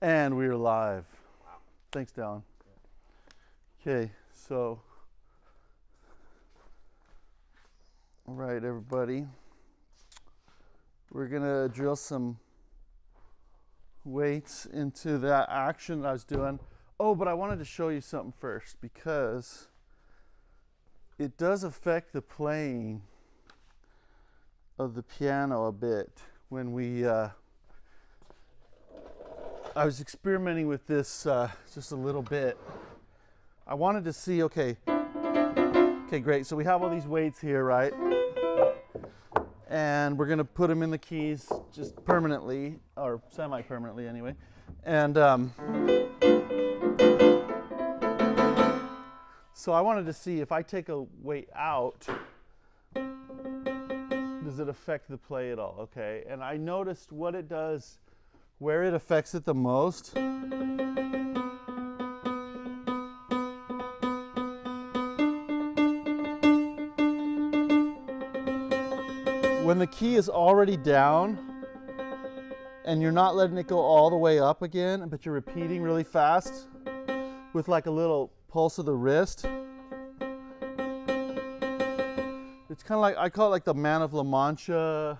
And we're live. Wow. Thanks, Dallin. Okay, so, all right, everybody. We're gonna drill some weights into that action that I was doing. Oh, but I wanted to show you something first because it does affect the playing of the piano a bit when we I was experimenting with this just a little bit. I wanted to see, okay, great. So we have all these weights here, right? And we're gonna put them in the keys just permanently, or semi-permanently anyway. And so I wanted to see if I take a weight out, does it affect the play at all? Okay, and I noticed what it does, where it affects it the most. When the key is already down and you're not letting it go all the way up again, but you're repeating really fast with like a little pulse of the wrist. It's kind of like, I call it like the Man of La Mancha.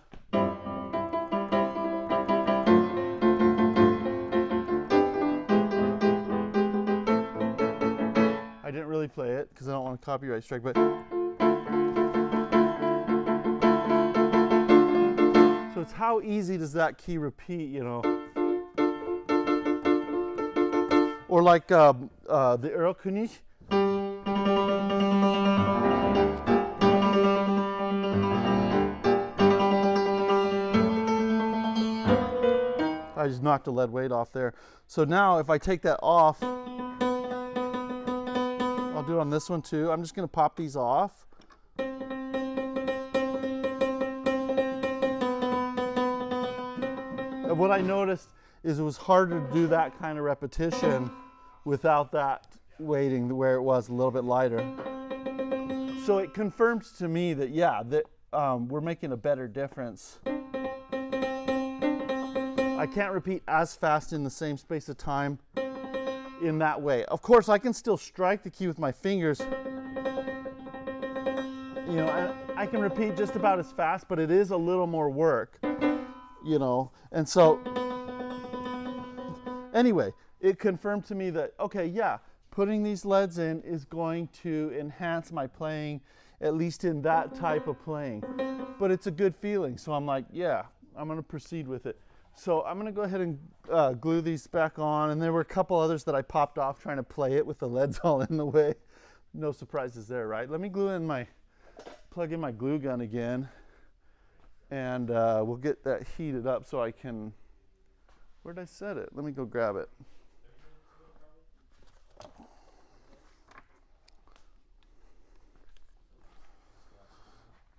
I didn't really play it because I don't want a copyright strike, but so it's how easy does that key repeat, you know? Or like the Erlkönig. I just knocked a lead weight off there. So now if I take that off, I'll do it on this one too. I'm just going to pop these off. And what I noticed is it was harder to do that kind of repetition without that weighting where it was a little bit lighter. So it confirms to me that, yeah, that we're making a better difference. I can't repeat as fast in the same space of time in that way. Of course, I can still strike the key with my fingers. You know, I can repeat just about as fast, but it is a little more work, you know. And so, anyway, it confirmed to me that, okay, yeah, putting these leads in is going to enhance my playing, at least in that type of playing. But it's a good feeling, so I'm like, yeah, I'm going to proceed with it. So I'm going to go ahead and glue these back on, and there were a couple others that I popped off trying to play it with the leads all in the way. No surprises there, right? Let me plug in my glue gun again, and we'll get that heated up so I can, where'd I set it? Let me go grab it.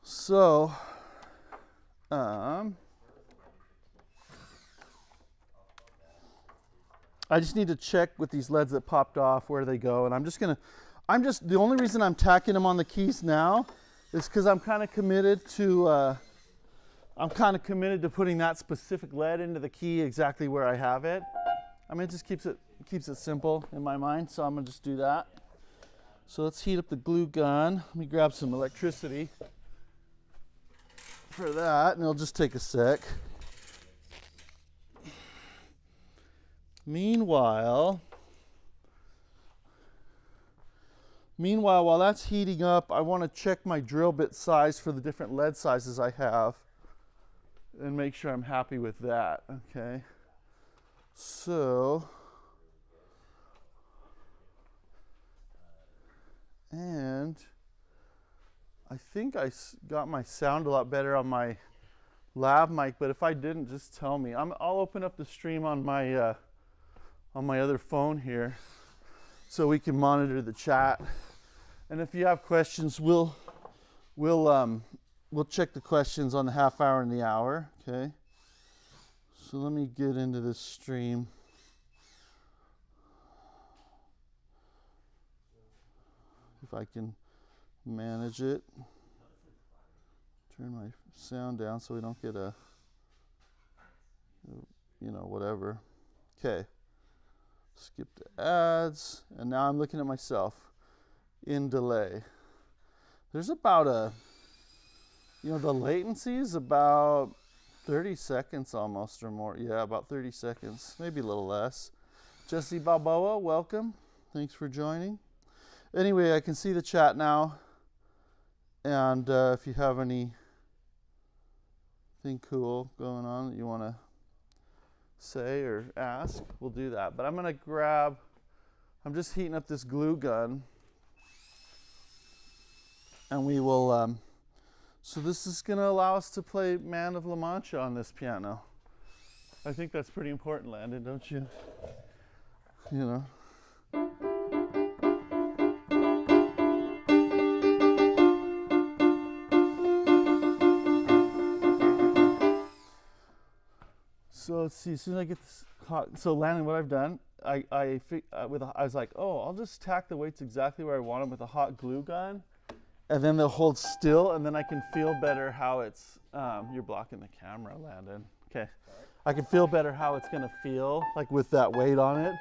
So, I just need to check with these leads that popped off where they go, and the only reason I'm tacking them on the keys now is because I'm kind of committed to putting that specific lead into the key exactly where I have it. I mean, it just keeps it simple in my mind, so I'm gonna just do that. So let's heat up the glue gun. Let me grab some electricity for that, and it'll just take a sec. Meanwhile, while that's heating up, I want to check my drill bit size for the different lead sizes I have and make sure I'm happy with that, okay? So, and I think I got my sound a lot better on my lav mic, but if I didn't, just tell me. I'll open up the stream on my other phone here so we can monitor the chat. And if you have questions, we'll check the questions on the half hour and the hour, okay? So let me get into this stream. If I can manage it. Turn my sound down so we don't get a, you know, whatever. Okay. Skip the ads, and now I'm looking at myself in delay. There's about the latency is about 30 seconds almost or more. Yeah, about 30 seconds, maybe a little less. Jesse Balboa, welcome. Thanks for joining. Anyway, I can see the chat now. And if you have anything cool going on that you want to say or ask, we'll do that. But I'm just heating up this glue gun. And we will, so this is going to allow us to play Man of La Mancha on this piano. I think that's pretty important, Landon, don't you? You know. So let's see, as soon as I get this hot, so Landon, what I've done, I was like, oh, I'll just tack the weights exactly where I want them with a hot glue gun, and then they'll hold still, and then I can feel better how it's, you're blocking the camera, Landon. Okay. I can feel better how it's gonna feel, like with that weight on it,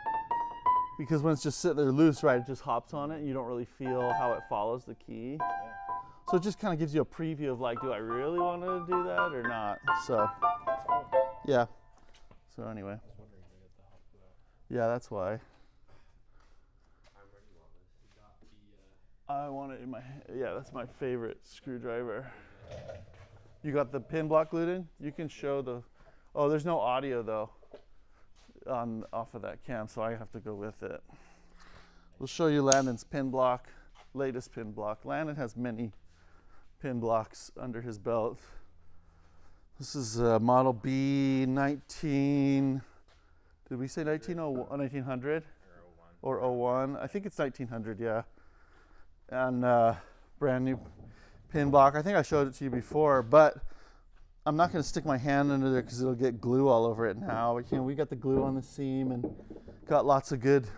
because when it's just sitting there loose, right, it just hops on it, and you don't really feel how it follows the key. So it just kind of gives you a preview of like, do I really want to do that or not? So, yeah. So anyway, yeah, that's why. I want it in my, yeah, that's my favorite screwdriver. You got the pin block glued in? You can show the, oh, there's no audio though off of that cam, so I have to go with it. We'll show you Landon's pin block, latest pin block. Landon has many pin blocks under his belt. This is model B 19, did we say 1900? Or 01? I think it's 1900, yeah. And brand new pin block. I think I showed it to you before, but I'm not going to stick my hand under there because it'll get glue all over it now. You know, we got the glue on the seam and got lots of good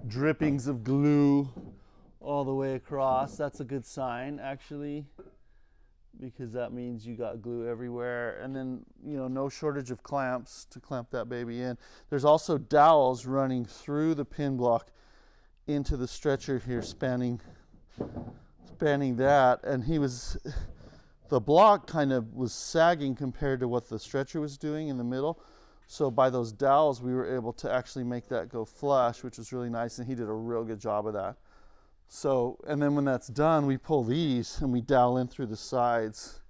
drippings of glue all the way across. That's a good sign, actually, because that means you got glue everywhere. And then, you know, no shortage of clamps to clamp that baby in. There's also dowels running through the pin block into the stretcher here, spanning that. And the block kind of was sagging compared to what the stretcher was doing in the middle. So by those dowels, we were able to actually make that go flush, which was really nice. And he did a real good job of that. So, and then when that's done, we pull these and we dowel in through the sides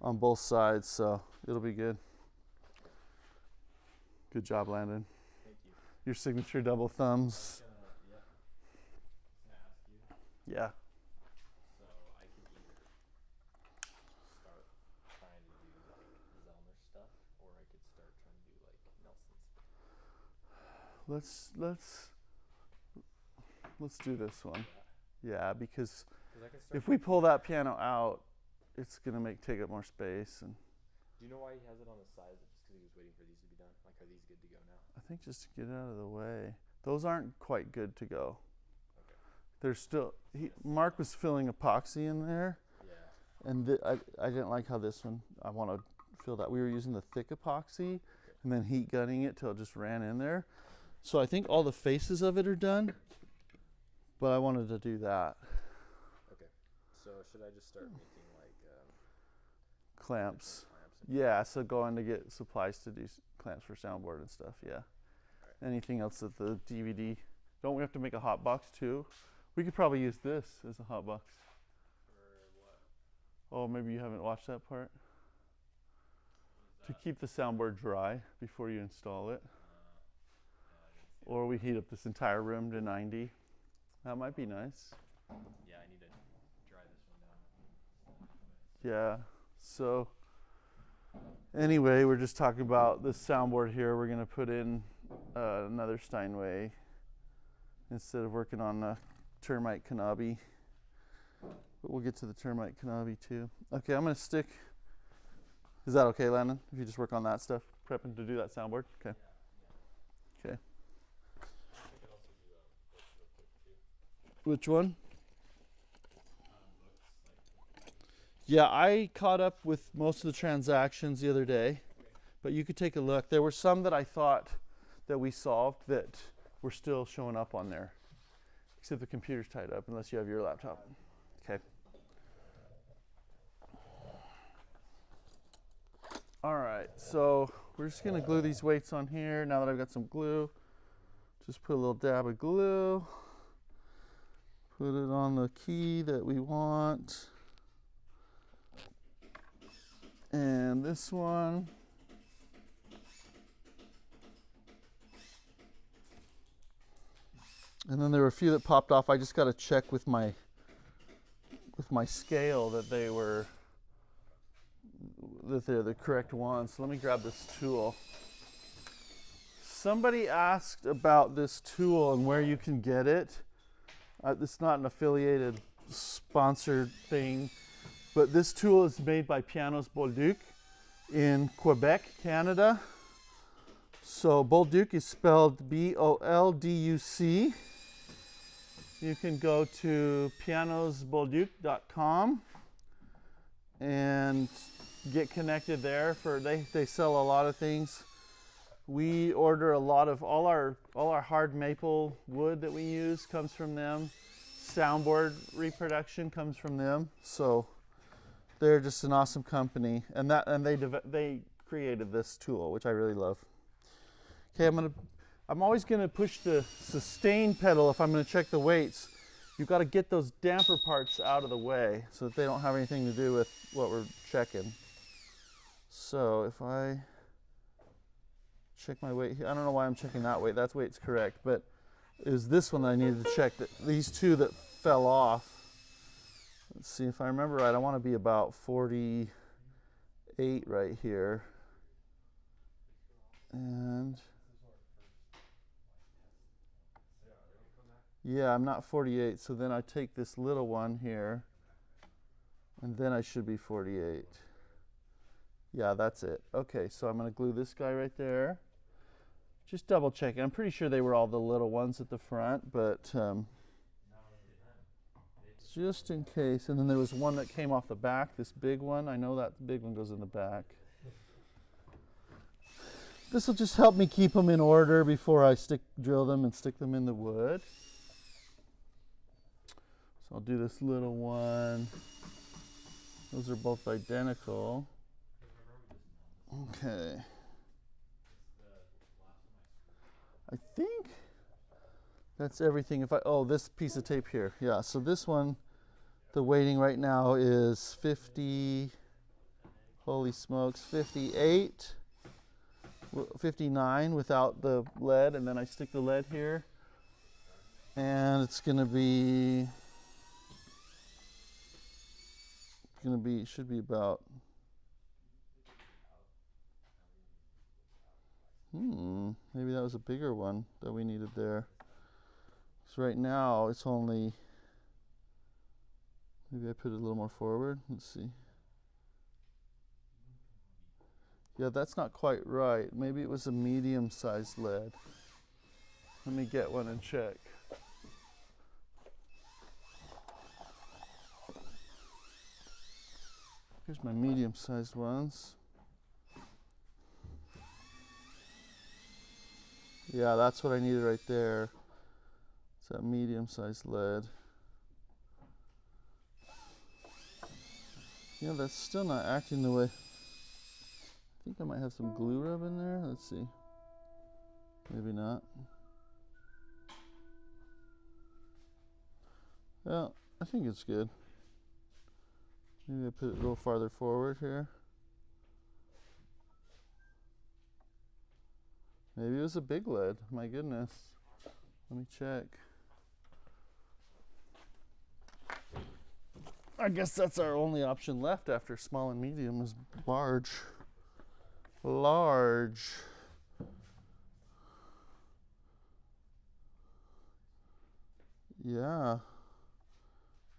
on both sides. So it'll be good. Good job, Landon. Thank you. Your signature double thumbs. Yeah. So I could either start trying to do like Zellner stuff, or I could start trying to do like Nelson stuff. Let's do this one. Yeah, because if If we pull that piano out, it's gonna take up more space. And do you know why he has it on the sides? Just because he was waiting for these to be done? Like, are these good to go now? I think just to get it out of the way. Those aren't quite good to go. Okay. There's still, Mark was filling epoxy in there. Yeah. And I didn't like how this one, I want to fill that. We were using the thick epoxy and then heat gunning it till it just ran in there. So I think all the faces of it are done, but I wanted to do that. Okay. So should I just start making like Clamps. and Yeah, so going to get supplies to do clamps for soundboard and stuff, yeah. Right. Anything else that the DVD, don't we have to make a hot box too? We could probably use this as a hot box. For what? Oh, maybe you haven't watched that part? To keep the soundboard dry before you install it. Or we heat up this entire room to 90. That might be nice. Yeah, I need to dry this one down. Yeah, so anyway, we're just talking about this soundboard here. We're gonna put in another Steinway instead of working on a termite Kanabi. But we'll get to the termite Kanabi too. Okay, I'm gonna stick, is that okay, Landon? If you just work on that stuff, prepping to do that soundboard? Okay. Okay. Which one? Yeah, I caught up with most of the transactions the other day, but you could take a look. There were some that I thought, that we solved that were still showing up on there. Except the computer's tied up unless you have your laptop. Okay. All right, so we're just gonna glue these weights on here. Now that I've got some glue, just put a little dab of glue. Put it on the key that we want. And this one. And then there were a few that popped off. I just got to check with my scale that they're the correct ones. So let me grab this tool. Somebody asked about this tool and where you can get it. It's not an affiliated sponsored thing, but this tool is made by Pianos Bolduc in Quebec, Canada. So Bolduc is spelled B-O-L-D-U-C. You can go to pianosbolduc.com and get connected there. They sell a lot of things. We order a lot of all our hard maple wood that we use comes from them. Soundboard reproduction comes from them. So they're just an awesome company, and they created this tool, which I really love. Okay, I'm always gonna push the sustain pedal if I'm gonna check the weights. You've got to get those damper parts out of the way so that they don't have anything to do with what we're checking. So if I check my weight here, I don't know why I'm checking that weight. That weight's correct, but it was this one that I needed to check. These two that fell off. Let's see if I remember right. I want to be about 48 right here. And yeah, I'm not 48. So then I take this little one here, and then I should be 48. Yeah, that's it. Okay, so I'm going to glue this guy right there. Just double checking. I'm pretty sure they were all the little ones at the front, but just in case. And then there was one that came off the back, this big one. I know that big one goes in the back. This will just help me keep them in order before I drill them and stick them in the wood. So I'll do this little one. Those are both identical. Okay. I think that's everything. This piece of tape here. Yeah, so this one, the weighting right now is 50, holy smokes, 58, 59 without the lead, and then I stick the lead here. And it's gonna be, should be about, maybe that was a bigger one that we needed there. So right now it's only, maybe I put it a little more forward. Let's see. Yeah, that's not quite right. Maybe it was a medium-sized lead. Let me get one and check. Here's my medium-sized ones. Yeah, that's what I needed right there. It's that medium-sized lead. Yeah, that's still not acting the way. I think I might have some glue rub in there. Let's see. Maybe not. Yeah, I think it's good. Maybe I put it a little farther forward here. Maybe it was a big lead. My goodness. Let me check. I guess that's our only option left after small and medium is large. Large. Yeah.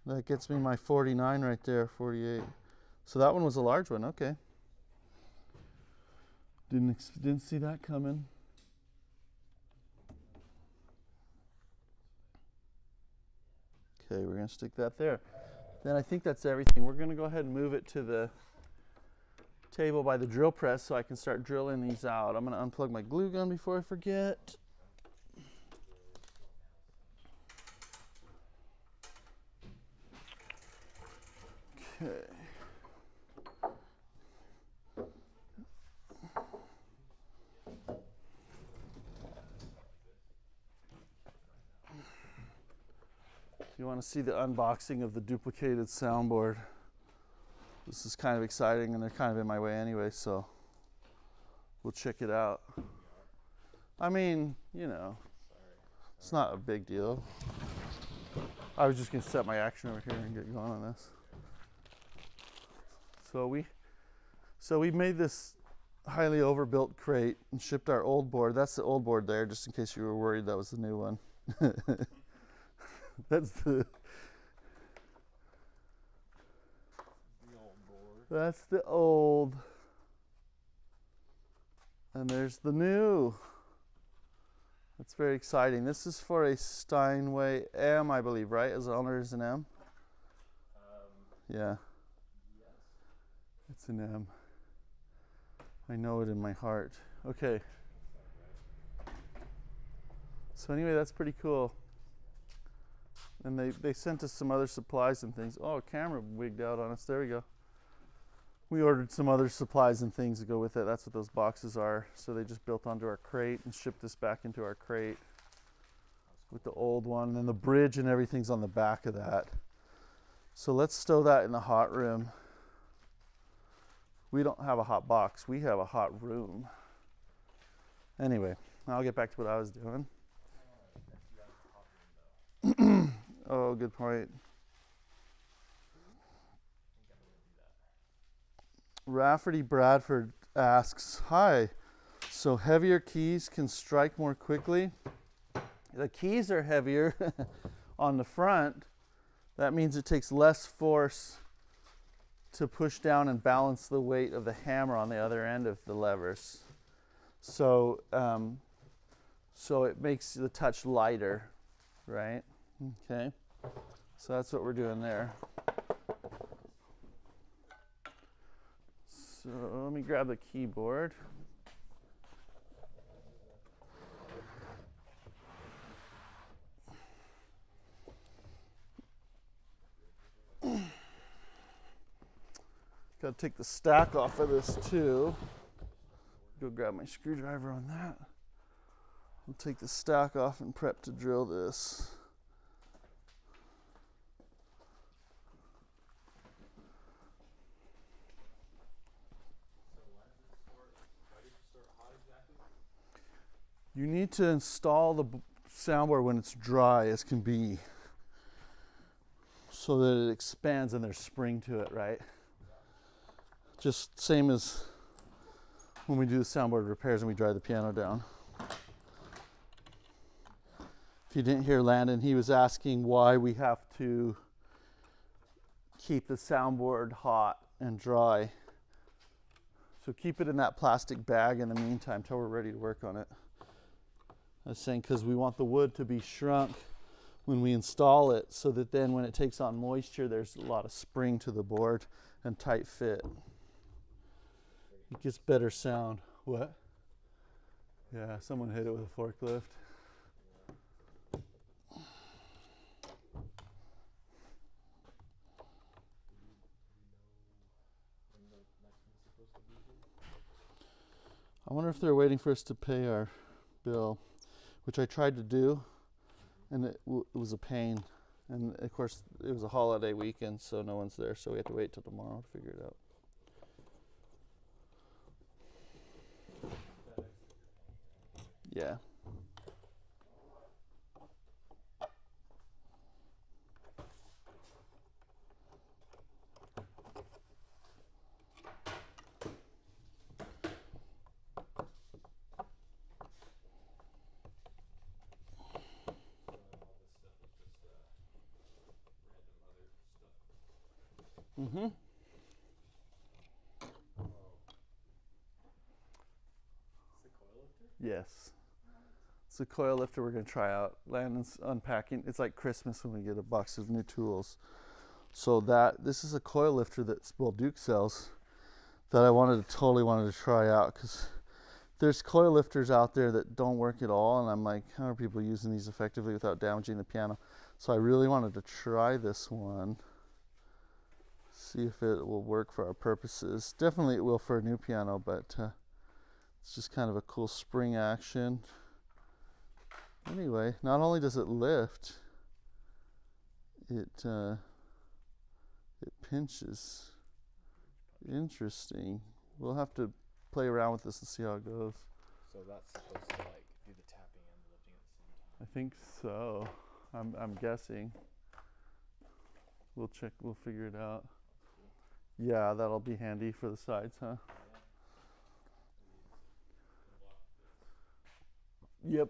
That gets me my 49 right there, 48. So that one was a large one, okay. Didn't see that coming. Okay, we're gonna stick that there. Then I think that's everything. We're gonna go ahead and move it to table by the drill press so I can start drilling these out. I'm going to unplug my glue gun before I forget. Okay. You want to see the unboxing of the duplicated soundboard. This is kind of exciting, and they're kind of in my way anyway, so we'll check it out. I mean, you know, it's not a big deal. I was just going to set my action over here and get going on this. So we made this highly overbuilt crate and shipped our old board. That's the old board there, just in case you were worried that was the new one. That's the old board. That's the old. And there's the new. That's very exciting. This is for a Steinway M, I believe, right? As owner is an M? Yeah. Yes. It's an M. I know it in my heart. Okay. So anyway, that's pretty cool. And they sent us some other supplies and things. Oh, a camera wigged out on us. There we go. We ordered some other supplies and things to go with it. That's what those boxes are. So they just built onto our crate and shipped this back into our crate with the old one. And then the bridge and everything's on the back of that. So let's stow that in the hot room. We don't have a hot box. We have a hot room. Anyway, I'll get back to what I was doing. Oh, good point. Rafferty Bradford asks, hi, so heavier keys can strike more quickly? The keys are heavier on the front. That means it takes less force to push down and balance the weight of the hammer on the other end of the levers. So, so it makes the touch lighter, right? Okay, so that's what we're doing there. So let me grab the keyboard. Got to take the stack off of this too. Go grab my screwdriver on that. I'll take the stack off and prep to drill this. You need to install the soundboard when it's dry as can be so that it expands and there's spring to it, right? Just same as when we do the soundboard repairs and we dry the piano down. If you didn't hear Landon, he was asking why we have to keep the soundboard hot and dry. So keep it in that plastic bag in the meantime till we're ready to work on it. I was saying because we want the wood to be shrunk when we install it so that then when it takes on moisture, there's a lot of spring to the board and tight fit. It gets better sound. What? Yeah, someone hit it with a forklift. I wonder if they're waiting for us to pay our bill, which I tried to do, and it was a pain. And of course, it was a holiday weekend, so no one's there, so we have to wait till tomorrow to figure it out. Yeah. Mm-hmm. Yes. It's a coil lifter we're going to try out. Landon's unpacking. It's like Christmas when we get a box of new tools. So this is a coil lifter that Duke sells that I totally wanted to try out, because there's coil lifters out there that don't work at all, and I'm like, how are people using these effectively without damaging the piano? So I really wanted to try this one, see if it will work for our purposes. Definitely it will for a new piano, but it's just kind of a cool spring action. Anyway, not only does it lift, it pinches. Interesting. We'll have to play around with this and see how it goes. So that's supposed to like do the tapping and the lifting at the same time. I think so. I'm guessing. We'll check. We'll figure it out. Yeah, that'll be handy for the sides, huh? Yep.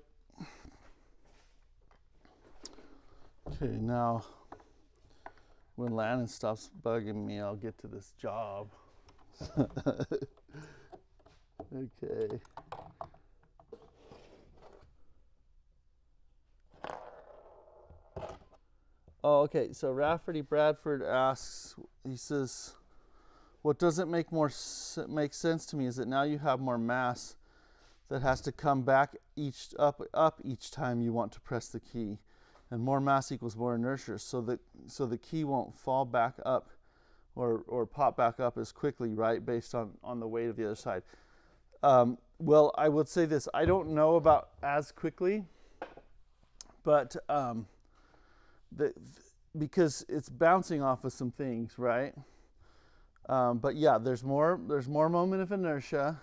Okay, now when Landon stops bugging me, I'll get to this job. Okay. Oh, okay. So Rafferty Bradford asks, he says, what doesn't make sense to me is that now you have more mass that has to come back up each time you want to press the key, and more mass equals more inertia. So the key won't fall back up or pop back up as quickly, right? Based on the weight of the other side. Well, I would say this: I don't know about as quickly, but because it's bouncing off of some things, right? But yeah, there's more moment of inertia.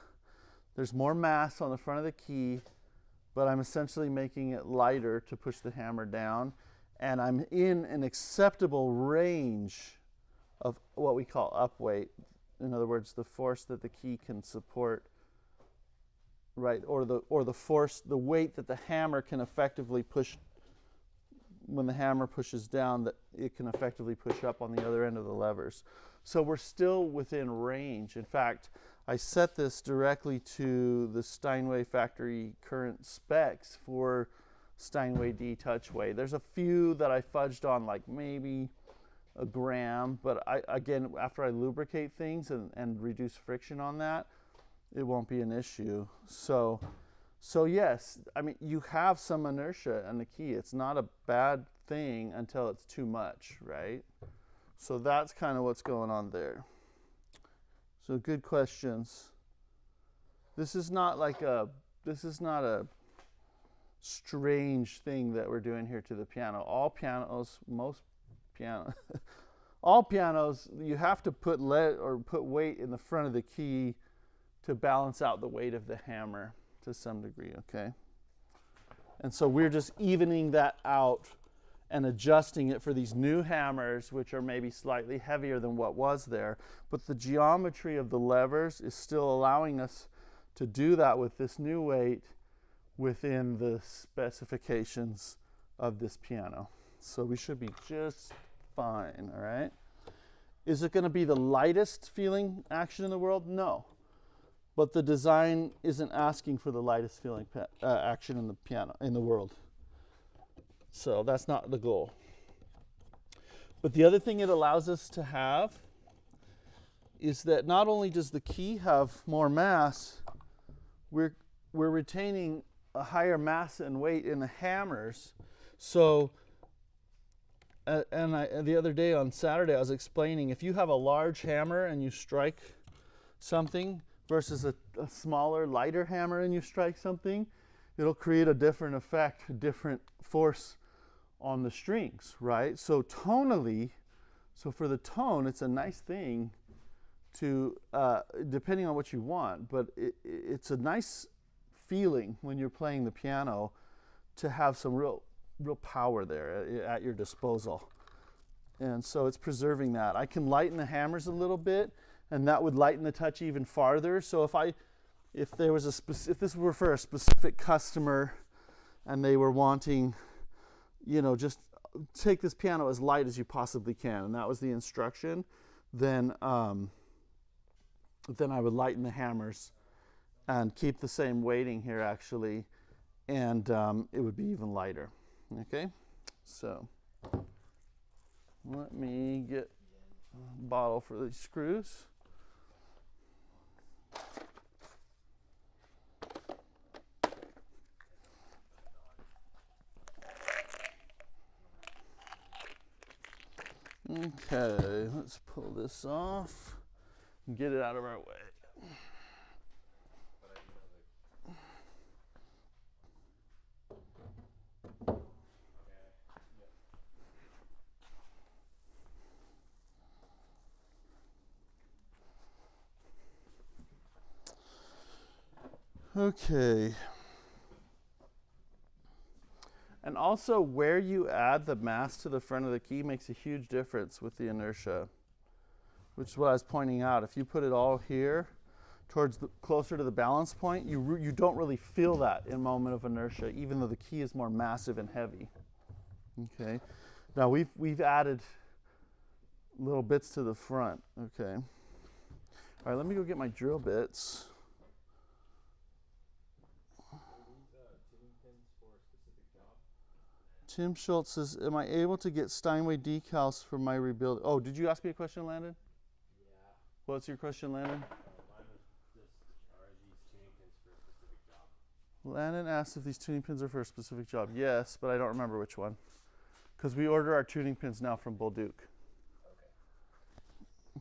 There's more mass on the front of the key, but I'm essentially making it lighter to push the hammer down, and I'm in an acceptable range of what we call upweight. In other words, the force that the key can support, right? Or the force, the weight that the hammer can effectively push. When the hammer pushes down, that it can effectively push up on the other end of the levers. So we're still within range. In fact, I set this directly to the Steinway factory current specs for Steinway D touchway. There's a few that I fudged on, like maybe a gram, but again, after I lubricate things and reduce friction on that, it won't be an issue. So yes, I mean, you have some inertia in the key. It's not a bad thing until it's too much, right? So that's kind of what's going on there. So good questions. This is not a strange thing that we're doing here to the piano. All pianos, all pianos, you have to put weight in the front of the key to balance out the weight of the hammer to some degree, okay? And so we're just evening that out and adjusting it for these new hammers, which are maybe slightly heavier than what was there. But the geometry of the levers is still allowing us to do that with this new weight within the specifications of this piano. So we should be just fine, all right? Is it going to be the lightest feeling action in the world? No. But the design isn't asking for the lightest feeling action in the piano in the world. So that's not the goal. But the other thing it allows us to have is that not only does the key have more mass, we're retaining a higher mass and weight in the hammers. So, the other day on Saturday I was explaining, if you have a large hammer and you strike something versus a smaller, lighter hammer and you strike something, it'll create a different effect, a different force on the strings, right? So tonally, so for the tone, it's a nice thing to, depending on what you want, but it's a nice feeling when you're playing the piano to have some real power there at your disposal. And so it's preserving that. I can lighten the hammers a little bit, and that would lighten the touch even farther. So if this were for a specific customer and they were wanting, just take this piano as light as you possibly can, and that was the instruction, then I would lighten the hammers and keep the same weighting here actually, and it would be even lighter. Okay, so let me get a bottle for these screws. Okay, let's pull this off and get it out of our way. But I do know that. Okay. Okay. And also where you add the mass to the front of the key makes a huge difference with the inertia, which is what I was pointing out. If you put it all here towards closer to the balance point, you don't really feel that in moment of inertia, even though the key is more massive and heavy. Okay. Now we've added little bits to the front. Okay. All right, let me go get my drill bits. Tim Schultz says, am I able to get Steinway decals for my rebuild? Oh, did you ask me a question, Landon? Yeah. What's your question, Landon? Mine was just, are these tuning pins for a specific job? Landon asked if these tuning pins are for a specific job. Yes, but I don't remember which one. Because we order our tuning pins now from Bolduc.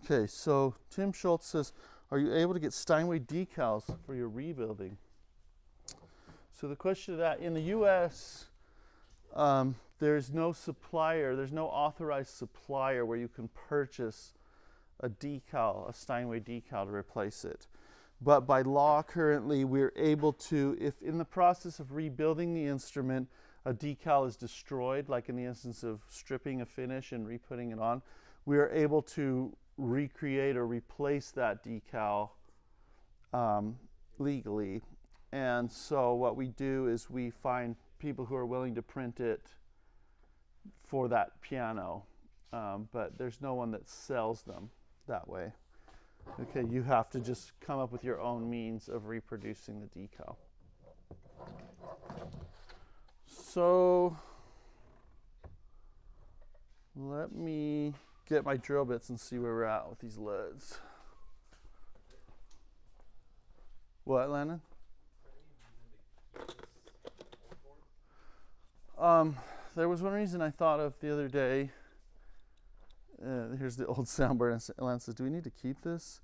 Okay, so Tim Schultz says, are you able to get Steinway decals for your rebuilding? So the question to that, in the U.S., there's no supplier, there's no authorized supplier where you can purchase a decal, a Steinway decal to replace it. But by law currently, we're able to, if in the process of rebuilding the instrument, a decal is destroyed, like in the instance of stripping a finish and re-putting it on, we are able to recreate or replace that decal legally. And so what we do is we find people who are willing to print it for that piano, but there's no one that sells them that way. Okay, you have to just come up with your own means of reproducing the decal. So let me get my drill bits and see where we're at with these leads. What, Landon? There was one reason I thought of the other day. Here's the old soundboard, and Landon says, do we need to keep this?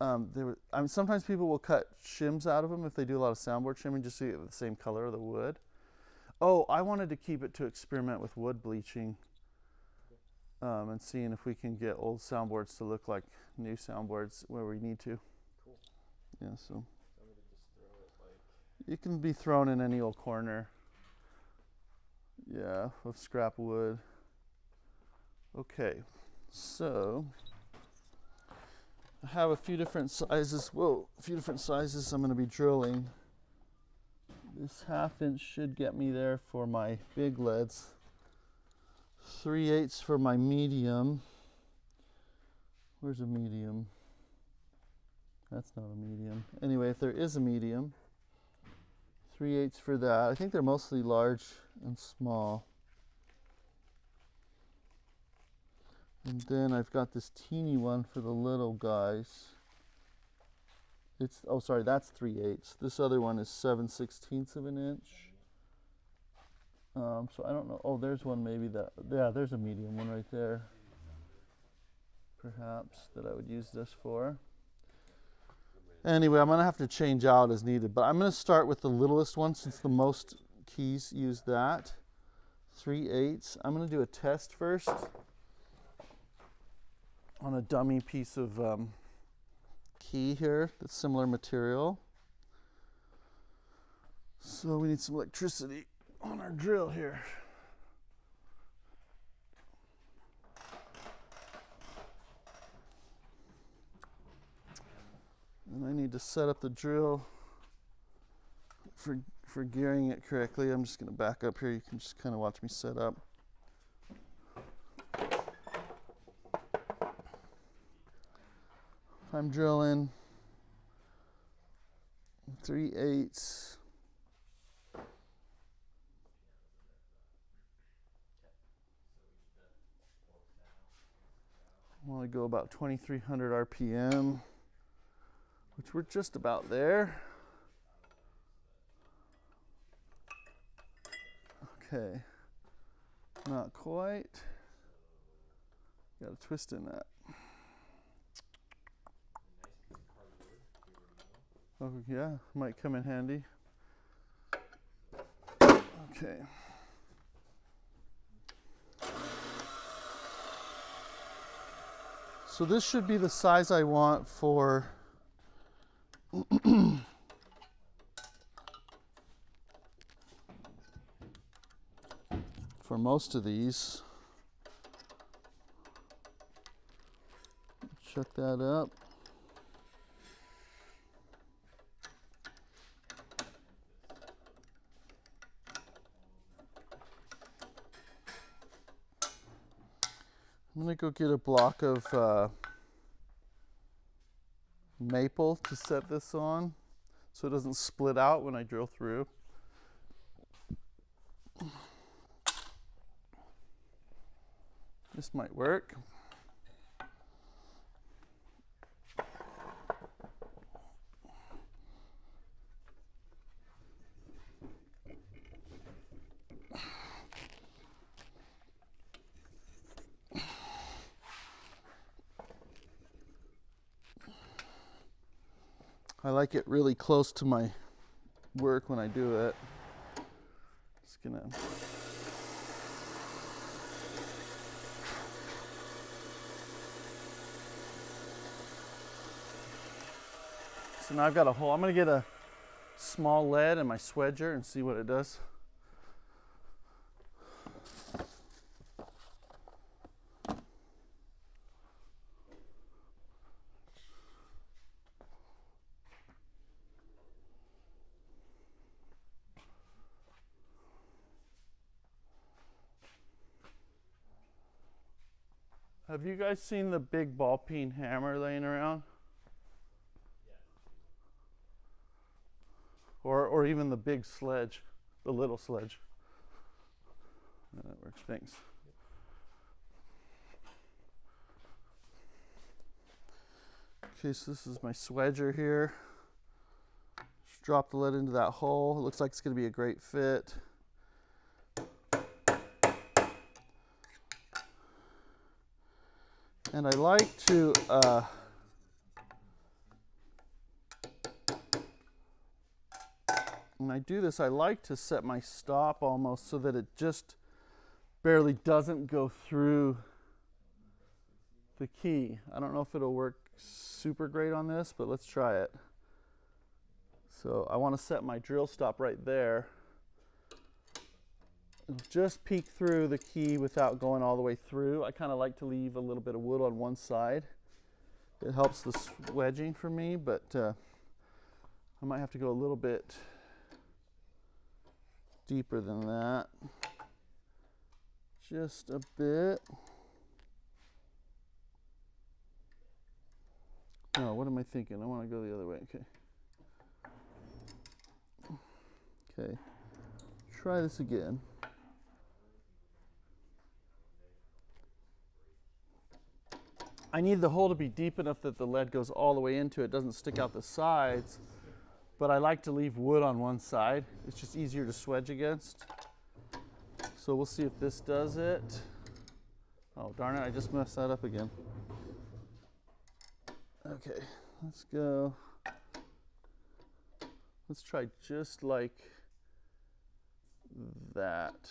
Sometimes people will cut shims out of them if they do a lot of soundboard shimming just to get the same color of the wood. Oh, I wanted to keep it to experiment with wood bleaching and seeing if we can get old soundboards to look like new soundboards where we need to. Cool. Yeah, so. I'm going to just throw it like. You can be thrown in any old corner. Yeah, of scrap wood. Okay, so I have a few different sizes. Whoa, a few different sizes I'm going to be drilling. This 1/2 inch should get me there for my big leads. 3/8 for my medium. Where's a medium? That's not a medium. Anyway, if there is a medium, 3/8 for that. I think they're mostly large and small. And then I've got this teeny one for the little guys. Oh sorry, that's 3/8. This other one is 7/16 of an inch. So I don't know. Oh, there's one maybe that. Yeah, there's a medium one right there. Perhaps that I would use this for. Anyway, I'm gonna have to change out as needed, but I'm gonna start with the littlest one since the most keys use that. 3/8. I'm gonna do a test first on a dummy piece of key here that's similar material. So we need some electricity on our drill here. And I need to set up the drill for gearing it correctly. I'm just going to back up here. You can just kind of watch me set up. I'm drilling 3/8. I want to go about 2300 RPM, which we're just about there. Okay, not quite. Got a twist in that. Oh yeah, might come in handy. Okay. So this should be the size I want for for most of these. Check that up. I'm gonna go get a block of maple to set this on so it doesn't split out when I drill through. This might work. I like it really close to my work when I do it. Just gonna so now I've got a hole. I'm gonna get a small lead in my swedger and see what it does. Have you guys seen the big ball peen hammer laying around? Or even the big sledge, the little sledge. Yeah, that works, thanks. Okay, so this is my swedger here. Just drop the lead into that hole. It looks like it's gonna be a great fit. And I like to when I do this, I like to set my stop almost so that it just barely doesn't go through the key. I don't know if it'll work super great on this, but let's try it. So I want to set my drill stop right there. Just peek through the key without going all the way through. I kind of like to leave a little bit of wood on one side. It helps the wedging for me, but I might have to go a little bit deeper than that. Just a bit. No, what am I thinking? I want to go the other way. Okay. Okay. Try this again. I need the hole to be deep enough that the lead goes all the way into it, doesn't stick out the sides, but I like to leave wood on one side. It's just easier to swedge against. So we'll see if this does it. Oh, darn it, I just messed that up again. Okay, let's go. Let's try just like that.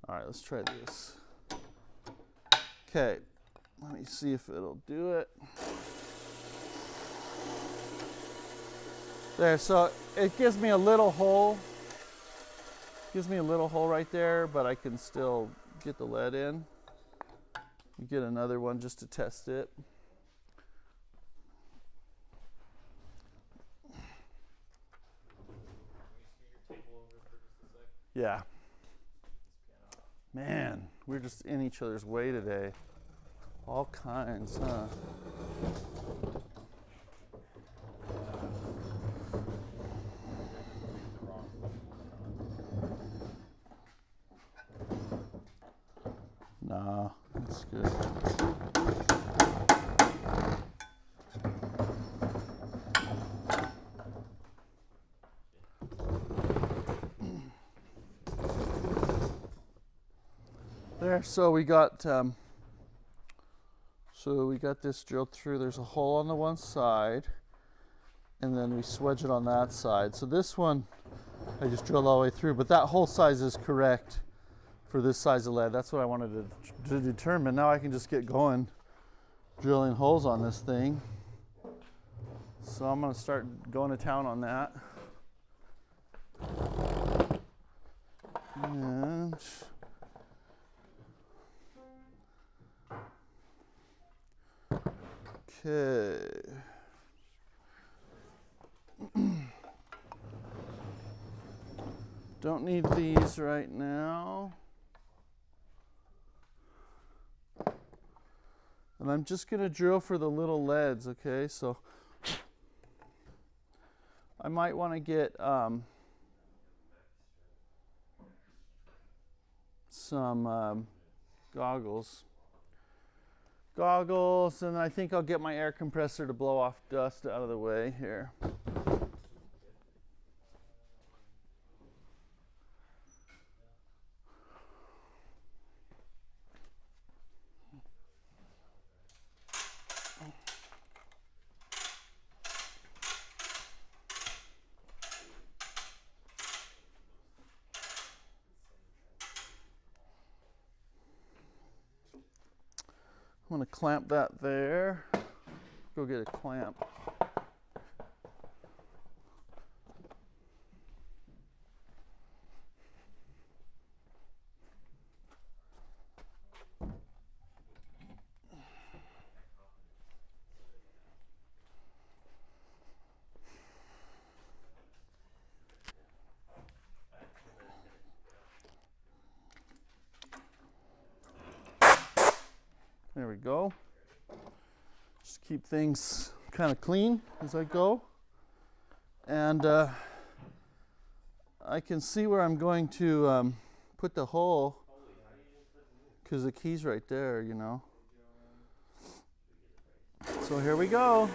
All right, let's try this. Okay. Let me see if it'll do it. There, so it gives me a little hole. Gives me a little hole right there, but I can still get the lead in. Get another one just to test it. Yeah. Man, we're just in each other's way today. All kinds, huh? Nah, that's good. There, so we got So we got this drilled through. There's a hole on the one side, and then we swedge it on that side. So this one, I just drilled all the way through, but that hole size is correct for this size of lead. That's what I wanted to determine. Now I can just get going drilling holes on this thing. So I'm gonna start going to town on that. And okay. Don't need these right now. And I'm just gonna drill for the little leads, okay? So I might want to get some goggles, and I think I'll get my air compressor to blow off dust out of the way here. I'm going to clamp that there. Go get a clamp. There we go. Just keep things kind of clean as I go. And I can see where I'm going to put the hole because the key's right there, you know. So here we go.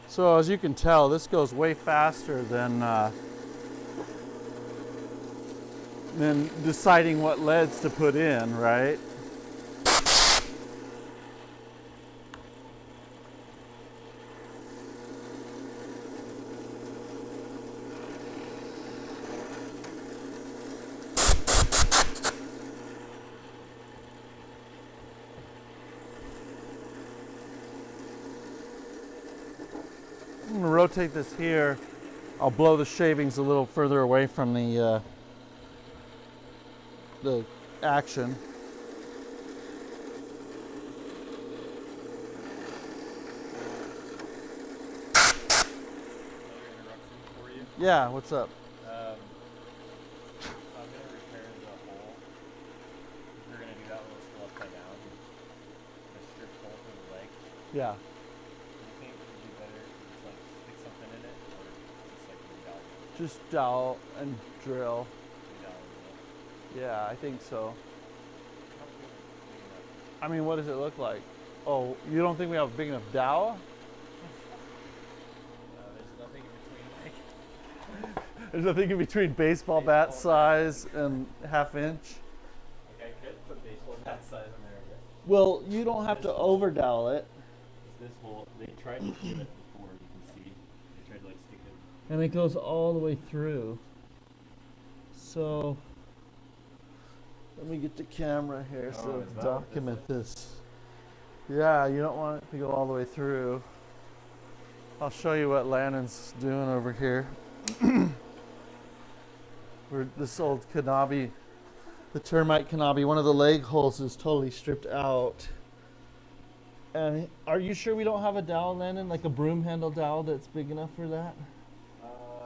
So as you can tell, this goes way faster than deciding what leads to put in, right? I'm going to rotate this here. I'll blow the shavings a little further away from the action. For you. Yeah, what's up? I'm gonna repair the hole. If you're gonna do that one still upside down, the strip hole for the leg. Yeah. Do you think it would be better to just like stick something in it, or just like redowel it? Just dowel and drill. Redowel it. Yeah, I think so. How big enough? I mean, what does it look like? Oh, you don't think we have a big enough dowel? There's nothing in between. Like, There's nothing in between baseball bat size and ½ inch. I could put baseball bat size in there, I guess. Well, you don't have to over dowel it. This hole, they tried to do it before. You can see they tried to like stick a and it goes all the way through. So let me get the camera here so is that document this. Yeah, you don't want it to go all the way through. I'll show you what Landon's doing over here. This old Kanabe, the termite Kanabe, one of the leg holes is totally stripped out. And are you sure we don't have a dowel, Landon, like a broom handle dowel that's big enough for that?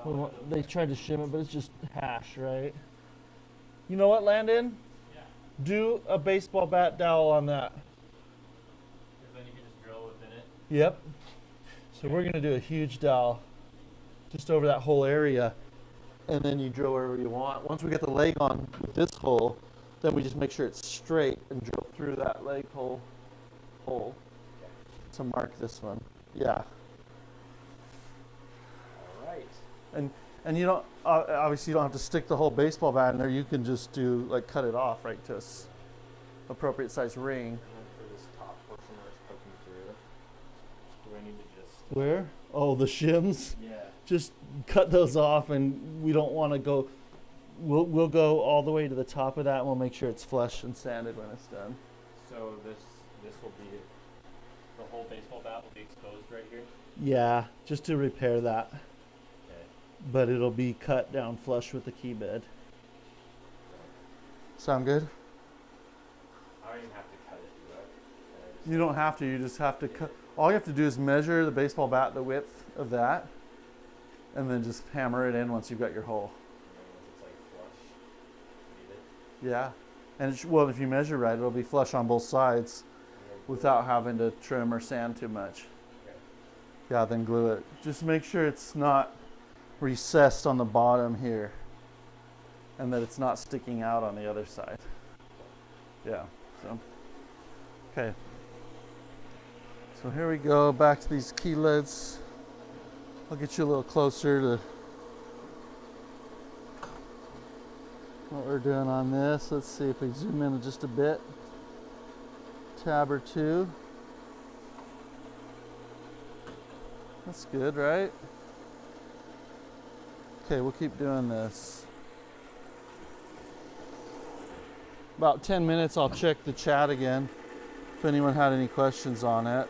Well, they tried to shim it, but it's just hash, right? You know what, Landon? Yeah. Do a baseball bat dowel on that. Because then you can just drill within it. Yep. So we're gonna do a huge dowel just over that whole area, and then you drill wherever you want. Once we get the leg on with this hole, then we just make sure it's straight and drill through that leg hole to mark this one. Yeah. All right. And you don't obviously you don't have to stick the whole baseball bat in there. You can just do like cut it off right to appropriate size ring. And then for this top portion where it's poking through, do I need to just... Where? Oh, the shims. Yeah. Just cut those off, and we don't want to go. We'll go all the way to the top of that, and we'll make sure it's flush and sanded when it's done. So this will be, the whole baseball bat will be exposed right here? Yeah, just to repair that. Okay. But it'll be cut down flush with the key bed. Sound good? I don't even have to cut it, do I? You don't have to. You just have to cut. All you have to do is measure the baseball bat, the width of that, and then just hammer it in once you've got your hole. And then once it's like flush, leave it. Yeah. And well, if you measure right, it'll be flush on both sides without having to trim or sand too much. Okay. Yeah, then glue it. Just make sure it's not recessed on the bottom here, and that it's not sticking out on the other side. Yeah, so, okay. So here we go, back to these key lids. I'll get you a little closer to what we're doing on this. Let's see if we zoom in just a bit. Tab or two. That's good, right? Okay, we'll keep doing this. About 10 minutes, I'll check the chat again if anyone had any questions on it.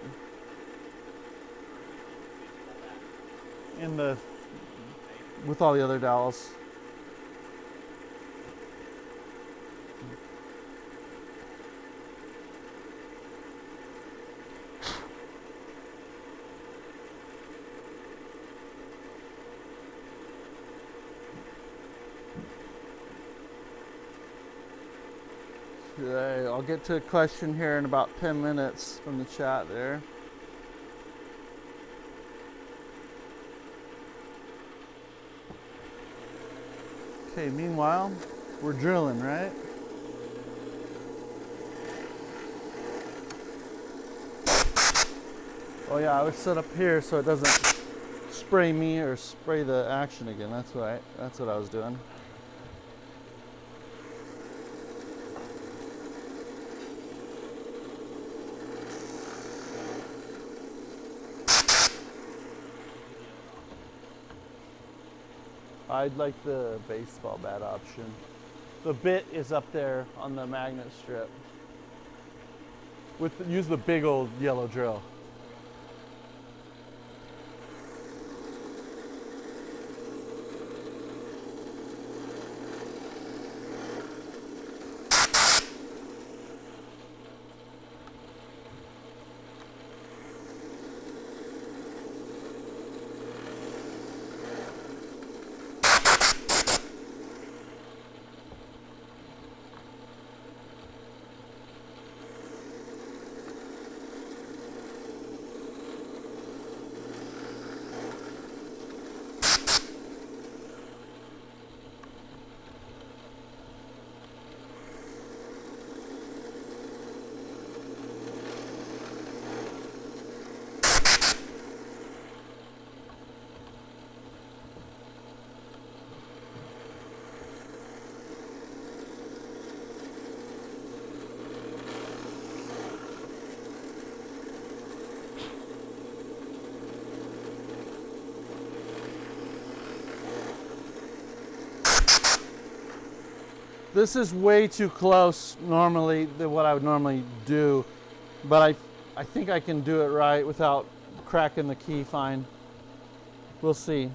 With all the other dowels. Okay, I'll get to a question here in about 10 minutes from the chat there. Okay, meanwhile, we're drilling, right? Oh yeah, I was set up here so it doesn't spray me or spray the action again. That's right. That's what I was doing. I'd like the baseball bat option. The bit is up there on the magnet strip. Use the big old yellow drill. This is way too close normally than what I would normally do, but I think I can do it right without cracking the key fine. We'll see.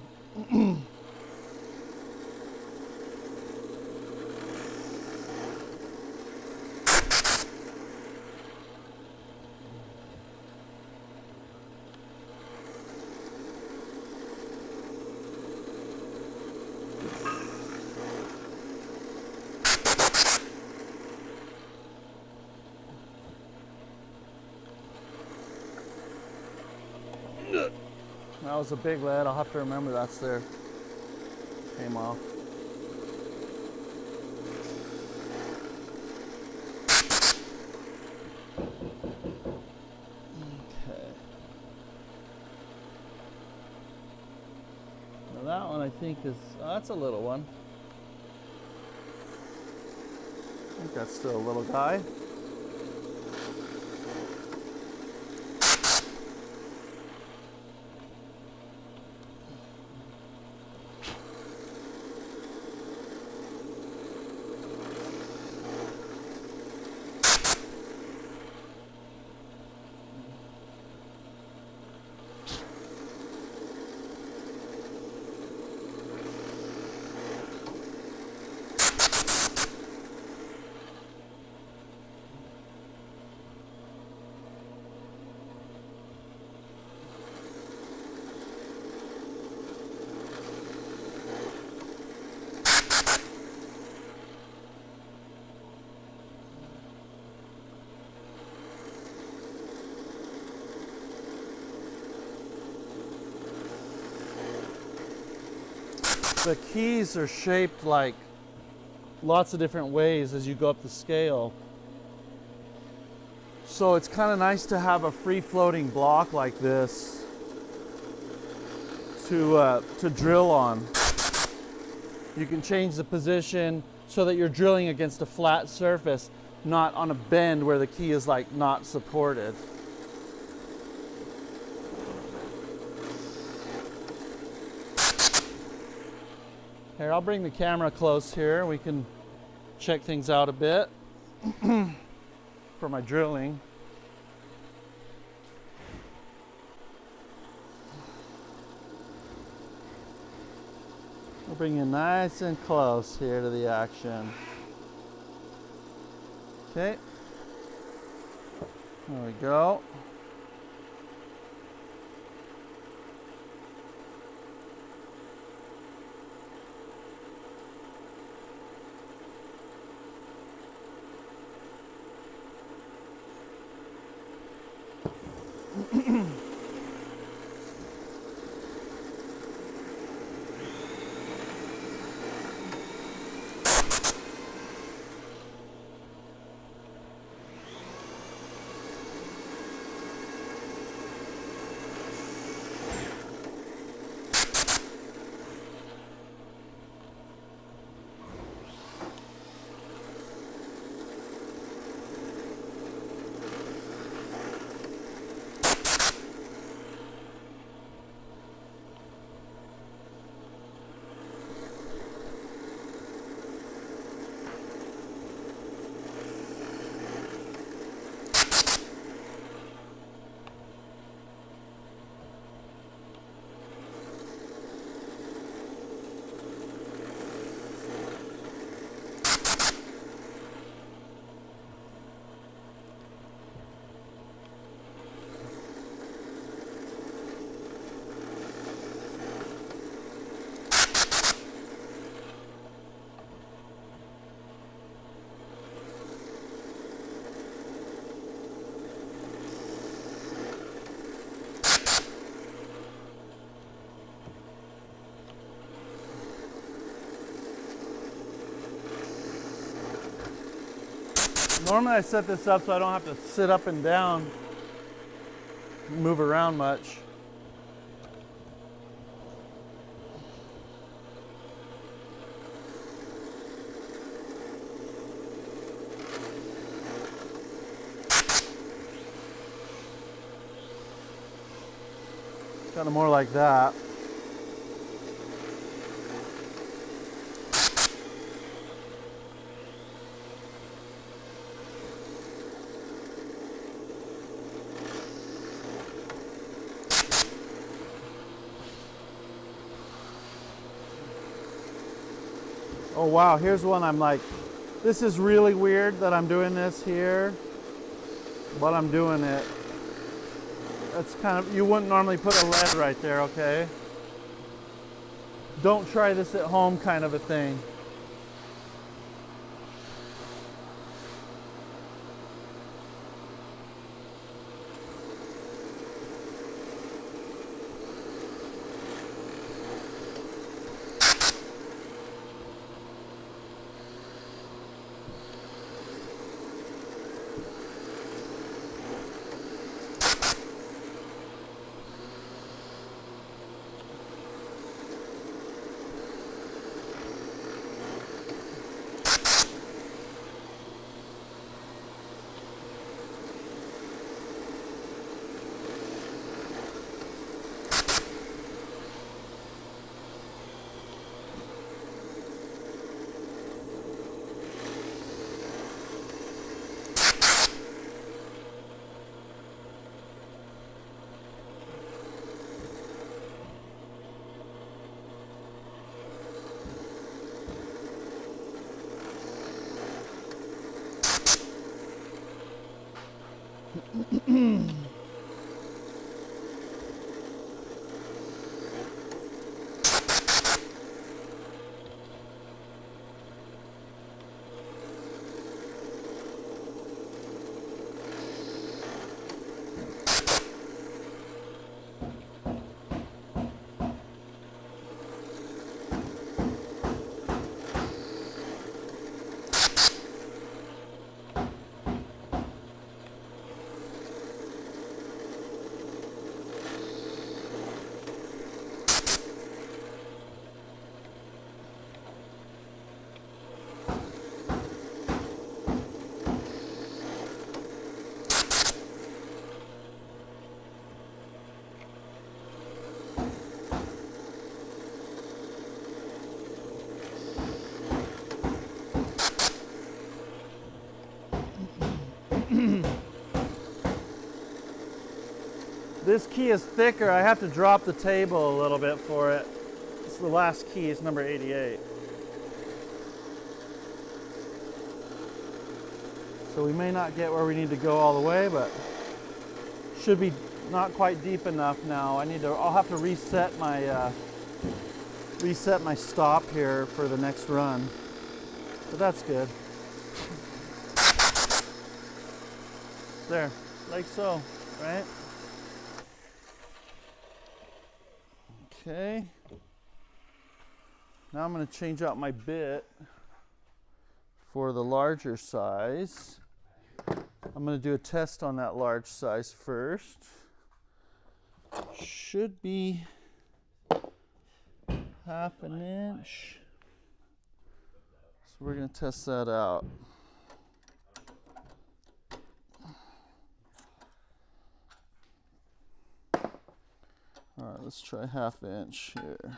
That was a big lead. I'll have to remember that's there. Came off. Okay. Now that one I think is, that's a little one. I think that's still a little guy. The keys are shaped like lots of different ways as you go up the scale. So it's kind of nice to have a free floating block like this to drill on. You can change the position so that you're drilling against a flat surface, not on a bend where the key is like not supported. Here, I'll bring the camera close here. We can check things out a bit for my drilling. We'll bring you nice and close here to the action. Okay. There we go. Normally I set this up so I don't have to sit up and down, move around much. Kind of more like that. Oh wow, here's one I'm like, this is really weird that I'm doing this here, but I'm doing it. That's kind of, you wouldn't normally put a lead right there, okay? Don't try this at home kind of a thing. This key is thicker. I have to drop the table a little bit for it. It's the last key, it's number 88. So we may not get where we need to go all the way, but should be not quite deep enough now. I'll have to reset my stop here for the next run. But that's good. There, like so, right? Okay. Now I'm going to change out my bit for the larger size. I'm going to do a test on that large size first. Should be half an inch. So we're going to test that out. All right, let's try half inch here.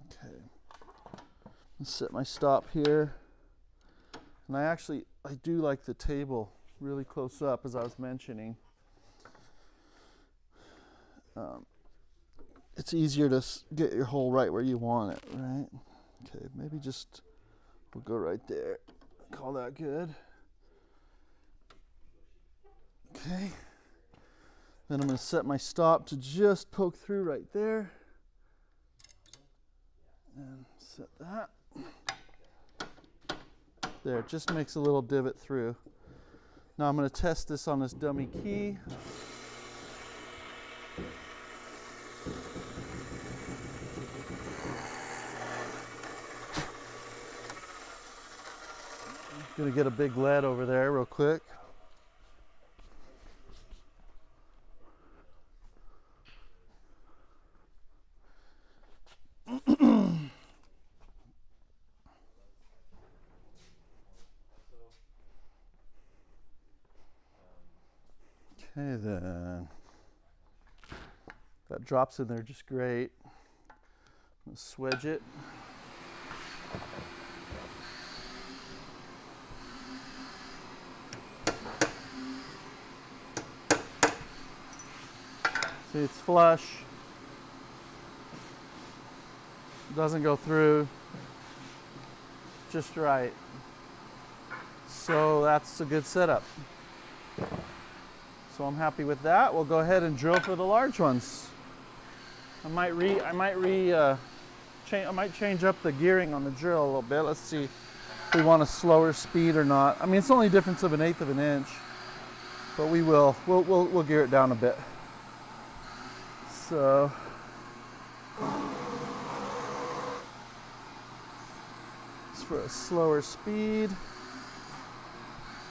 Okay, let's set my stop here. And I do like the table really close up, as I was mentioning. It's easier to get your hole right where you want it, right? Okay, maybe we'll go right there. Call that good. Okay. Then I'm going to set my stop to just poke through right there. And set that. There, it just makes a little divot through. Now I'm going to test this on this dummy key. Gonna get a big lead over there real quick. Okay then. That drops in there just great. Let's swedge it. See, it's flush. Doesn't go through. Just right. So that's a good setup. So I'm happy with that. We'll go ahead and drill for the large ones. I might change up the gearing on the drill a little bit. Let's see if we want a slower speed or not. I mean, it's only a difference of 1/8 of an inch, but we'll gear it down a bit. So it's for a slower speed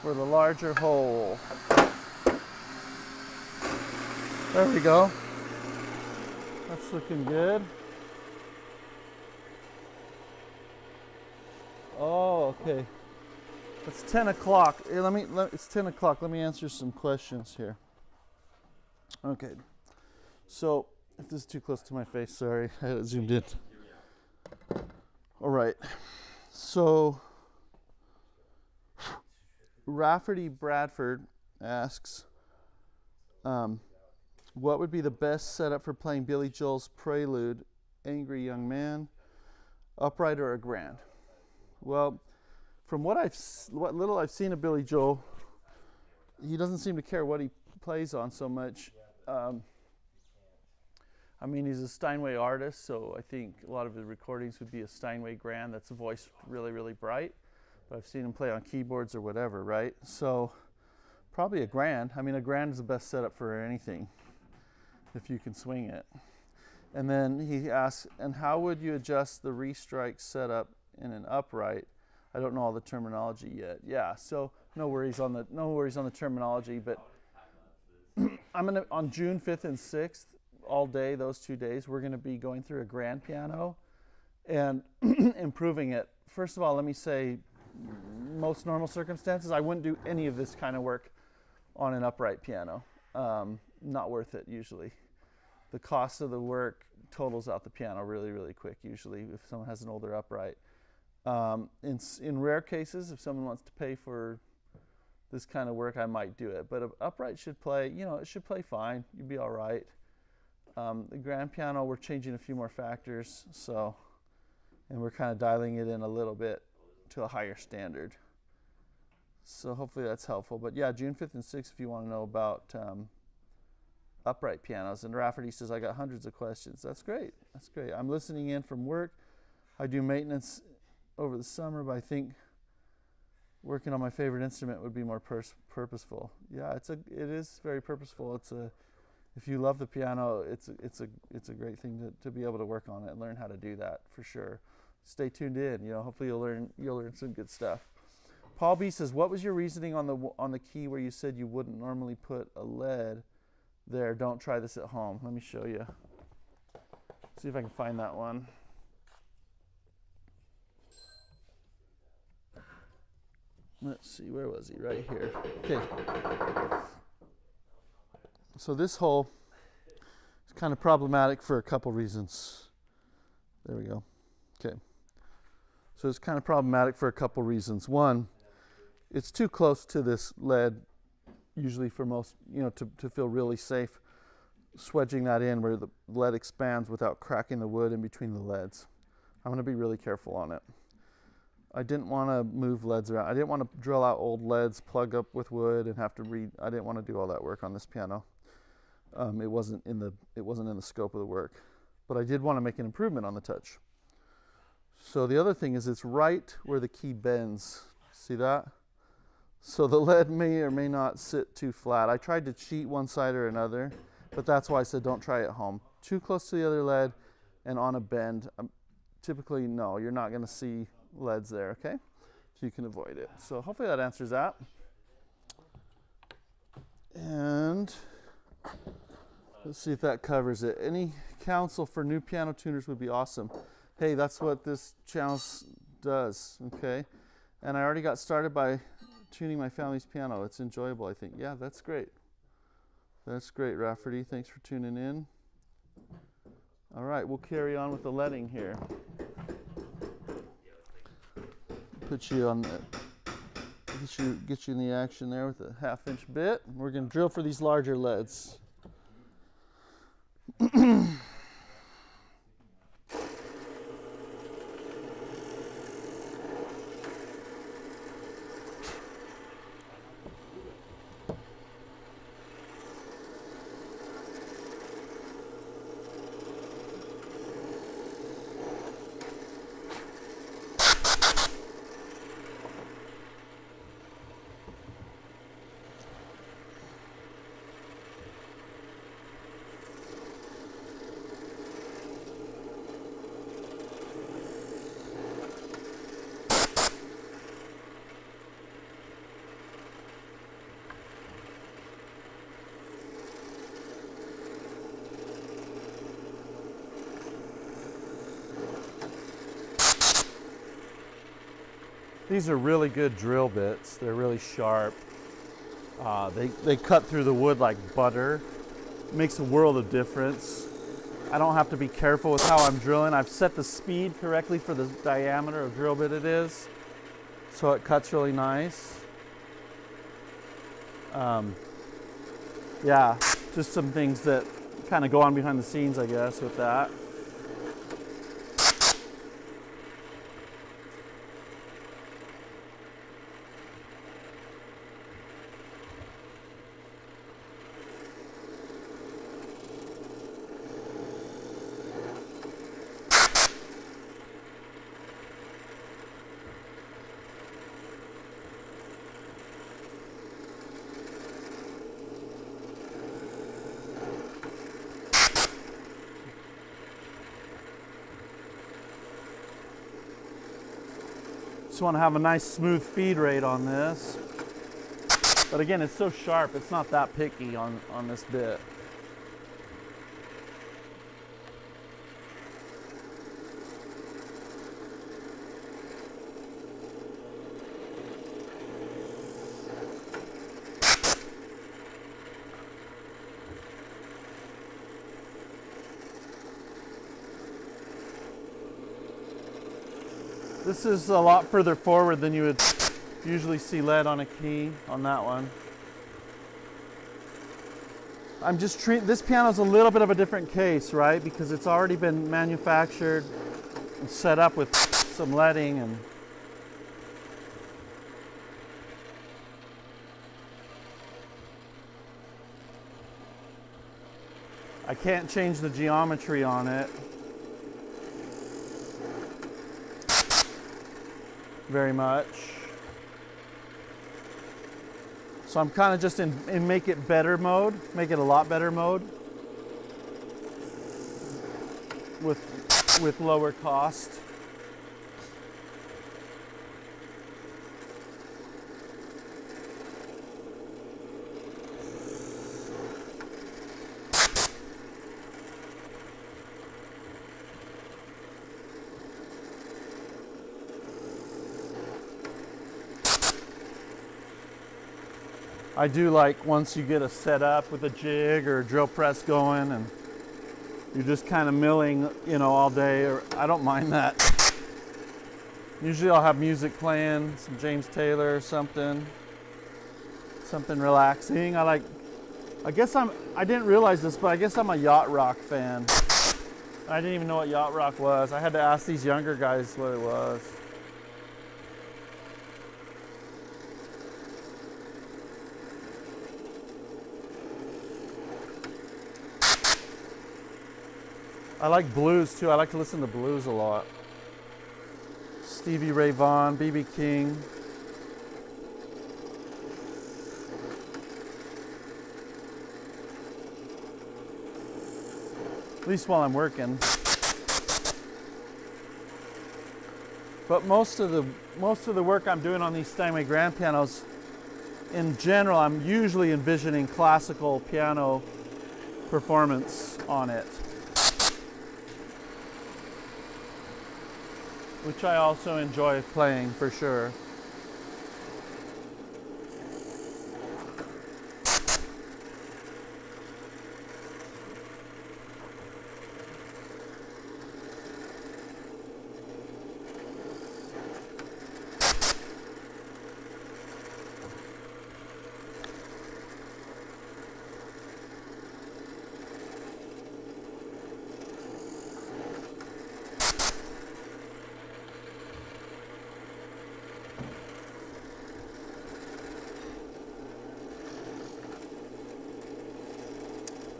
for the larger hole. There we go. That's looking good. Oh, okay. It's 10 o'clock. It's 10 o'clock. Let me answer some questions here. Okay. So, if this is too close to my face, sorry, I had it zoomed in. All right. So, Rafferty Bradford asks, what would be the best setup for playing Billy Joel's Prelude, Angry Young Man, upright or a grand? Well, from what little I've seen of Billy Joel, he doesn't seem to care what he plays on so much. I mean, he's a Steinway artist, so I think a lot of his recordings would be a Steinway grand that's voiced really, really bright. But I've seen him play on keyboards or whatever, right? So probably a grand. I mean, a grand is the best setup for anything, if you can swing it. And then he asks, and how would you adjust the restrike setup in an upright? I don't know all the terminology yet. Yeah, so no worries on the terminology, but I'm gonna, on June 5th and 6th, all day, those 2 days, we're gonna be going through a grand piano and improving it. First of all, let me say, most normal circumstances, I wouldn't do any of this kind of work on an upright piano. Not worth it usually. The cost of the work totals out the piano really, really quick usually if someone has an older upright. In rare cases, if someone wants to pay for this kind of work, I might do it. But an upright should play, it should play fine. You'd be all right. The grand piano, we're changing a few more factors, and we're kind of dialing it in a little bit to a higher standard. So hopefully that's helpful. But yeah, June 5th and 6th if you want to know about upright pianos. And Rafferty says, I got hundreds of questions. That's great. That's great. I'm listening in from work. I do maintenance over the summer, but I think working on my favorite instrument would be more purposeful. Yeah, it is very purposeful. If you love the piano, it's a great thing to be able to work on it and learn how to do that for sure. Stay tuned in. Hopefully you'll learn some good stuff. Paul B says, what was your reasoning on the key where you said you wouldn't normally put a lead there? Don't try this at home. Let me show you. See if I can find that one. Let's see, where was he? Right here. Okay. So this hole is kind of problematic for a couple reasons. There we go. Okay. So it's kind of problematic for a couple reasons. One, it's too close to this lead, usually for most, to feel really safe swedging that in where the lead expands without cracking the wood in between the leads. I'm going to be really careful on it. I didn't want to move leads around. I didn't want to drill out old leads, plug up with wood, and have to I didn't want to do all that work on this piano. It wasn't in the scope of the work, but I did want to make an improvement on the touch. So the other thing is it's right where the key bends. See that? So the lead may or may not sit too flat. I tried to cheat one side or another, but that's why I said don't try it at home. Too close to the other lead and on a bend. Typically, no, you're not going to see leads there, okay? So you can avoid it. So hopefully that answers that. And let's see if that covers it. Any counsel for new piano tuners would be awesome. Hey, that's what this channel does, okay? And I already got started by tuning my family's piano. It's enjoyable, I think. Yeah, that's great. That's great, Rafferty. Thanks for tuning in. All right, we'll carry on with the leading here. Put you on the, get you in the action there with a 1/2 inch bit. We're going to drill for these larger leads. These are really good drill bits. They're really sharp. They cut through the wood like butter. It makes a world of difference. I don't have to be careful with how I'm drilling. I've set the speed correctly for the diameter of drill bit it is, so it cuts really nice. Yeah, just some things that kind of go on behind the scenes, I guess, with that. Just want to have a nice smooth feed rate on this. But again, it's so sharp, it's not that picky on this bit. This is a lot further forward than you would usually see lead on a key on that one. I'm just treating, this piano's a little bit of a different case, right? Because it's already been manufactured and set up with some leading and I can't change the geometry on it very much. So I'm kind of just in make it better mode, make it a lot better mode with lower cost. I do like once you get a setup with a jig or a drill press going and you're just kind of milling, you know, all day, or I don't mind that. Usually I'll have music playing, some James Taylor or something relaxing. I didn't realize this, but I guess I'm a yacht rock fan. I didn't even know what yacht rock was. I had to ask these younger guys what it was. I like blues too. I like to listen to blues a lot. Stevie Ray Vaughan, B.B. King. At least while I'm working. But most of the work I'm doing on these Steinway grand pianos, in general, I'm usually envisioning classical piano performance on it, which I also enjoy playing for sure.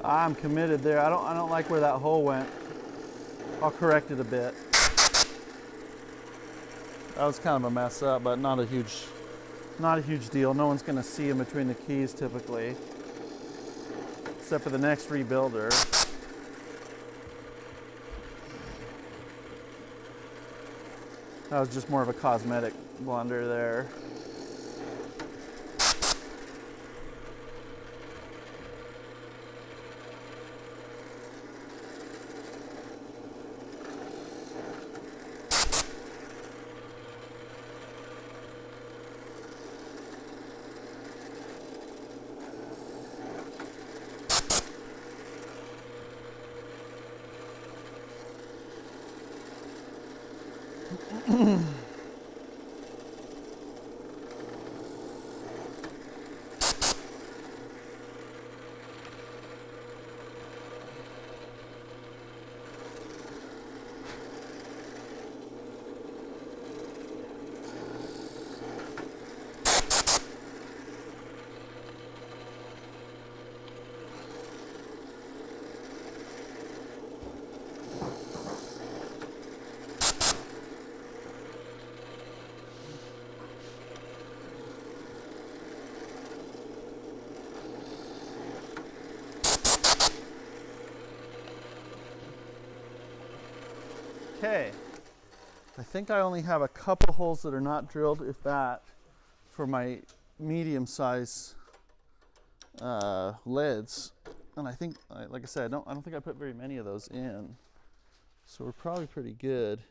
I'm committed there. I don't like where that hole went. I'll correct it a bit. That was kind of a mess up, but not a huge deal. No one's gonna see in between the keys typically, except for the next rebuilder. That was just more of a cosmetic blunder there. Okay, I think I only have a couple holes that are not drilled, if that, for my medium size leads. And I think, like I said, I don't think I put very many of those in. So we're probably pretty good.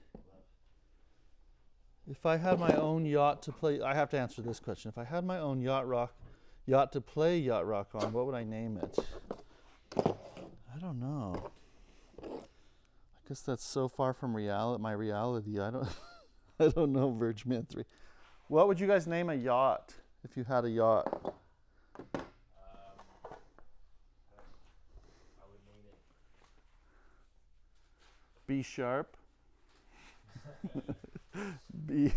If I had my own yacht to play, I have to answer this question. If I had my own yacht to play yacht rock on, what would I name it? I don't know. I guess that's so far from my reality. I don't know, Verge Man 3. What would you guys name a yacht if you had a yacht? I would name it. B sharp. B.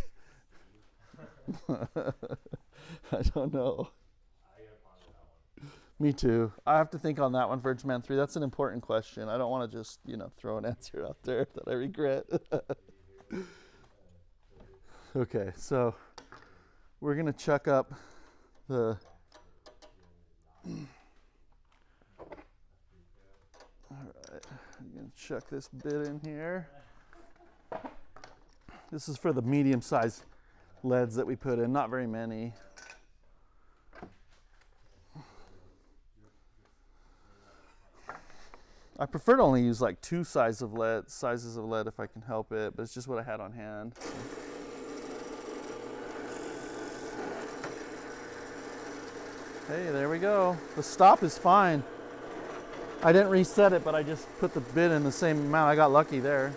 I don't know. I gotta ponder that one. Me too. I have to think on that one, Verge Man 3. That's an important question. I don't want to just, throw an answer out there that I regret. Okay, so we're going to chuck up the... All right, I'm going to chuck this bit in here. This is for the medium-sized leads that we put in, not very many. I prefer to only use like 2 sizes of lead if I can help it, but it's just what I had on hand. Hey, there we go. The stop is fine. I didn't reset it, but I just put the bit in the same amount. I got lucky there.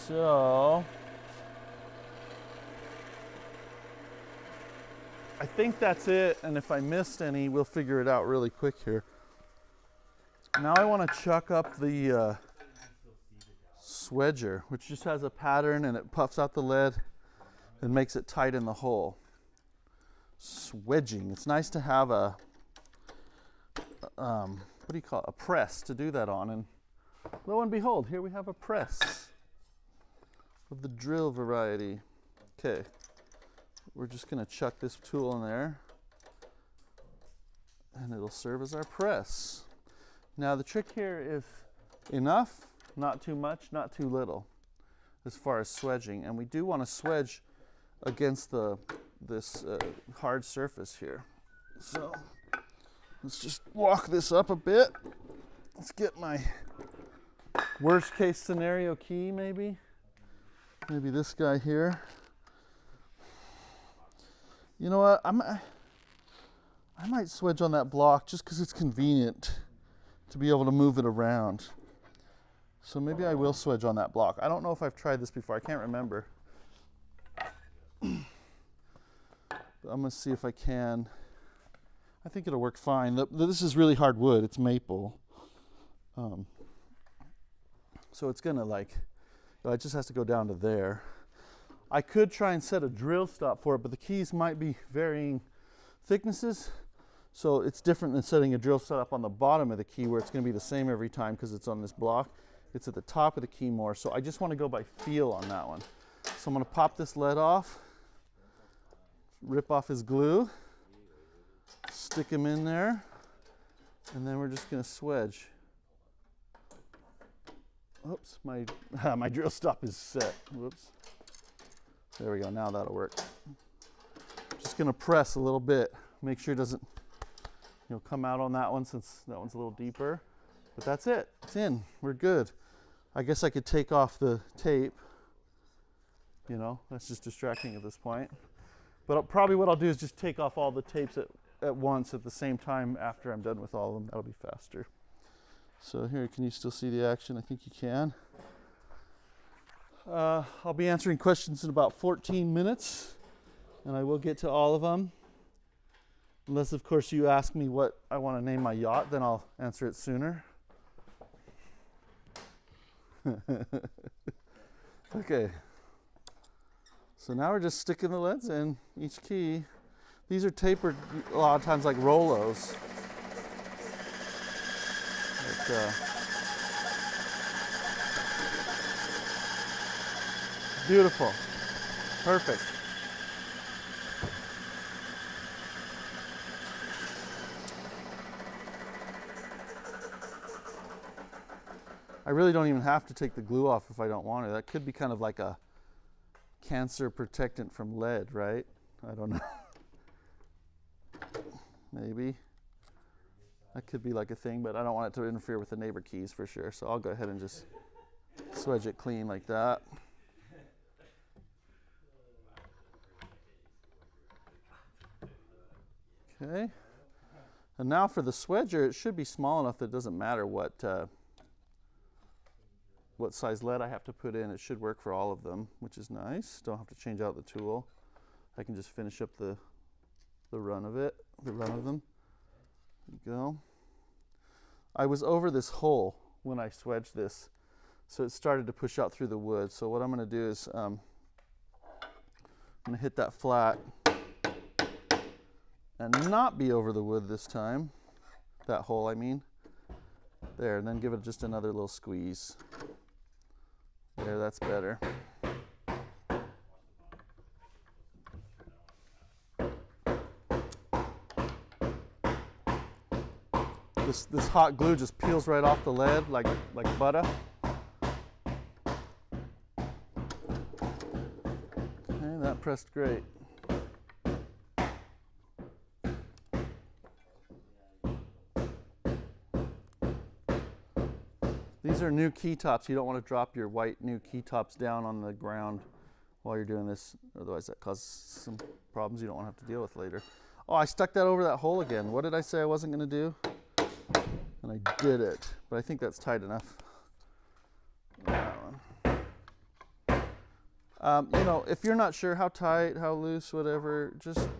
So I think that's it, and if I missed any, we'll figure it out really quick here. Now I want to chuck up the swedger, which just has a pattern and it puffs out the lead and makes it tight in the hole. Swedging. It's nice to have a what do you call it? A press to do that on, and lo and behold, here we have a press of the drill variety. Okay, we're just going to chuck this tool in there and it'll serve as our press. Now the trick here is enough, not too much, not too little as far as swedging, and we do want to swedge against this hard surface here. So let's just walk this up a bit. Let's get my worst case scenario key, maybe this guy here. You know what, I might swedge on that block just because it's convenient to be able to move it around. So maybe I will swedge on that block. I don't know if I've tried this before. I can't remember. But I'm going to see if I can. I think it'll work fine. This is really hard wood. It's maple. So it's going to it just has to go down to there. I could try and set a drill stop for it, but the keys might be varying thicknesses. So it's different than setting a drill stop on the bottom of the key where it's going to be the same every time because it's on this block. It's at the top of the key more. So I just want to go by feel on that one. So I'm going to pop this lead off, rip off his glue, stick him in there, and then we're just going to swedge. Oops, my drill stop is set. Whoops. There we go, now that'll work. Just gonna press a little bit, make sure it doesn't come out on that one since that one's a little deeper. But that's it, it's in, we're good. I guess I could take off the tape You know, that's just distracting at this point. But probably what I'll do is just take off all the tapes at once at the same time after I'm done with all of them. That'll be faster. So here, can you still see the action? I think you can. I'll be answering questions in about 14 minutes, and I will get to all of them. Unless, of course, you ask me what I want to name my yacht, then I'll answer it sooner. Okay. So now we're just sticking the leads in each key. These are tapered a lot of times like Rolos. But, beautiful. Perfect. I really don't even have to take the glue off if I don't want to. That could be kind of like a cancer protectant from lead, right? I don't know. Maybe. That could be like a thing, but I don't want it to interfere with the neighbor keys for sure. So I'll go ahead and just swedge it clean like that. Okay. And now for the swedger, it should be small enough that it doesn't matter what size lead I have to put in. It should work for all of them, which is nice. Don't have to change out the tool. I can just finish up the run of it, the run of them. There you go. I was over this hole when I swedged this, so it started to push out through the wood. So what I'm going to do is I'm going to hit that flat and not be over the wood this time. That hole, I mean. There, and then give it just another little squeeze. There, that's better. This hot glue just peels right off the lead like butter. Okay, that pressed great. These are new key tops. You don't want to drop your white new key tops down on the ground while you're doing this. Otherwise that causes some problems you don't want to have to deal with later. Oh, I stuck that over that hole again. What did I say I wasn't going to do? And I did it. But I think that's tight enough. That one. You know, if you're not sure how tight, how loose, whatever, just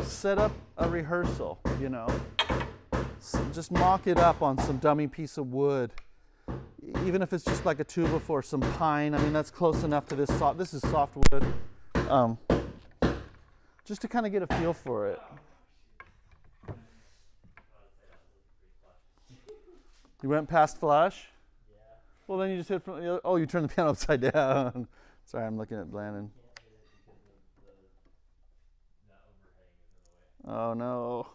set up a rehearsal, you know. So just mock it up on some dummy piece of wood. Even if it's just like a 2x4 or some pine, I mean, that's close enough to this soft. This is soft wood. Just to kind of get a feel for it. You went past flush? Yeah. Well, then you just hit from the other. Oh, you turned the piano upside down. Sorry, I'm looking at Landon. Oh, no.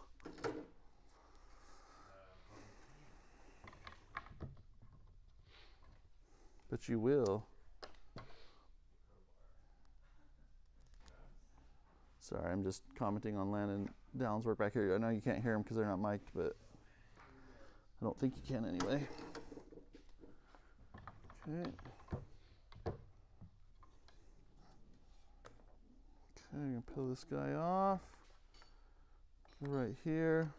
But you will. Sorry, I'm just commenting on Landon Downs' work back here. I know you can't hear them because they're not mic'd, but I don't think you can anyway. Okay. Okay, I'm going to peel this guy off. Right here.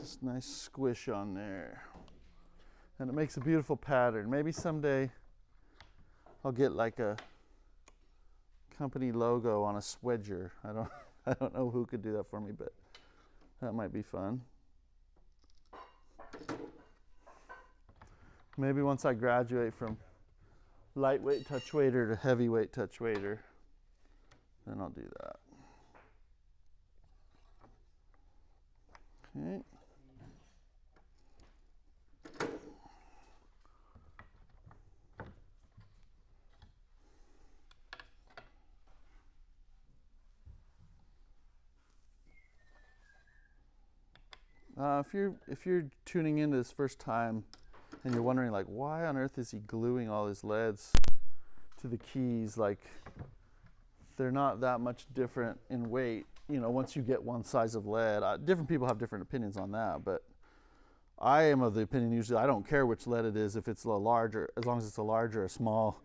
Just nice squish on there. And it makes a beautiful pattern. Maybe someday I'll get like a company logo on a swedger. I don't know who could do that for me, but that might be fun. Maybe once I graduate from lightweight touch waiter to heavyweight touch waiter, then I'll do that. Okay. If you're tuning into this first time and you're wondering like why on earth is he gluing all his leads to the keys, like they're not that much different in weight, you know, once you get one size of lead. Different people have different opinions on that, but I am of the opinion usually I don't care which lead it is, if it's a larger, as long as it's a large or a small,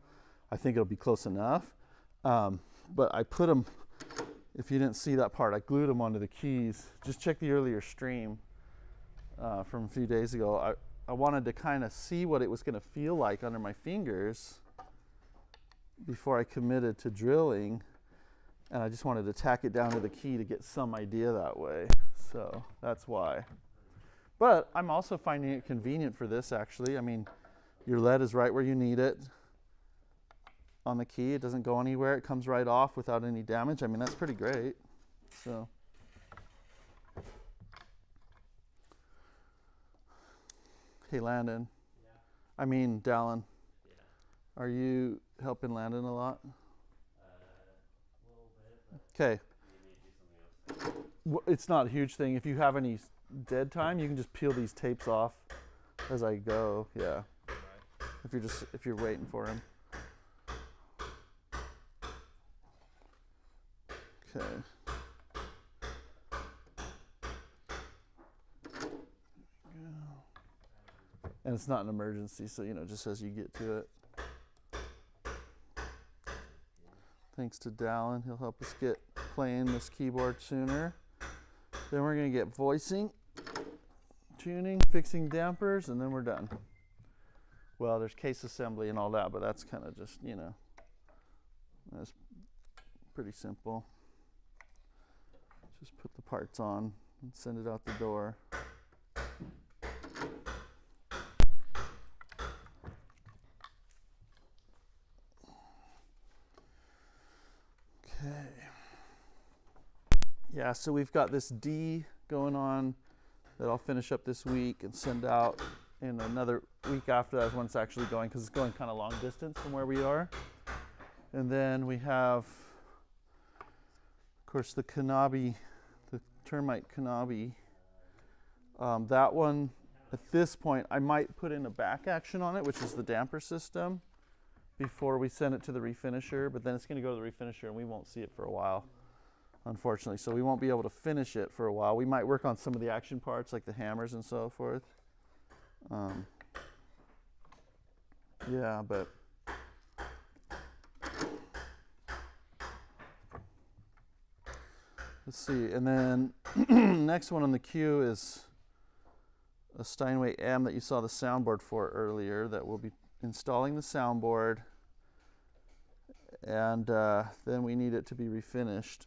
I think it'll be close enough. But I put them, if you didn't see that part, I glued them onto the keys. Just check the earlier stream from a few days ago. I wanted to kind of see what it was going to feel like under my fingers before I committed to drilling. And I just wanted to tack it down to the key to get some idea that way. So that's why. But I'm also finding it convenient for this, actually. I mean, your lead is right where you need it on the key. It doesn't go anywhere. It comes right off without any damage. I mean, that's pretty great. So, hey, Landon. Yeah. I mean, Dallin. Yeah. Are you helping Landon a lot? A little bit. Okay. You need to do something else. Well, it's not a huge thing. If you have any dead time, you can just peel these tapes off as I go. Yeah. Right. If you're waiting for him. Okay. And it's not an emergency, so just as you get to it. Thanks to Dallin, he'll help us get playing this keyboard sooner. Then we're going to get voicing, tuning, fixing dampers, and then we're done. Well, there's case assembly and all that, but that's kind of just, that's pretty simple. Just put the parts on and send it out the door. Okay. Yeah, so we've got this D going on that I'll finish up this week and send out in another week after that when it's actually going, because it's going kind of long distance from where we are. And then we have, of course, the Kanabi, the termite Kanabi. That one, at this point, I might put in a back action on it, which is the damper system, before we send it to the refinisher. But then it's going to go to the refinisher and we won't see it for a while, unfortunately. So we won't be able to finish it for a while. We might work on some of the action parts like the hammers and so forth. Yeah, but let's see. And then next one on the queue is a Steinway M that you saw the soundboard for earlier, that we'll be installing the soundboard, and then we need it to be refinished.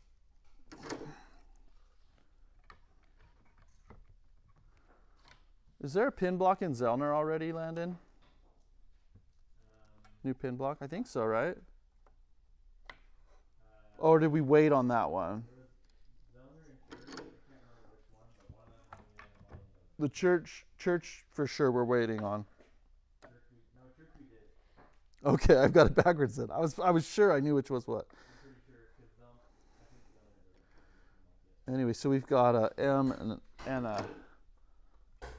Is there a pin block in Zellner already, Landon? New pin block? I think so, right? Or did we wait on that one? The church for sure we're waiting on. Church we did. Okay, I've got it backwards then. I was sure I knew which was what. I'm pretty sure, because I think doesn't. Anyway, so we've got a M and a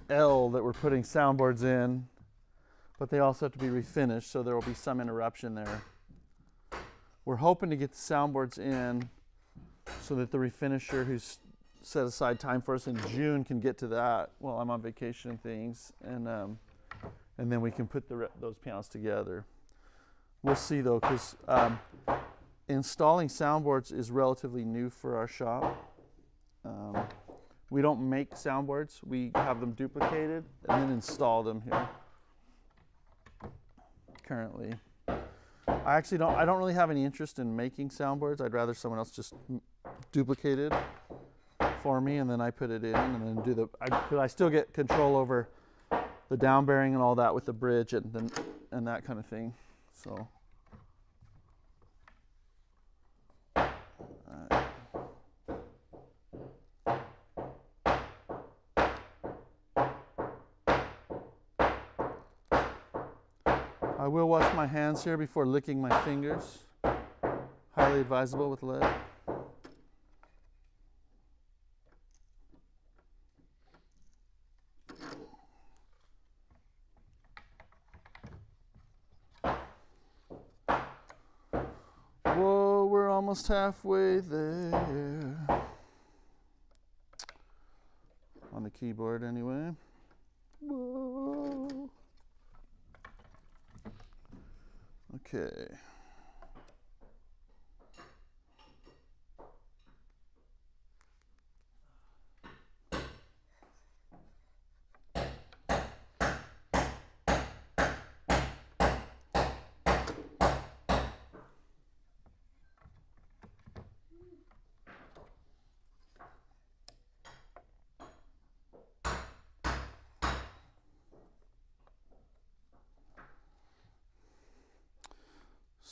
L that we're putting soundboards in, but they also have to be refinished, so there will be some interruption there. We're hoping to get the soundboards in so that the refinisher who's set aside time for us in June can get to that while I'm on vacation and things, and then we can put those pianos together. We'll see though, because installing soundboards is relatively new for our shop. We don't make soundboards; we have them duplicated and then install them here. Currently, I don't really have any interest in making soundboards. I'd rather someone else just duplicate it for me, and then I put it in, and then do because I still get control over the down bearing and all that with the bridge and that kind of thing. So. I will wash my hands here before licking my fingers. Highly advisable with lead. Whoa, we're almost halfway there. On the keyboard anyway. Whoa. Okay.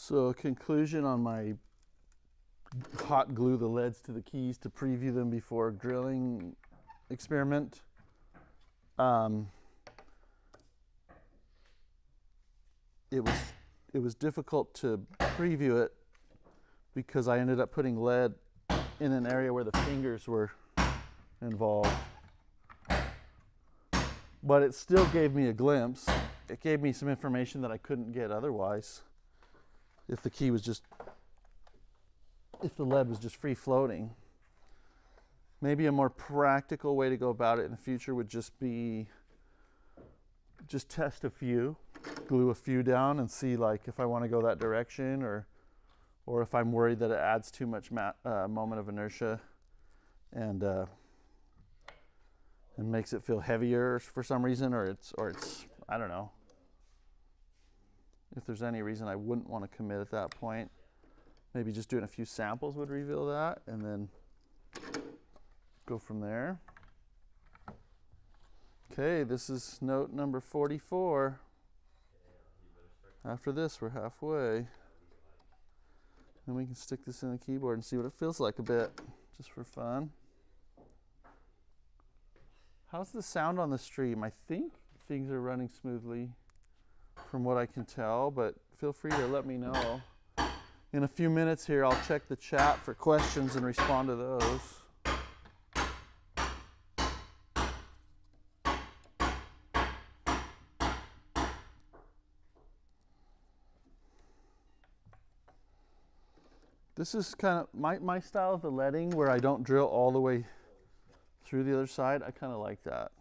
So, conclusion on my hot glue the leads to the keys to preview them before drilling experiment. It was difficult to preview it because I ended up putting lead in an area where the fingers were involved. But it still gave me a glimpse. It gave me some information that I couldn't get otherwise. If the key was just, if the lead was just free floating. Maybe a more practical way to go about it in the future would just be just test a few, glue a few down and see like if I want to go that direction or if I'm worried that it adds too much moment of inertia and makes it feel heavier for some reason, or it's I don't know. If there's any reason I wouldn't want to commit at that point, maybe just doing a few samples would reveal that, and then go from there. Okay, this is note number 44. After this, we're halfway. Then we can stick this in the keyboard and see what it feels like a bit, just for fun. How's the sound on the stream? I think things are running smoothly from what I can tell, but feel free to let me know. In a few minutes here, I'll check the chat for questions and respond to those. This is kind of my style of the leading where I don't drill all the way through the other side. I kind of like that.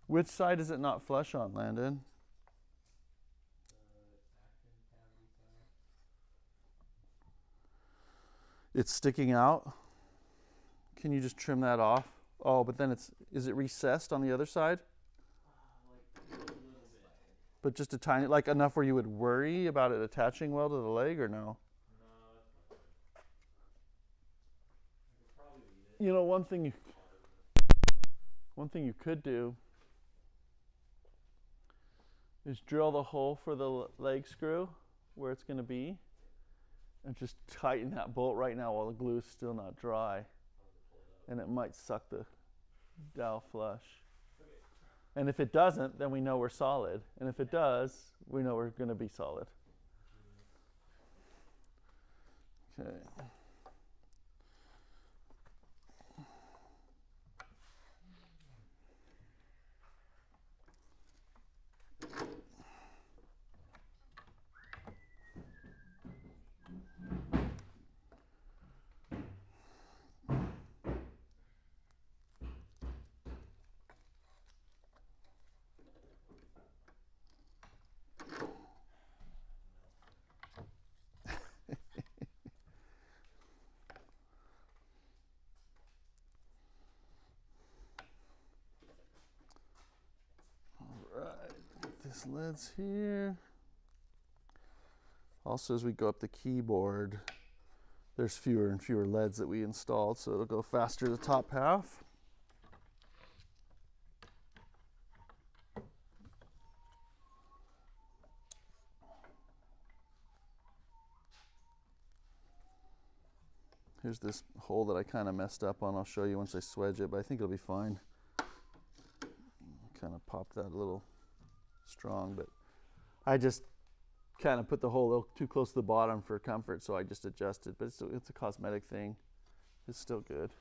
Which side is it not flush on, Landon? It's sticking out. Can you just trim that off? Oh, but then is it recessed on the other side? Like a little bit. But just a tiny, like enough where you would worry about it attaching well to the leg, or no? No, that's fine. I could probably leave it. You know, one thing you could do is drill the hole for the leg screw where it's going to be and just tighten that bolt right now while the glue is still not dry, and it might suck the dowel flush. Okay. And if it doesn't, then we know we're solid, and if it does, we know we're going to be solid. Okay. This lead's here. Also, as we go up the keyboard, there's fewer and fewer leads that we installed, so it'll go faster the top half. Here's this hole that I kind of messed up on. I'll show you once I swedge it, but I think it'll be fine. Kind of popped that a little strong, but I just kind of put the hole a little too close to the bottom for comfort, so I just adjusted, but it's a cosmetic thing. It's still good.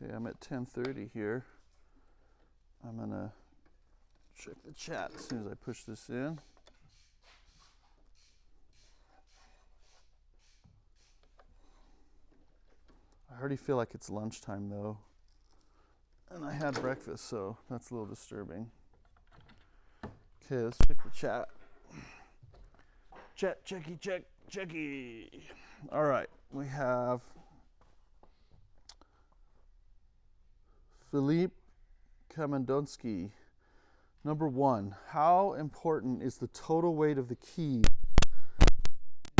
Okay, I'm at 10:30 here. I'm gonna check the chat as soon as I push this in. I already feel like it's lunchtime though. And I had breakfast, so that's a little disturbing. Okay, let's check the chat. Checky. All right, we have Philippe Kamendonsky. Number 1, how important is the total weight of the key in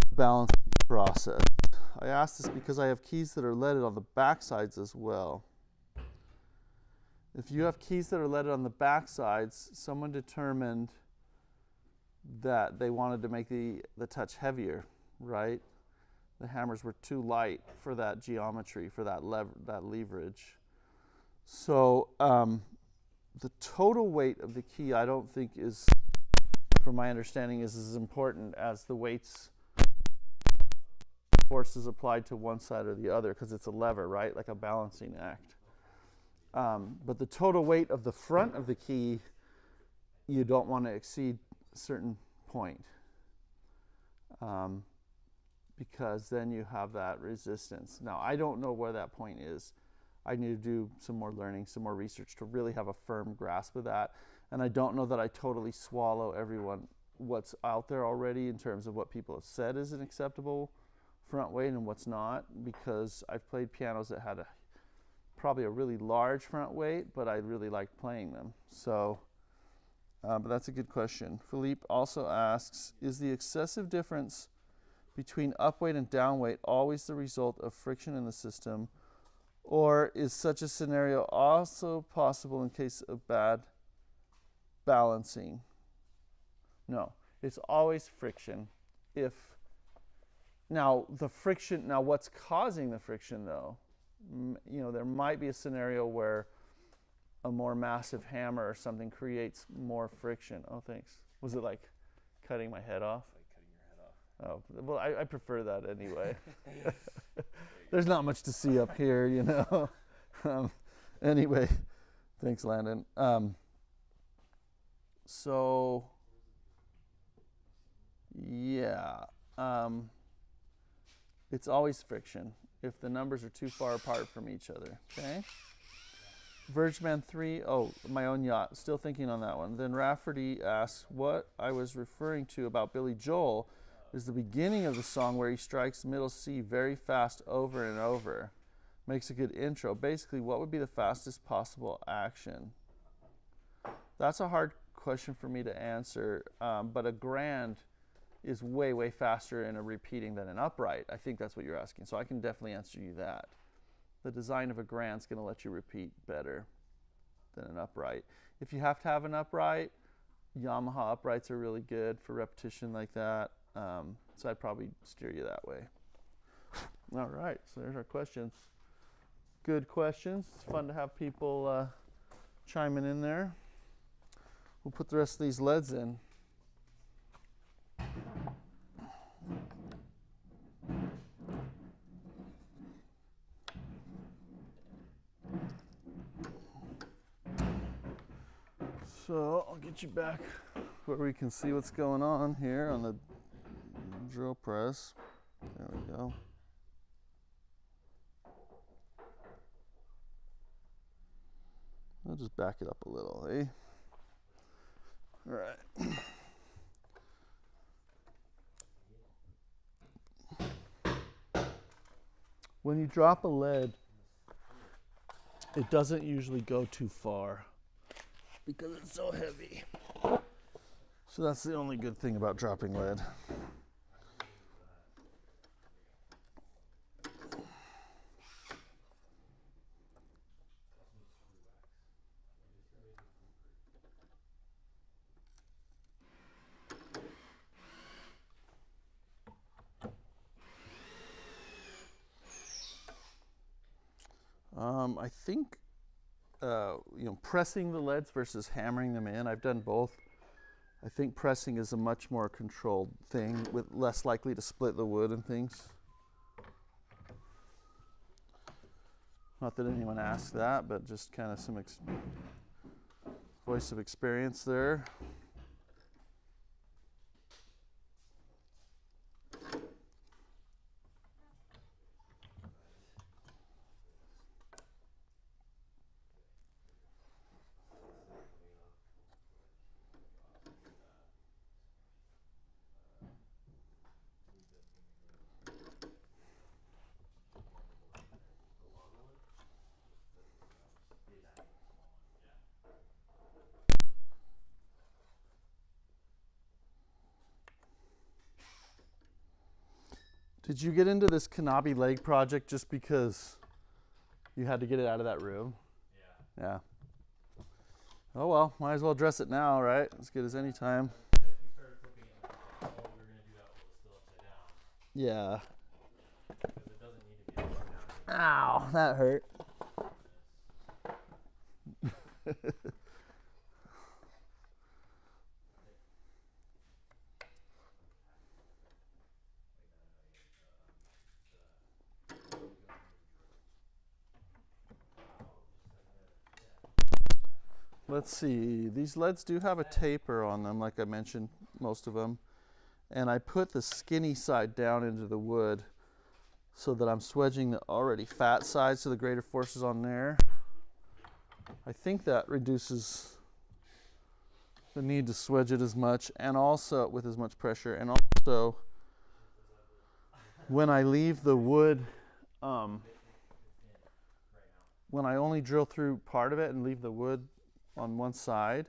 the balancing process? I ask this because I have keys that are leaded on the back sides as well. If you have keys that are leaded on the back sides, someone determined that they wanted to make the touch heavier, right? The hammers were too light for that geometry, for that leverage. So the total weight of the key, I don't think is, from my understanding, is as important as the weights forces applied to one side or the other, because it's a lever, right? Like a balancing act. But the total weight of the front of the key, you don't want to exceed a certain point, because then you have that resistance. Now, I don't know where that point is. I need to do some more learning, some more research to really have a firm grasp of that. And I don't know that I totally swallow what's out there already in terms of what people have said is an acceptable front weight and what's not, because I've played pianos that had probably a really large front weight, but I really liked playing them. So, but that's a good question. Philippe also asks, is the excessive difference between up weight and down weight always the result of friction in the system, or is such a scenario also possible in case of bad balancing? No, it's always friction. Now what's causing the friction though? There might be a scenario where a more massive hammer or something creates more friction. Oh, thanks. Was it like cutting my head off? Like cutting your head off. Oh, well, I prefer that anyway. There's not much to see up here, Anyway, thanks, Landon. So, yeah. It's always friction if the numbers are too far apart from each other, okay? Vergeman 3, my own yacht, still thinking on that one. Then Rafferty asks, what I was referring to about Billy Joel is the beginning of the song where he strikes middle C very fast over and over. Makes a good intro. Basically, what would be the fastest possible action? That's a hard question for me to answer, but a grand is way, way faster in a repeating than an upright. I think that's what you're asking, so I can definitely answer you that. The design of a grand is going to let you repeat better than an upright. If you have to have an upright, Yamaha uprights are really good for repetition like that, so I'd probably steer you that way. All right, so there's our questions. Good questions. It's fun to have people chiming in there. We'll put the rest of these leads in. So I'll get you back where we can see what's going on here on the drill press. There we go. I'll just back it up a little, eh? All right. When you drop a lead, it doesn't usually go too far because it's so heavy. So that's the only good thing about dropping lead. I think, pressing the leads versus hammering them in, I've done both. I think pressing is a much more controlled thing, with less likely to split the wood and things. Not that anyone asked that, but just kind of some voice of experience there. Did you get into this Kanabi leg project just because you had to get it out of that room? Yeah. Yeah. Oh well, might as well dress it now, right? As good as any time. We started flipping it like, oh, we were going to do that while it was still upside down. Yeah. Because it doesn't need to be upside down. Ow, that hurt. Let's see, these leads do have a taper on them, like I mentioned, most of them. And I put the skinny side down into the wood so that I'm swedging the already fat side so the greater force is on there. I think that reduces the need to swedge it as much and also with as much pressure. And also, when I leave the wood, when I only drill through part of it and leave the wood on one side,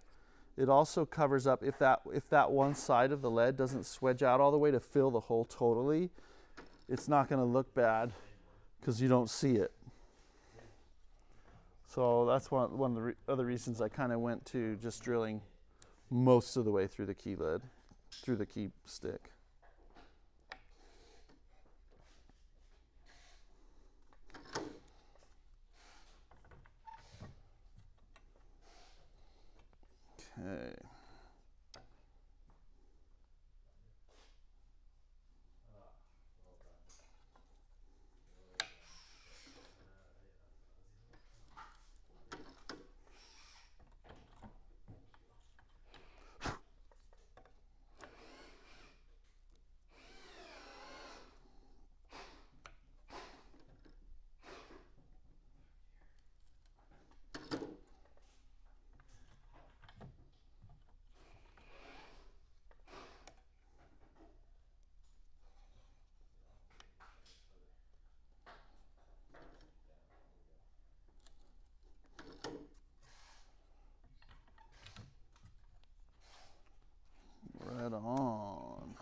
it also covers up if that one side of the lead doesn't swedge out all the way to fill the hole totally, it's not going to look bad because you don't see it. So that's one of the other reasons I kind of went to just drilling most of the way through the key lead, through the key stick. Okay. Right on.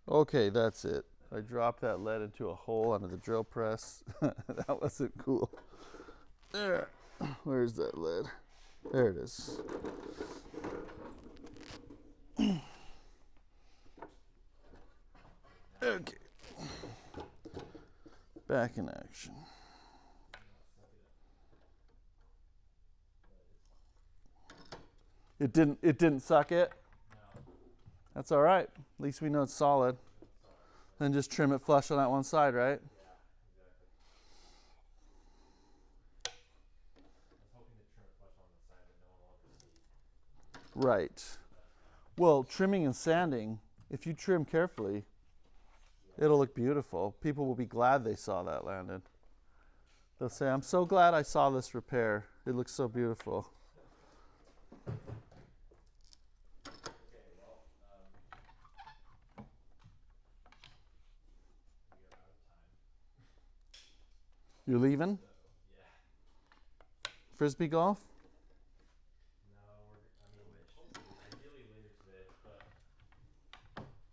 Okay, that's it. I dropped that lead into a hole under the drill press. That wasn't cool. There. Where's that lead? There it is. Okay. Back in action. It didn't suck it? No. That's all right. At least we know it's solid. Then just trim it flush on that one side, right? Yeah, exactly. I was hoping to trim it flush on the side that no one will ever see. Right. Well, trimming and sanding, if you trim carefully, it'll look beautiful. People will be glad they saw that landed. They'll say, I'm so glad I saw this repair. It looks so beautiful. Okay, well, we are out of time. You leaving? Yeah. Frisbee golf? No, ideally later today, but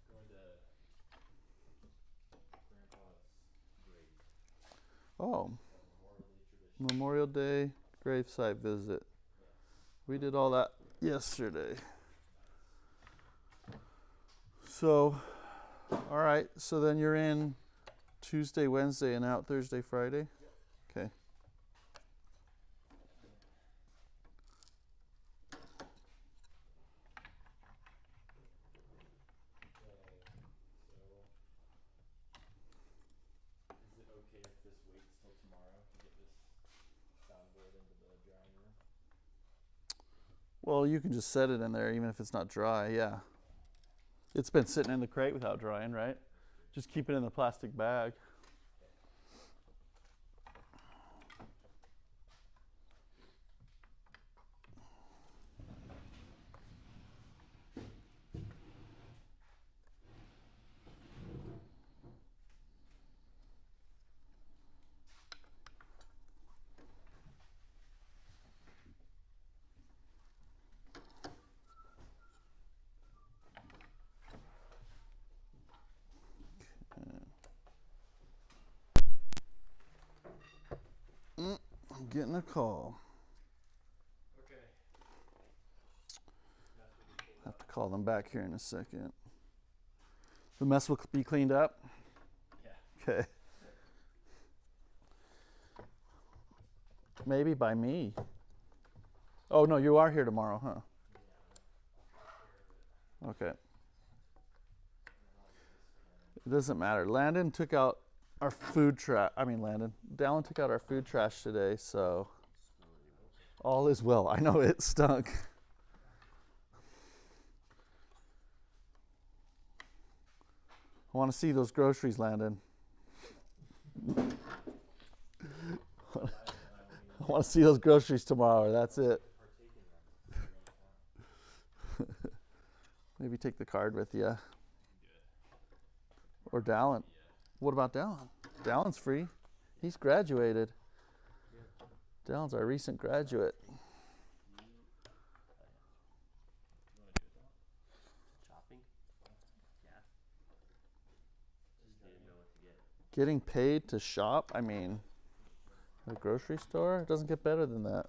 going to Grandpa's grave. Oh, Memorial Day tradition. Memorial Day gravesite visit. We did all that yesterday. So, all right. So then you're in Tuesday, Wednesday, and out Thursday, Friday? Okay. Is it okay if this waits till tomorrow? Well, you can just set it in there even if it's not dry, yeah. It's been sitting in the crate without drying, right? Just keep it in the plastic bag. I'm getting a call. Okay. Have to call them back here in a second. The mess will be cleaned up? Yeah. Okay. Maybe by me. Oh, no, you are here tomorrow, huh? Okay. It doesn't matter. Landon took out our food trash. Dallin took out our food trash today, so all is well. I know it stunk. I want to see those groceries, Landon. I want to see those groceries tomorrow. That's it. Maybe take the card with you. Or Dallin. What about Dallin? Dallin's free. He's graduated. Dallin's our recent graduate. Shopping? Yeah. Just didn't know what to get. Getting paid to shop? I mean, at a grocery store? It doesn't get better than that.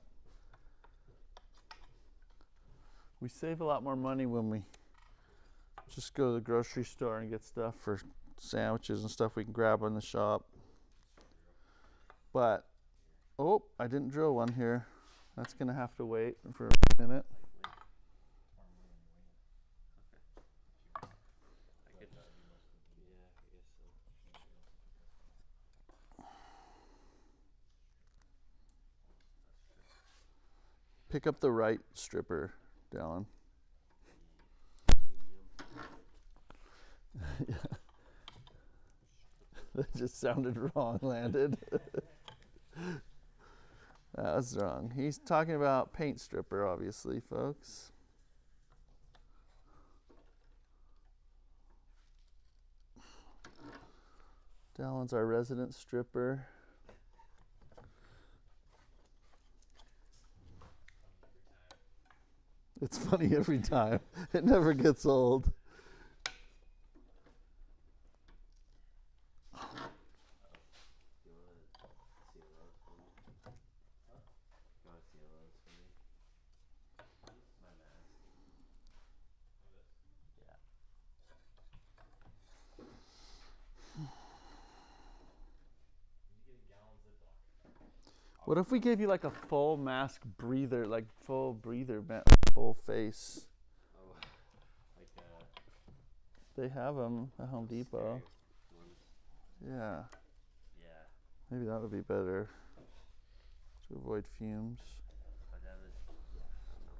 We save a lot more money when we just go to the grocery store and get stuff for sandwiches and stuff we can grab in the shop. But, oh, I didn't drill one here. That's going to have to wait for a minute. Pick up the right stripper, Dallin. Yeah. That just sounded wrong, Landon. That was wrong. He's talking about paint stripper, obviously, folks. Dallin's our resident stripper. It's funny every time. It never gets old. What if we gave you like a full mask breather, like full breather, full face? Oh, like They have them at Home Depot. Yeah. Yeah. Maybe that would be better to avoid fumes. But that was, yeah, I don't know.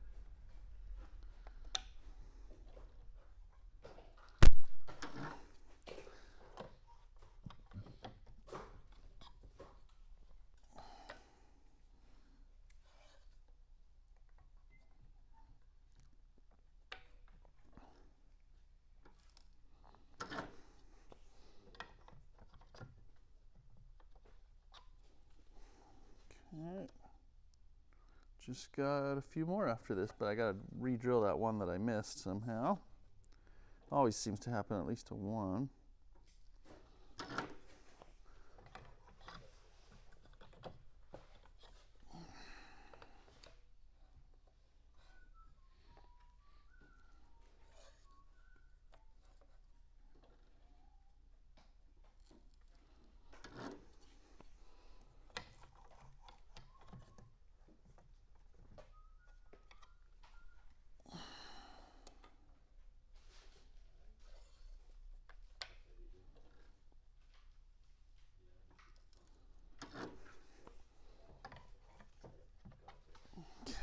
Alright. Just got a few more after this, but I gotta re-drill that one that I missed somehow. Always seems to happen at least to one.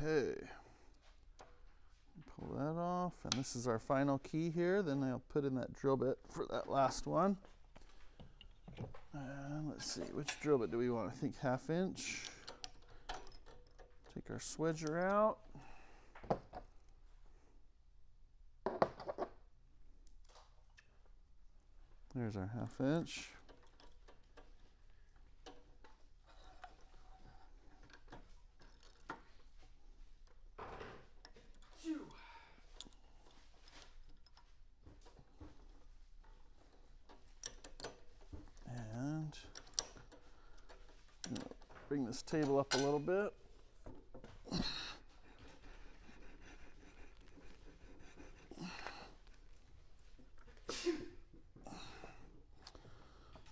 Okay. Pull that off, and this is our final key here. Then I'll put in that drill bit for that last one. And let's see, which drill bit do we want? I think 1/2 inch. Take our swedger out. There's our 1/2 inch. And bring this table up a little bit.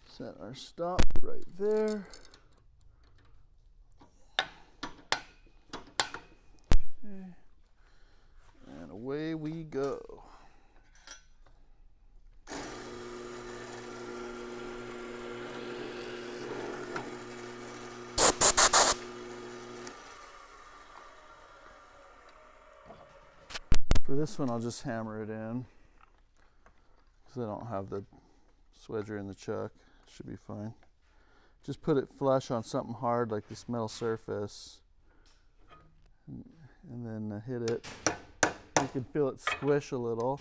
Set our stop right there. Okay. And away we go. For this one, I'll just hammer it in because I don't have the swedger in the chuck. Should be fine. Just put it flush on something hard like this metal surface and then hit it. You can feel it squish a little.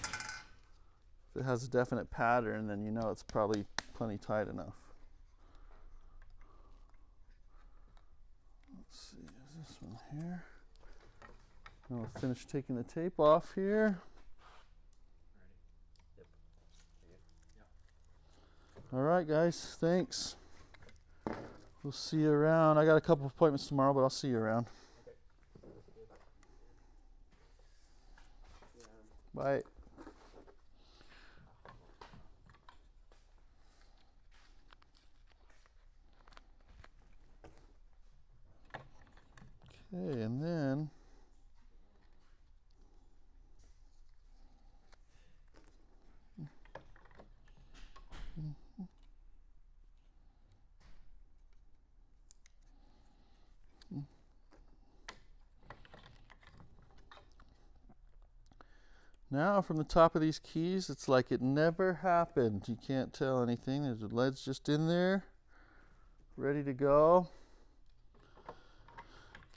If it has a definite pattern, then you know it's probably plenty tight enough. Let's see, is this one here? And we'll finish taking the tape off here. Ready? Yep. All right, guys, thanks. We'll see you around. I got a couple of appointments tomorrow, but I'll see you around. Bye. Okay, and then now from the top of these keys, it's like it never happened. You can't tell anything. There's the lead's just in there, ready to go,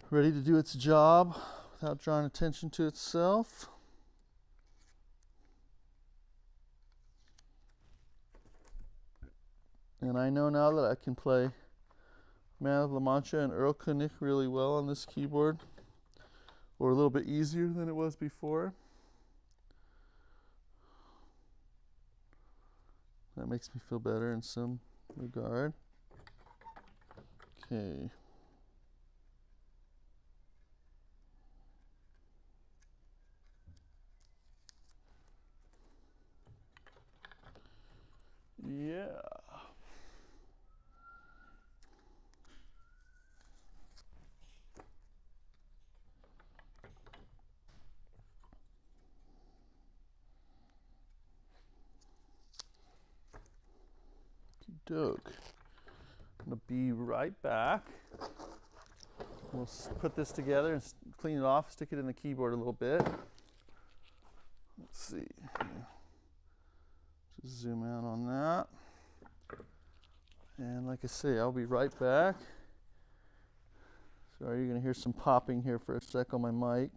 ready to do its job without drawing attention to itself. And I know now that I can play Man of La Mancha and Earl Kunick really well on this keyboard, or a little bit easier than it was before. That makes me feel better in some regard. Okay. Yeah. Doke. I'm going to be right back. We'll put this together and clean it off, stick it in the keyboard a little bit. Let's see. Just zoom out on that. And like I say, I'll be right back. Sorry, you're going to hear some popping here for a sec on my mic.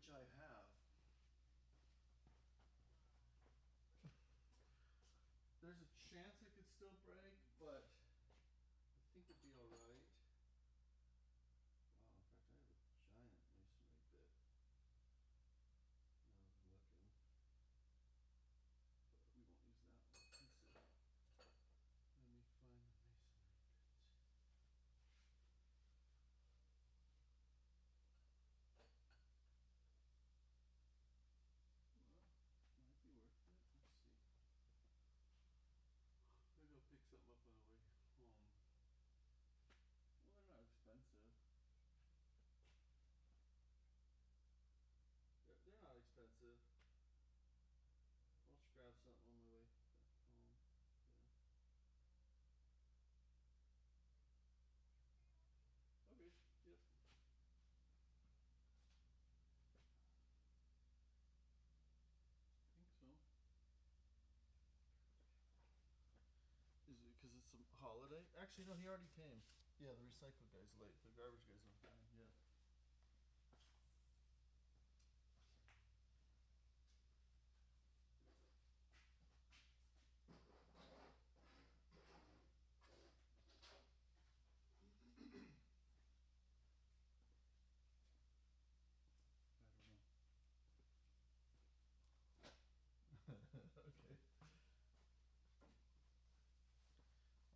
which I have. There's a chance it could still break, but I think it'd be all right. Wow, in fact, I have a giant masonry bit. Now that I'm looking, but we won't use that one. Let's see. Let me find the masonry bit. Well, might be worth it. Let's see. Maybe I'll pick something up on the way home. Well, they're not expensive. They're not expensive. I'll just grab something on my way back home. Yeah. Okay. Yep. I think so. Is it because it's a holiday? Actually, no. He already came. Yeah, the recycle guy's late. The garbage guy's on time. Yeah. I don't know. Okay.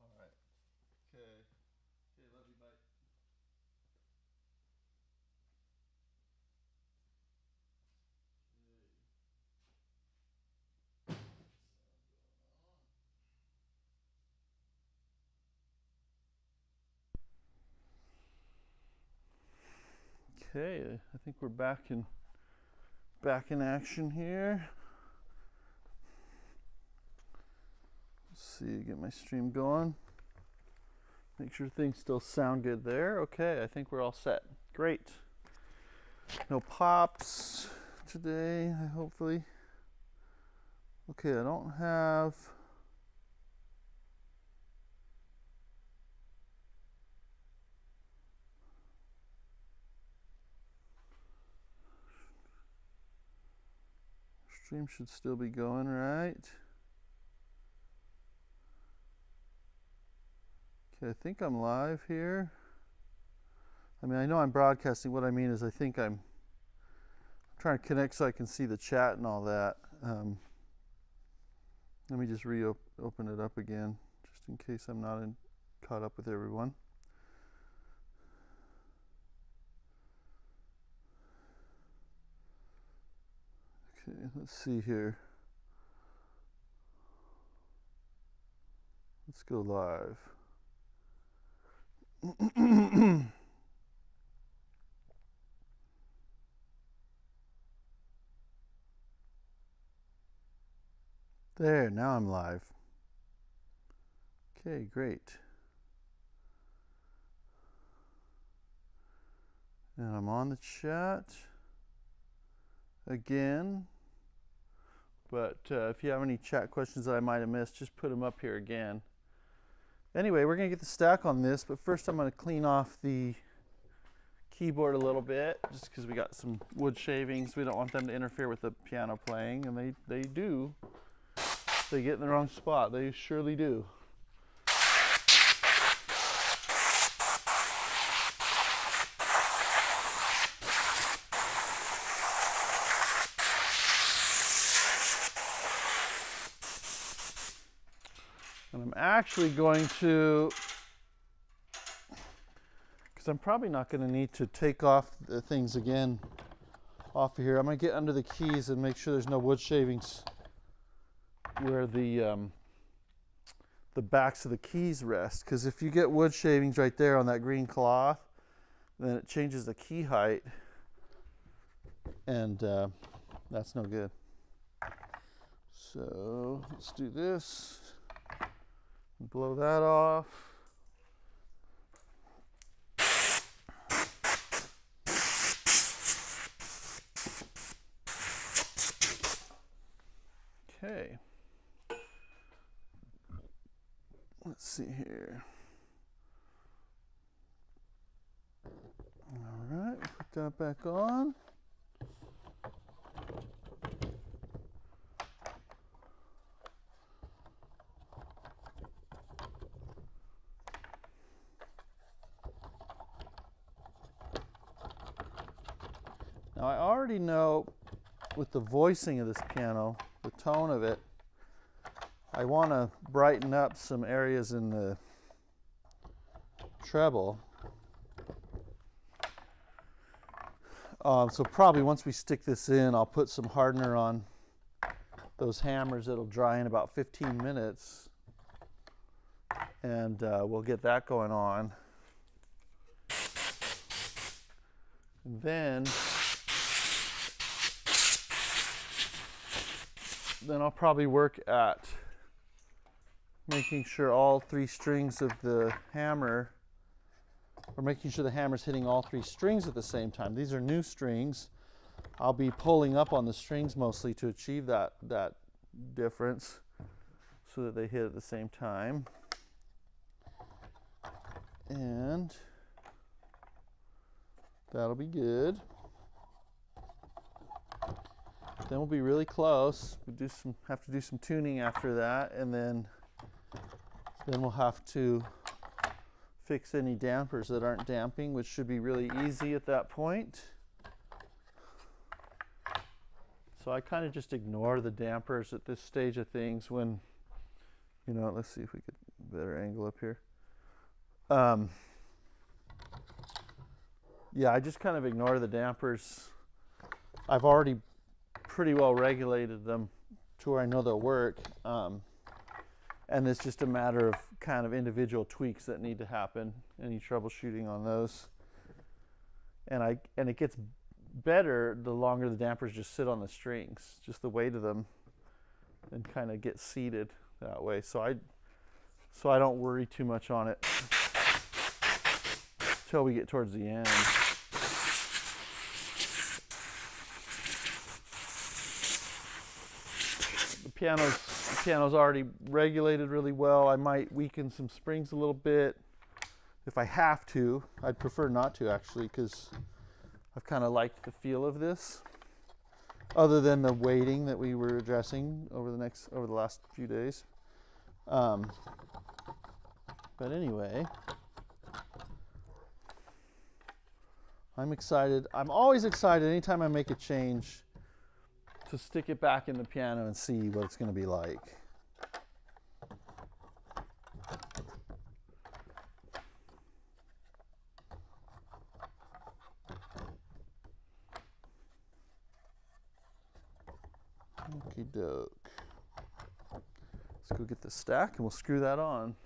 All right. Okay. Okay. Love you. Bye. Okay, I think we're back in action here. Let's see, get my stream going. Make sure things still sound good there. Okay, I think we're all set. Great. No pops today, hopefully. Okay, I don't have stream should still be going, right? Okay, I think I'm live here. I mean, I know I'm broadcasting. What I mean is I think I'm trying to connect so I can see the chat and all that. Let me just open it up again, just in case I'm not caught up with everyone. Okay, let's see here. Let's go live. There, now I'm live. Okay, great. And I'm on the chat again. But if you have any chat questions that I might have missed, just put them up here again. Anyway, we're going to get the stack on this, but first I'm going to clean off the keyboard a little bit, just because we got some wood shavings. We don't want them to interfere with the piano playing, and they do. They get in the wrong spot. They surely do. And I'm actually going to, because I'm probably not going to need to take off the things again off of here. I'm going to get under the keys and make sure there's no wood shavings where the backs of the keys rest. Because if you get wood shavings right there on that green cloth, then it changes the key height, and that's no good. So let's do this. Blow that off. Okay. Let's see here. All right, put that back on. already know with the voicing of this piano, the tone of it, I want to brighten up some areas in the treble. So probably once we stick this in, I'll put some hardener on those hammers. It'll dry in about 15 minutes, and we'll get that going on. And then I'll probably work at making sure all 3 strings of the hammer, or making sure the hammer's hitting all 3 strings at the same time. These are new strings. I'll be pulling up on the strings mostly to achieve that difference so that they hit at the same time. And that'll be good. Then we'll be really close. We have to do some tuning after that, and then we'll have to fix any dampers that aren't damping, which should be really easy at that point. So I kind of just ignore the dampers at this stage of things when, you know, let's see if we get a better angle up here. Yeah, I just kind of ignore the dampers. I've already pretty well regulated them to where I know they'll work. And it's just a matter of kind of individual tweaks that need to happen, any troubleshooting on those. And it gets better the longer the dampers just sit on the strings, just the weight of them, and kind of get seated that way. So I don't worry too much on it until we get towards the end. The piano's already regulated really well. I might weaken some springs a little bit if I have to. I'd prefer not to, actually, because I've kind of liked the feel of this, other than the weighting that we were addressing over the last few days. But anyway, I'm excited. I'm always excited anytime I make a change to stick it back in the piano and see what it's going to be like. Okie doke. Let's go get the stack and we'll screw that on.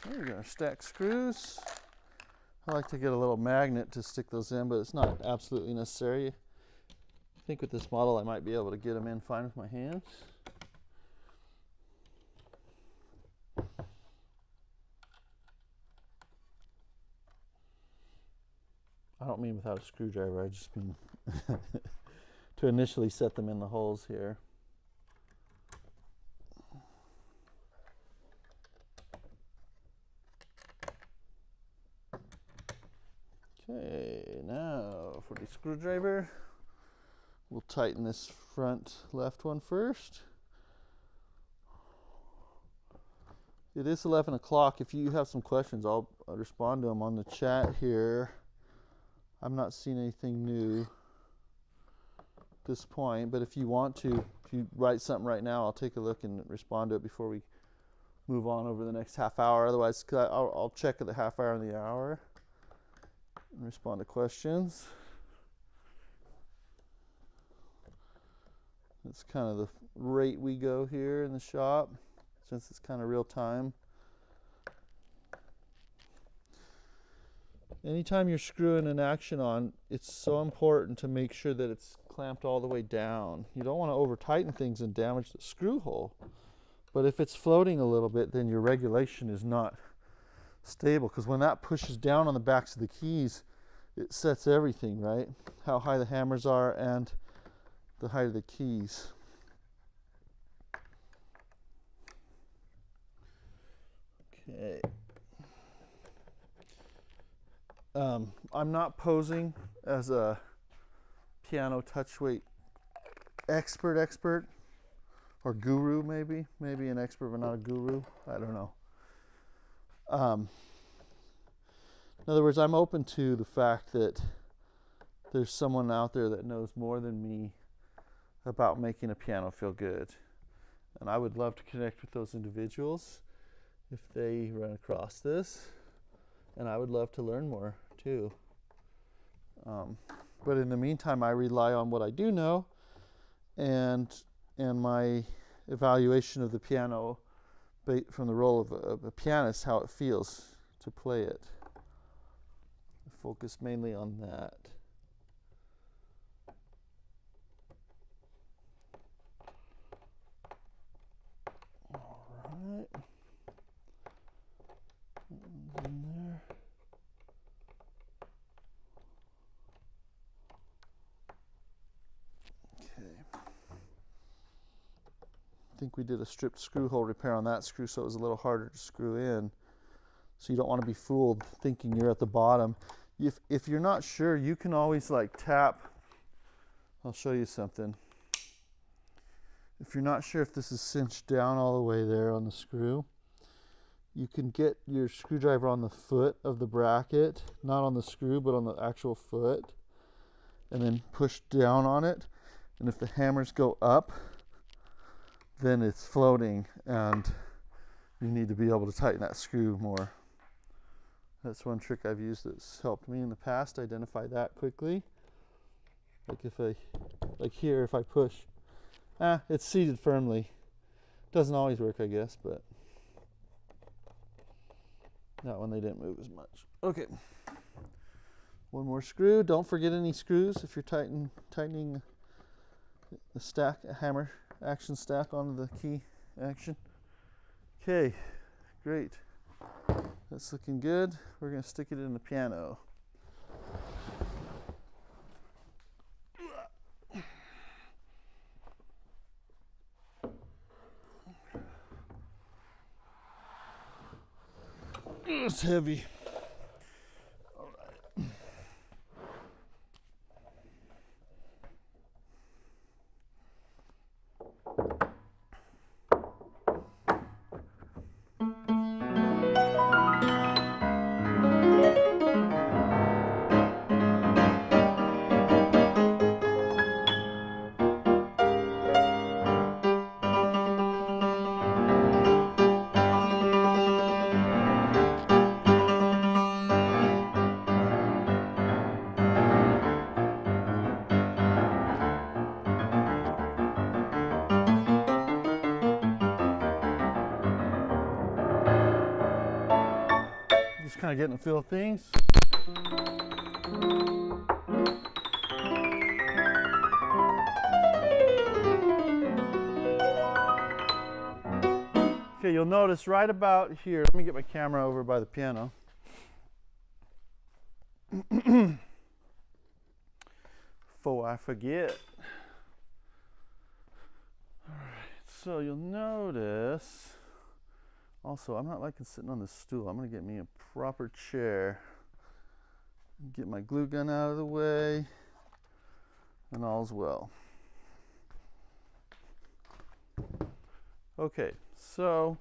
There we go, our stack screws. I like to get a little magnet to stick those in, but it's not absolutely necessary. I think with this model I might be able to get them in fine with my hands. I don't mean without a screwdriver, I just mean to initially set them in the holes here. Okay, now for the screwdriver, we'll tighten this front left one first. It is 11 o'clock. If you have some questions, I'll respond to them on the chat here. I'm not seeing anything new at this point, but if you want to, if you write something right now, I'll take a look and respond to it before we move on over the next half hour. Otherwise, I'll check at the half hour and the hour and respond to questions. That's kind of the rate we go here in the shop, since it's kind of real time. Anytime you're screwing an action on, it's so important to make sure that it's clamped all the way down. You don't want to over tighten things and damage the screw hole. But if it's floating a little bit, then your regulation is not stable, because when that pushes down on the backs of the keys, it sets everything, right? How high the hammers are and the height of the keys. Okay. I'm not posing as a piano touch weight expert or guru, maybe an expert but not a guru. I don't know. In other words, I'm open to the fact that there's someone out there that knows more than me about making a piano feel good, and I would love to connect with those individuals if they run across this, and I would love to learn more too. But in the meantime, I rely on what I do know and my evaluation of the piano from the role of a pianist, how it feels to play it. I focus mainly on that. All right. In there. I think we did a stripped screw hole repair on that screw, so it was a little harder to screw in. So you don't want to be fooled thinking you're at the bottom. If you're not sure, you can always like tap. I'll show you something. If you're not sure if this is cinched down all the way there on the screw, you can get your screwdriver on the foot of the bracket, not on the screw, but on the actual foot, and then push down on it. And if the hammers go up, then it's floating and you need to be able to tighten that screw more. That's one trick I've used that's helped me in the past, identify that quickly. Like here, if I push, it's seated firmly. Doesn't always work, I guess, but that one they didn't move as much. Okay, one more screw. Don't forget any screws if you're tightening the stack, a hammer action stack onto the key action. Okay, great. That's looking good. We're going to stick it in the piano. It's heavy. All right. Just kind of getting a feel of things. Okay, you'll notice right about here, let me get my camera over by the piano. Before I forget. All right, so you'll notice, also, I'm not liking sitting on this stool. I'm going to get me a proper chair. Get my glue gun out of the way, and all's well. Okay, so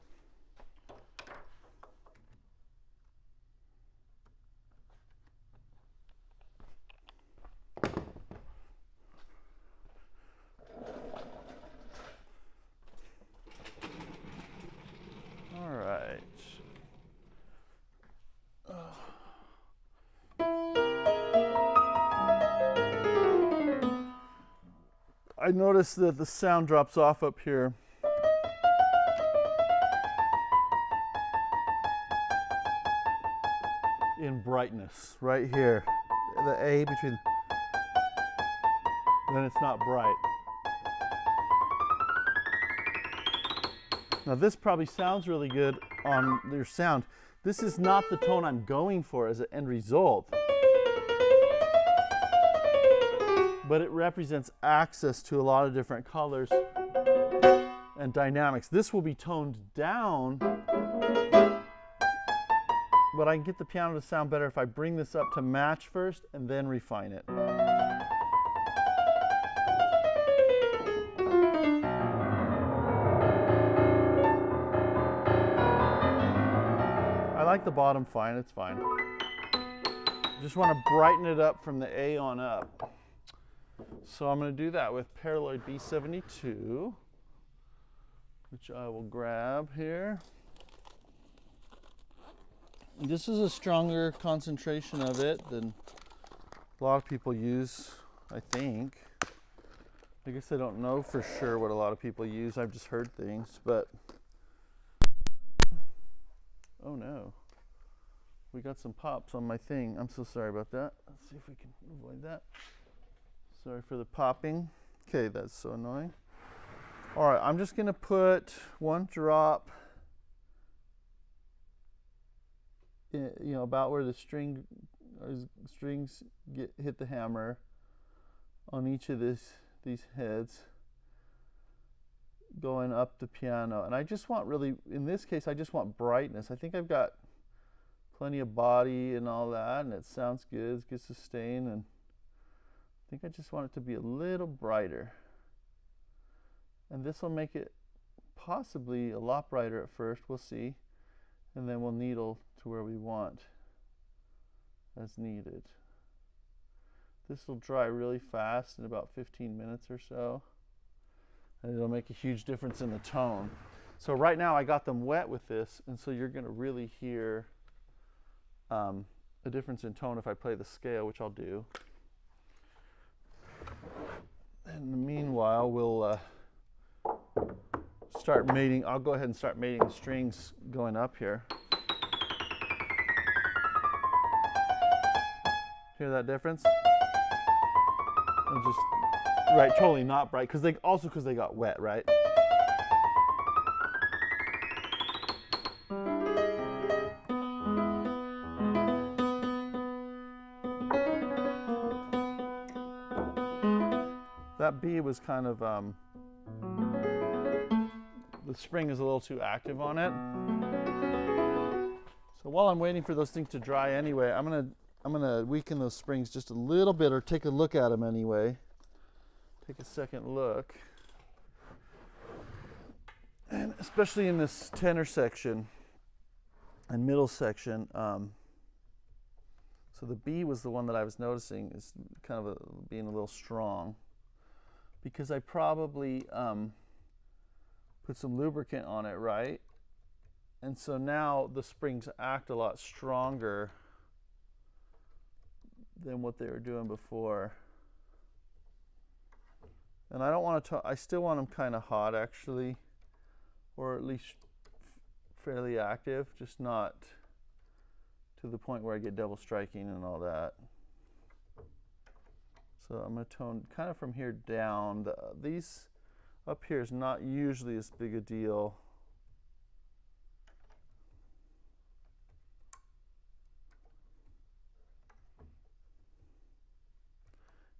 all right. I noticed that the sound drops off up here. In brightness, right here. The A between, then it's not bright. Now this probably sounds really good on your sound. This is not the tone I'm going for as an end result. But it represents access to a lot of different colors and dynamics. This will be toned down but I can get the piano to sound better if I bring this up to match first and then refine it. I like the bottom fine, it's fine. Just want to brighten it up from the A on up. So I'm going to do that with Paraloid B72, which I will grab here. This is a stronger concentration of it than a lot of people use, I think. I guess I don't know for sure what a lot of people use. I've just heard things, but oh no. We got some pops on my thing. I'm so sorry about that. Let's see if we can avoid that. Sorry for the popping. Okay, that's so annoying. All right, I'm just gonna put one drop about where the strings hit the hammer on each of these heads going up the piano. And I just want really, in this case, I just want brightness. I think I've got plenty of body and all that, and it sounds good, it's good sustain, and I think I just want it to be a little brighter. And this will make it possibly a lot brighter at first, we'll see. And then we'll needle to where we want as needed. This will dry really fast in about 15 minutes or so. And it'll make a huge difference in the tone. So right now I got them wet with this, and so you're gonna really hear a difference in tone if I play the scale, which I'll do. In the meanwhile, we'll start mating. I'll go ahead and start mating the strings going up here. Hear that difference? And just right, totally not bright because they got wet, right? That B was kind of the spring is a little too active on it. So while I'm waiting for those things to dry anyway, I'm gonna weaken those springs just a little bit, or take a look at them anyway. Take a second look. And especially in this tenor section and middle section. So the B was the one that I was noticing is kind of being a little strong, because I probably put some lubricant on it, right? And so now the springs act a lot stronger than what they were doing before. And I don't want to, I still want them kind of hot actually, or at least fairly active, just not to the point where I get double striking and all that. So I'm going to tone kind of from here down. These up here is not usually as big a deal.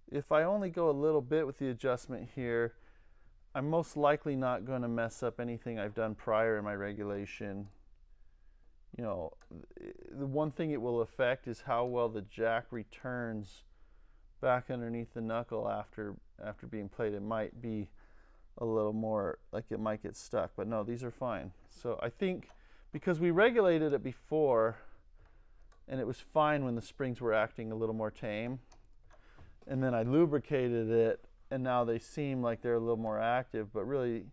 If I only go a little bit with the adjustment here, I'm most likely not going to mess up anything I've done prior in my regulation. You know, the one thing it will affect is how well the jack returns back underneath the knuckle after being played. It might be a little more like it might get stuck, but no, these are fine. So I think because we regulated it before and it was fine when the springs were acting a little more tame, and then I lubricated it and now they seem like they're a little more active, but really,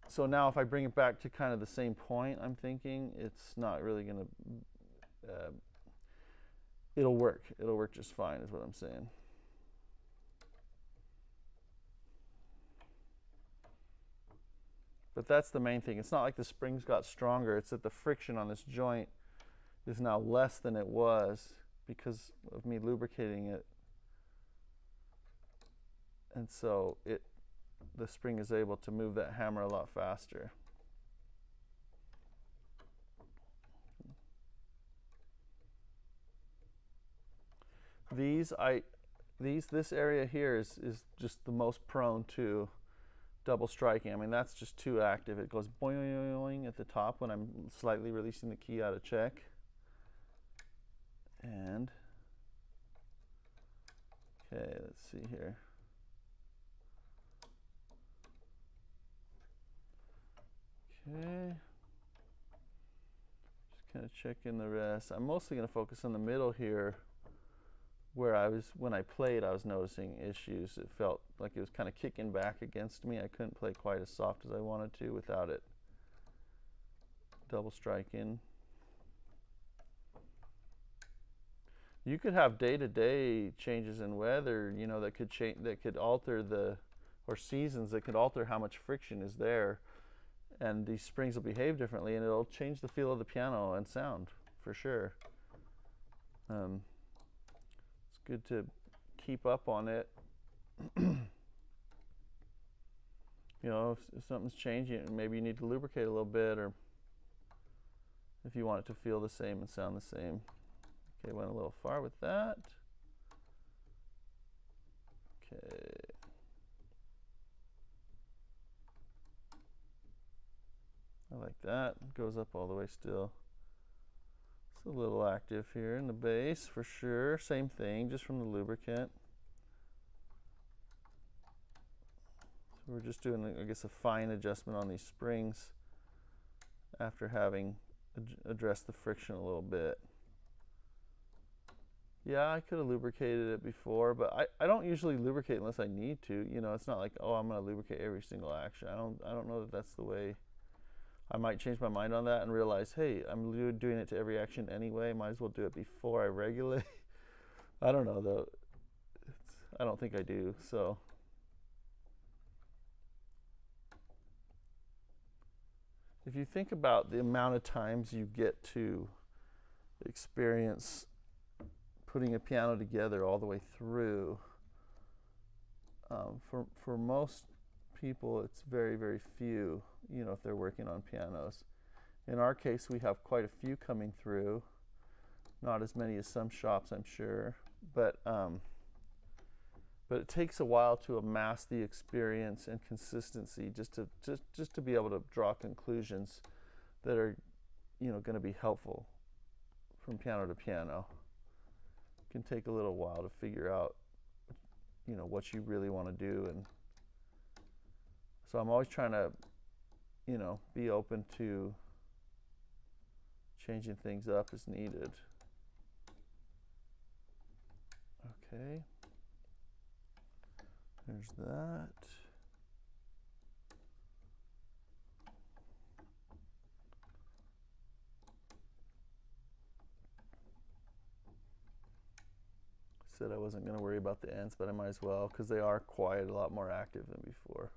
so now if I bring it back to kind of the same point, I'm thinking it's not really going to, it'll work just fine is what I'm saying. But that's the main thing. It's not like the springs got stronger, it's that the friction on this joint is now less than it was because of me lubricating it. And so the spring is able to move that hammer a lot faster. This area here is just the most prone to double striking. I mean, that's just too active. It goes boing at the top when I'm slightly releasing the key out of check. And okay, let's see here. Okay. Just kind of checking the rest. I'm mostly going to focus on the middle here, where when I played, I was noticing issues. It felt like it was kind of kicking back against me. I couldn't play quite as soft as I wanted to without it double striking. You could have day-to-day changes in weather, you know, that could change, that could alter or seasons that could alter how much friction is there, and these springs will behave differently, and it'll change the feel of the piano and sound for sure. It's good to keep up on it. You know, if something's changing, maybe you need to lubricate a little bit, or if you want it to feel the same and sound the same. Okay, went a little far with that. Okay. I like that. Goes up all the way still. It's a little active here in the bass for sure. Same thing, just from the lubricant. So we're just doing, I guess, a fine adjustment on these springs after having addressed the friction a little bit. Yeah, I could have lubricated it before, but I don't usually lubricate unless I need to. You know, it's not like, oh, I'm going to lubricate every single action. I don't know that that's the way. I might change my mind on that and realize, hey, I'm doing it to every action anyway. Might as well do it before I regulate. I don't know though. I don't think I do. So if you think about the amount of times you get to experience putting a piano together all the way through, for most people it's very, very few, you know, if they're working on pianos. In our case, we have quite a few coming through, not as many as some shops, I'm sure, but it takes a while to amass the experience and consistency just to be able to draw conclusions that are, you know, going to be helpful from piano to piano. It can take a little while to figure out, you know, what you really want to do, and so I'm always trying to, you know, be open to changing things up as needed. Okay. There's that. Said I wasn't going to worry about the ends, but I might as well, because they are quite a lot more active than before.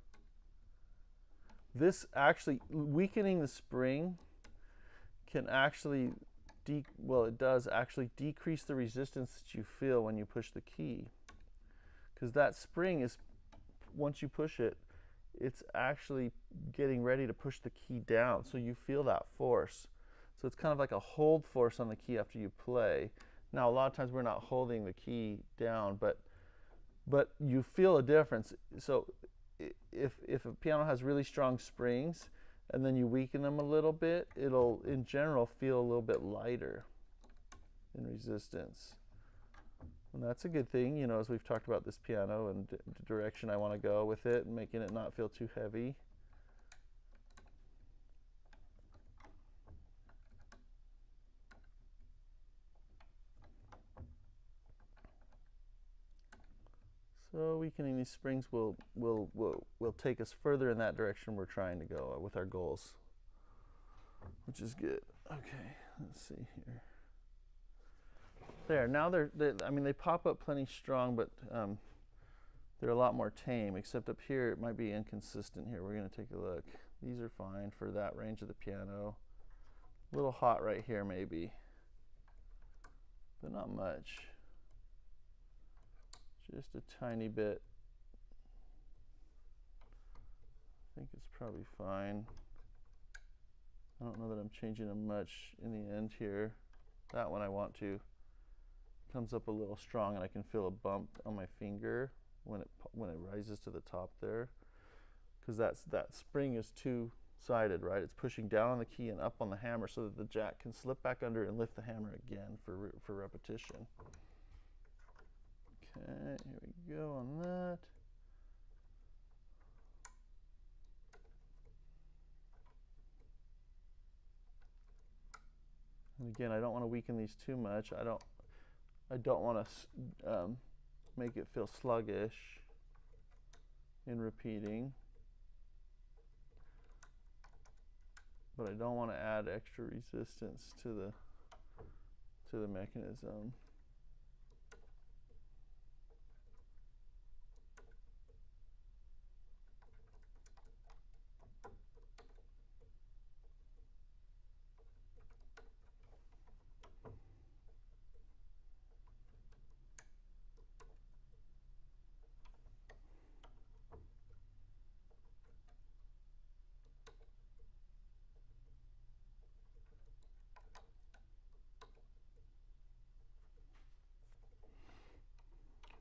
This actually, weakening the spring can actually, it does actually decrease the resistance that you feel when you push the key. Because that spring is, once you push it, it's actually getting ready to push the key down, so you feel that force. So it's kind of like a hold force on the key after you play. Now, a lot of times we're not holding the key down, but you feel a difference. So if a piano has really strong springs and then you weaken them a little bit, it'll in general feel a little bit lighter in resistance. And that's a good thing, you know, as we've talked about this piano and the direction I want to go with it and making it not feel too heavy. So weakening these springs will take us further in that direction we're trying to go with our goals, which is good. Okay, let's see here. There, now they pop up plenty strong, but they're a lot more tame, except up here it might be inconsistent here. We're going to take a look. These are fine for that range of the piano. A little hot right here maybe, but not much. Just a tiny bit. I think it's probably fine. I don't know that I'm changing them much in the end here. That one I want to. Comes up a little strong, and I can feel a bump on my finger when it rises to the top there, because that spring is too sided, right? It's pushing down on the key and up on the hammer so that the jack can slip back under and lift the hammer again for repetition. Okay, here we go on that. And again, I don't want to weaken these too much. I don't want to make it feel sluggish in repeating, but I don't want to add extra resistance to the mechanism.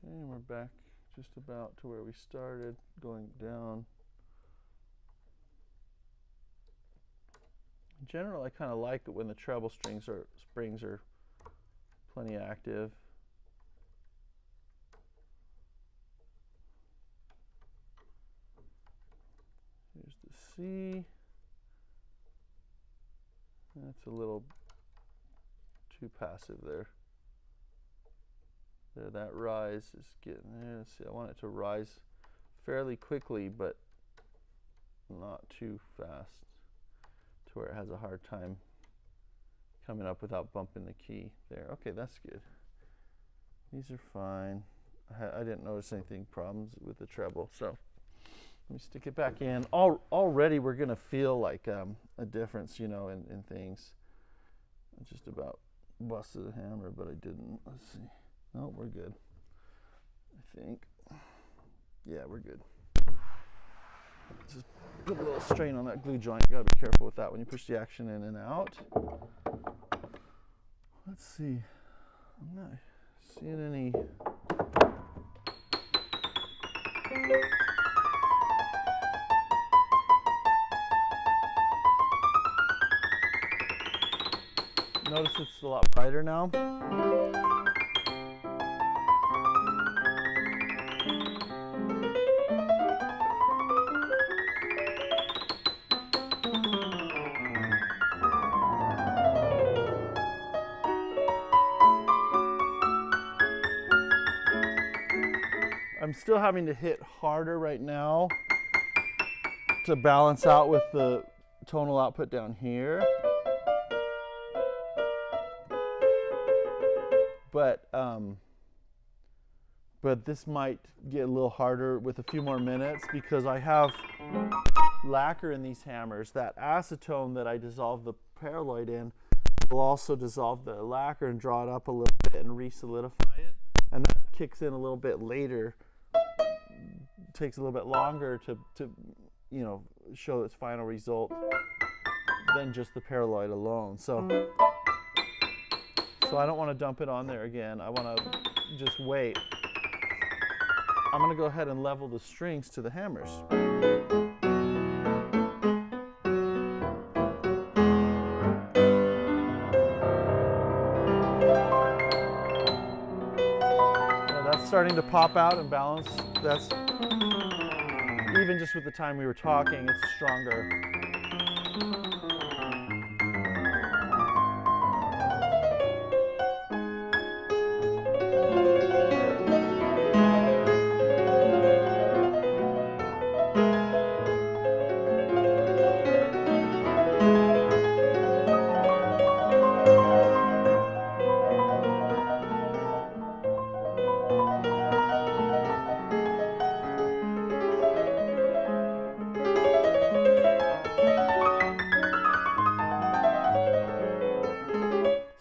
And we're back just about to where we started, going down. In general, I kind of like it when the treble springs are plenty active. Here's the C. That's a little too passive there. There, that rise is getting there. Let's see, I want it to rise fairly quickly, but not too fast to where it has a hard time coming up without bumping the key there. Okay, that's good. These are fine. I didn't notice anything problems with the treble, so let me stick it back in. Already we're going to feel like a difference, you know, in things. I just about busted a hammer, but I didn't. Let's see. No, we're good, I think. Yeah, we're good. Just put a little strain on that glue joint. You gotta be careful with that when you push the action in and out. Let's see. I'm not seeing any. Notice it's a lot brighter now. I'm still having to hit harder right now to balance out with the tonal output down here. But this might get a little harder with a few more minutes because I have lacquer in these hammers. That acetone that I dissolve the paraloid in will also dissolve the lacquer and draw it up a little bit and re-solidify it. And that kicks in a little bit later. Takes a little bit longer to you know, show its final result than just the paraloid alone. So I don't want to dump it on there again. I want to just wait. I'm going to go ahead and level the strings to the hammers. Now that's starting to pop out and balance. That's even just with the time we were talking, it's stronger.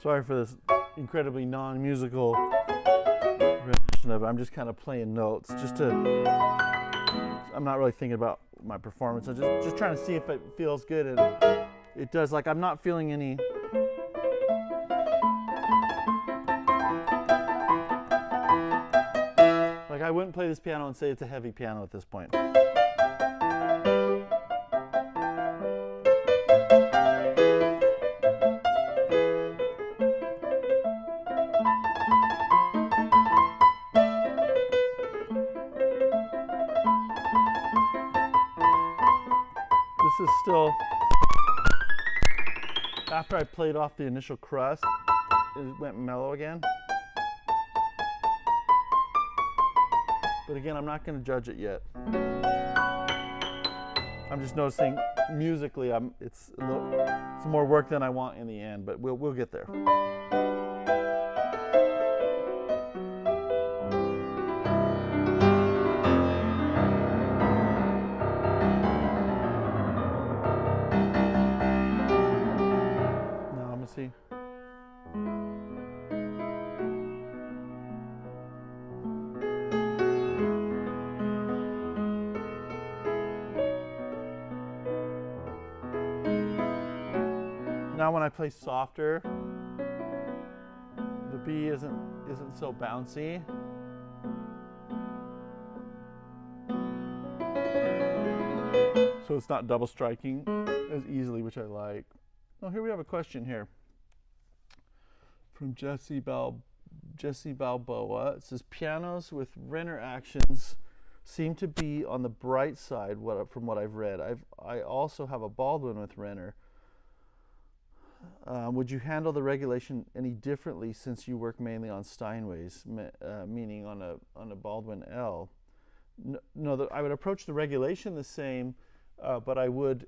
Sorry for this incredibly non-musical rendition of it. I'm just kind of playing notes, I'm not really thinking about my performance. I'm just trying to see if it feels good, and it does. Like, I'm not feeling any. Like, I wouldn't play this piano and say it's a heavy piano at this point. is still, after I played off the initial crust, it went mellow again. But again, I'm not going to judge it yet. I'm just noticing musically, it's more work than I want in the end, but we'll get there. Now I'm gonna see. Now when I play softer, the B isn't so bouncy. So it's not double striking as easily, which I like. Oh, here we have a question here from Jesse Balboa. It says, pianos with Renner actions seem to be on the bright side from what I've read. I also have a Baldwin with Renner. Would you handle the regulation any differently since you work mainly on Steinways, meaning on a Baldwin L? No, I would approach the regulation the same, but I would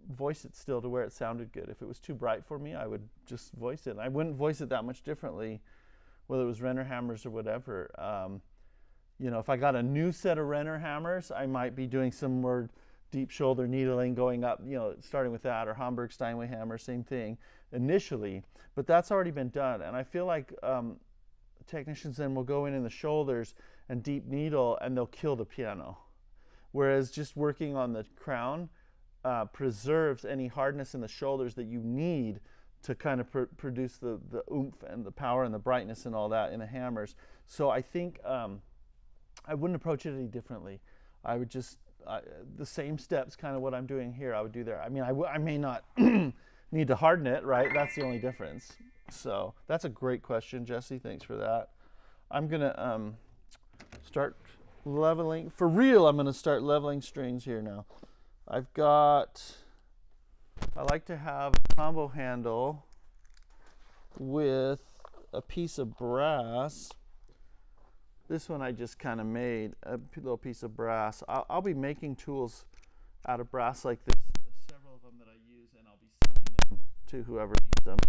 voice it still to where it sounded good. If it was too bright for me, I would just voice it. I wouldn't voice it that much differently, whether it was Renner hammers or whatever. You know, if I got a new set of Renner hammers, I might be doing some more deep shoulder needling going up, you know, starting with that, or Hamburg Steinway hammer, same thing initially, but that's already been done. And I feel like technicians then will go in the shoulders and deep needle and they'll kill the piano. Whereas just working on the crown preserves any hardness in the shoulders that you need to kind of produce the oomph and the power and the brightness and all that in the hammers. So I think I wouldn't approach it any differently. I would just the same steps, kind of what I'm doing here, I would do there. I mean, I may not need to harden it, right? That's the only difference. So that's a great question, Jesse. Thanks for that. I'm gonna start leveling. For real, I'm gonna start leveling strings here now. I like to have a combo handle with a piece of brass. This one I just kind of made, a little piece of brass. I'll be making tools out of brass like this, several of them that I use, and I'll be selling them to whoever needs them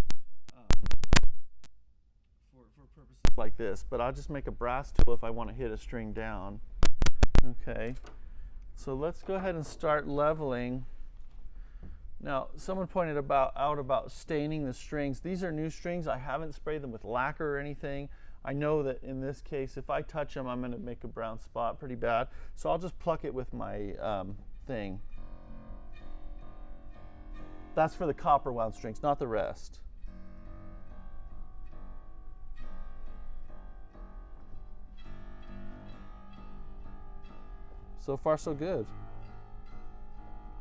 for purposes like this. But I'll just make a brass tool if I want to hit a string down. Okay, so let's go ahead and start leveling. Now, someone pointed out about staining the strings. These are new strings. I haven't sprayed them with lacquer or anything. I know that in this case, if I touch them, I'm going to make a brown spot pretty bad. So I'll just pluck it with my thing. That's for the copper wound strings, not the rest. So far, so good.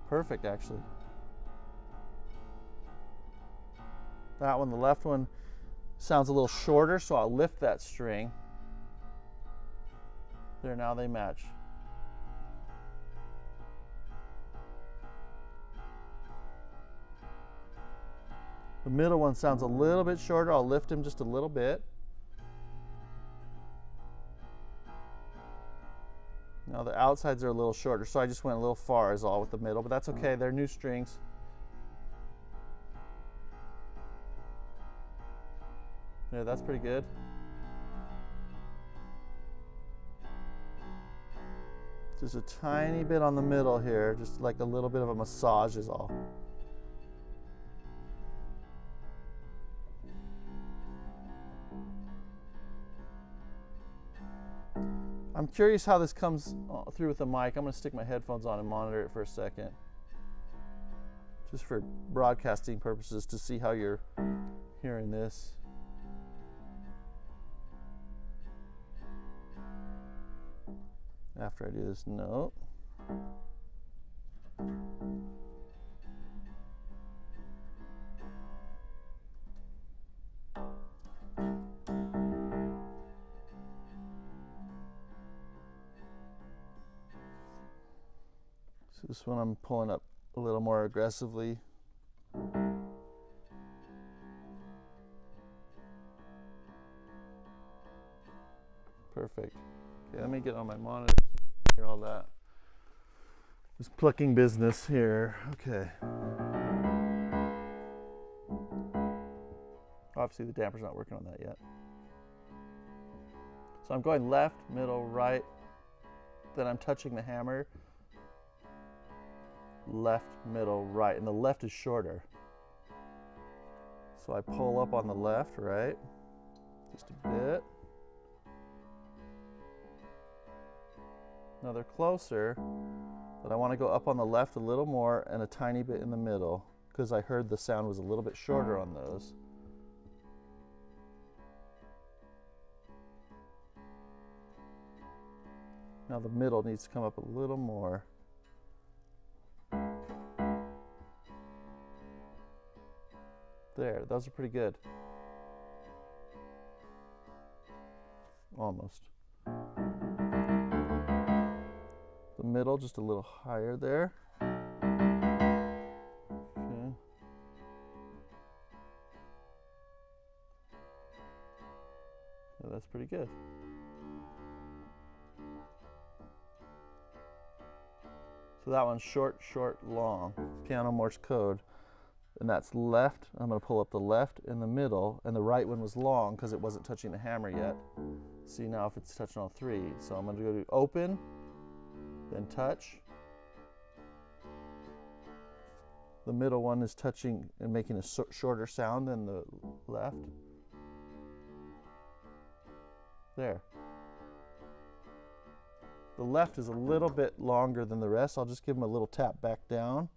Perfect, actually. That one, the left one, sounds a little shorter, so I'll lift that string. There, now they match. The middle one sounds a little bit shorter. I'll lift him just a little bit. Now the outsides are a little shorter, so I just went a little far is all with the middle, but that's okay. They're new strings. Yeah, that's pretty good. Just a tiny bit on the middle here, just like a little bit of a massage is all. I'm curious how this comes through with the mic. I'm going to stick my headphones on and monitor it for a second, just for broadcasting purposes, to see how you're hearing this. After I do this note. So this one I'm pulling up a little more aggressively. Perfect. Okay, let me get on my monitor so you can hear all that. Just plucking business here. Okay. Obviously the damper's not working on that yet. So I'm going left, middle, right. Then I'm touching the hammer. Left, middle, right. And the left is shorter. So I pull up on the left, right? Just a bit. Now they're closer, but I want to go up on the left a little more and a tiny bit in the middle because I heard the sound was a little bit shorter on those. Now the middle needs to come up a little more. There, those are pretty good. Almost. The middle just a little higher there. Okay. Yeah, that's pretty good. So that one's short, short, long. Piano Morse code. And that's left. I'm going to pull up the left and the middle. And the right one was long because it wasn't touching the hammer yet. See now if it's touching all three. So I'm going to go to open, then touch. The middle one is touching and making a shorter sound than the left. There. The left is a little bit longer than the rest. I'll just give them a little tap back down.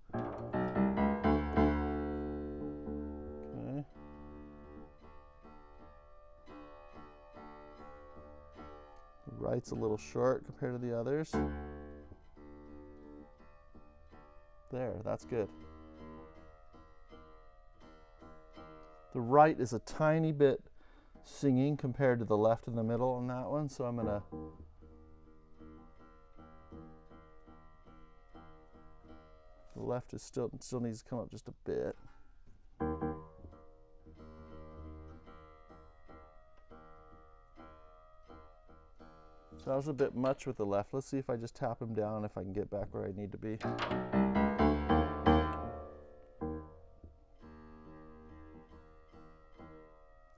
Okay. The right's a little short compared to the others. There, that's good. The right is a tiny bit singing compared to the left and the middle on that one, so I'm gonna the left is still needs to come up just a bit. So that was a bit much with the left. Let's see if I just tap him down, if I can get back where I need to be.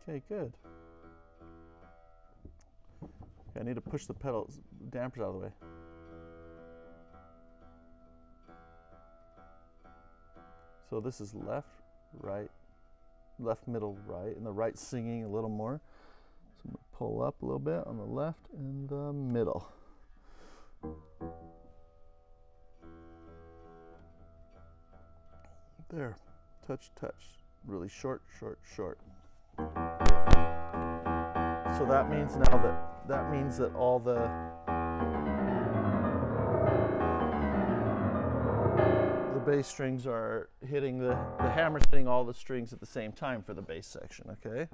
Okay, good. Okay, I need to push the pedals, dampers out of the way. So this is left, right, left, middle, right, and the right singing a little more. So I'm going to pull up a little bit on the left and the middle. There, touch, touch. Really short, short, short. So that means now that means that all the bass strings are hitting the hammer's hitting all the strings at the same time for the bass section, okay?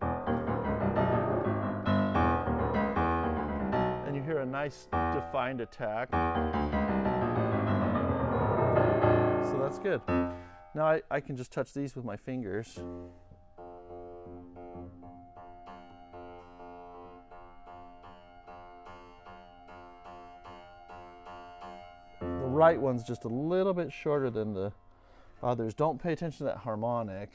And you hear a nice defined attack. So that's good. Now I can just touch these with my fingers. The right one's just a little bit shorter than the others. Don't pay attention to that harmonic.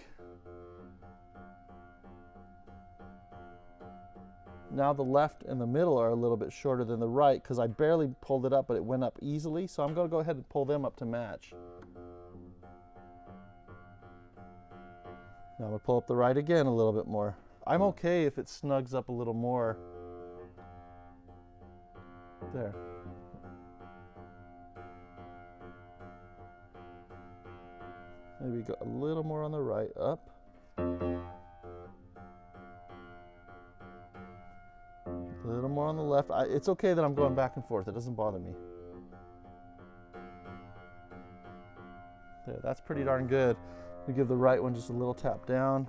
Now the left and the middle are a little bit shorter than the right because I barely pulled it up, but it went up easily. So I'm going to go ahead and pull them up to match. Now I'm going to pull up the right again a little bit more. I'm okay if it snugs up a little more. There. Maybe go a little more on the right, up. A little more on the left. It's okay that I'm going back and forth. It doesn't bother me. There, that's pretty darn good. We give the right one just a little tap down.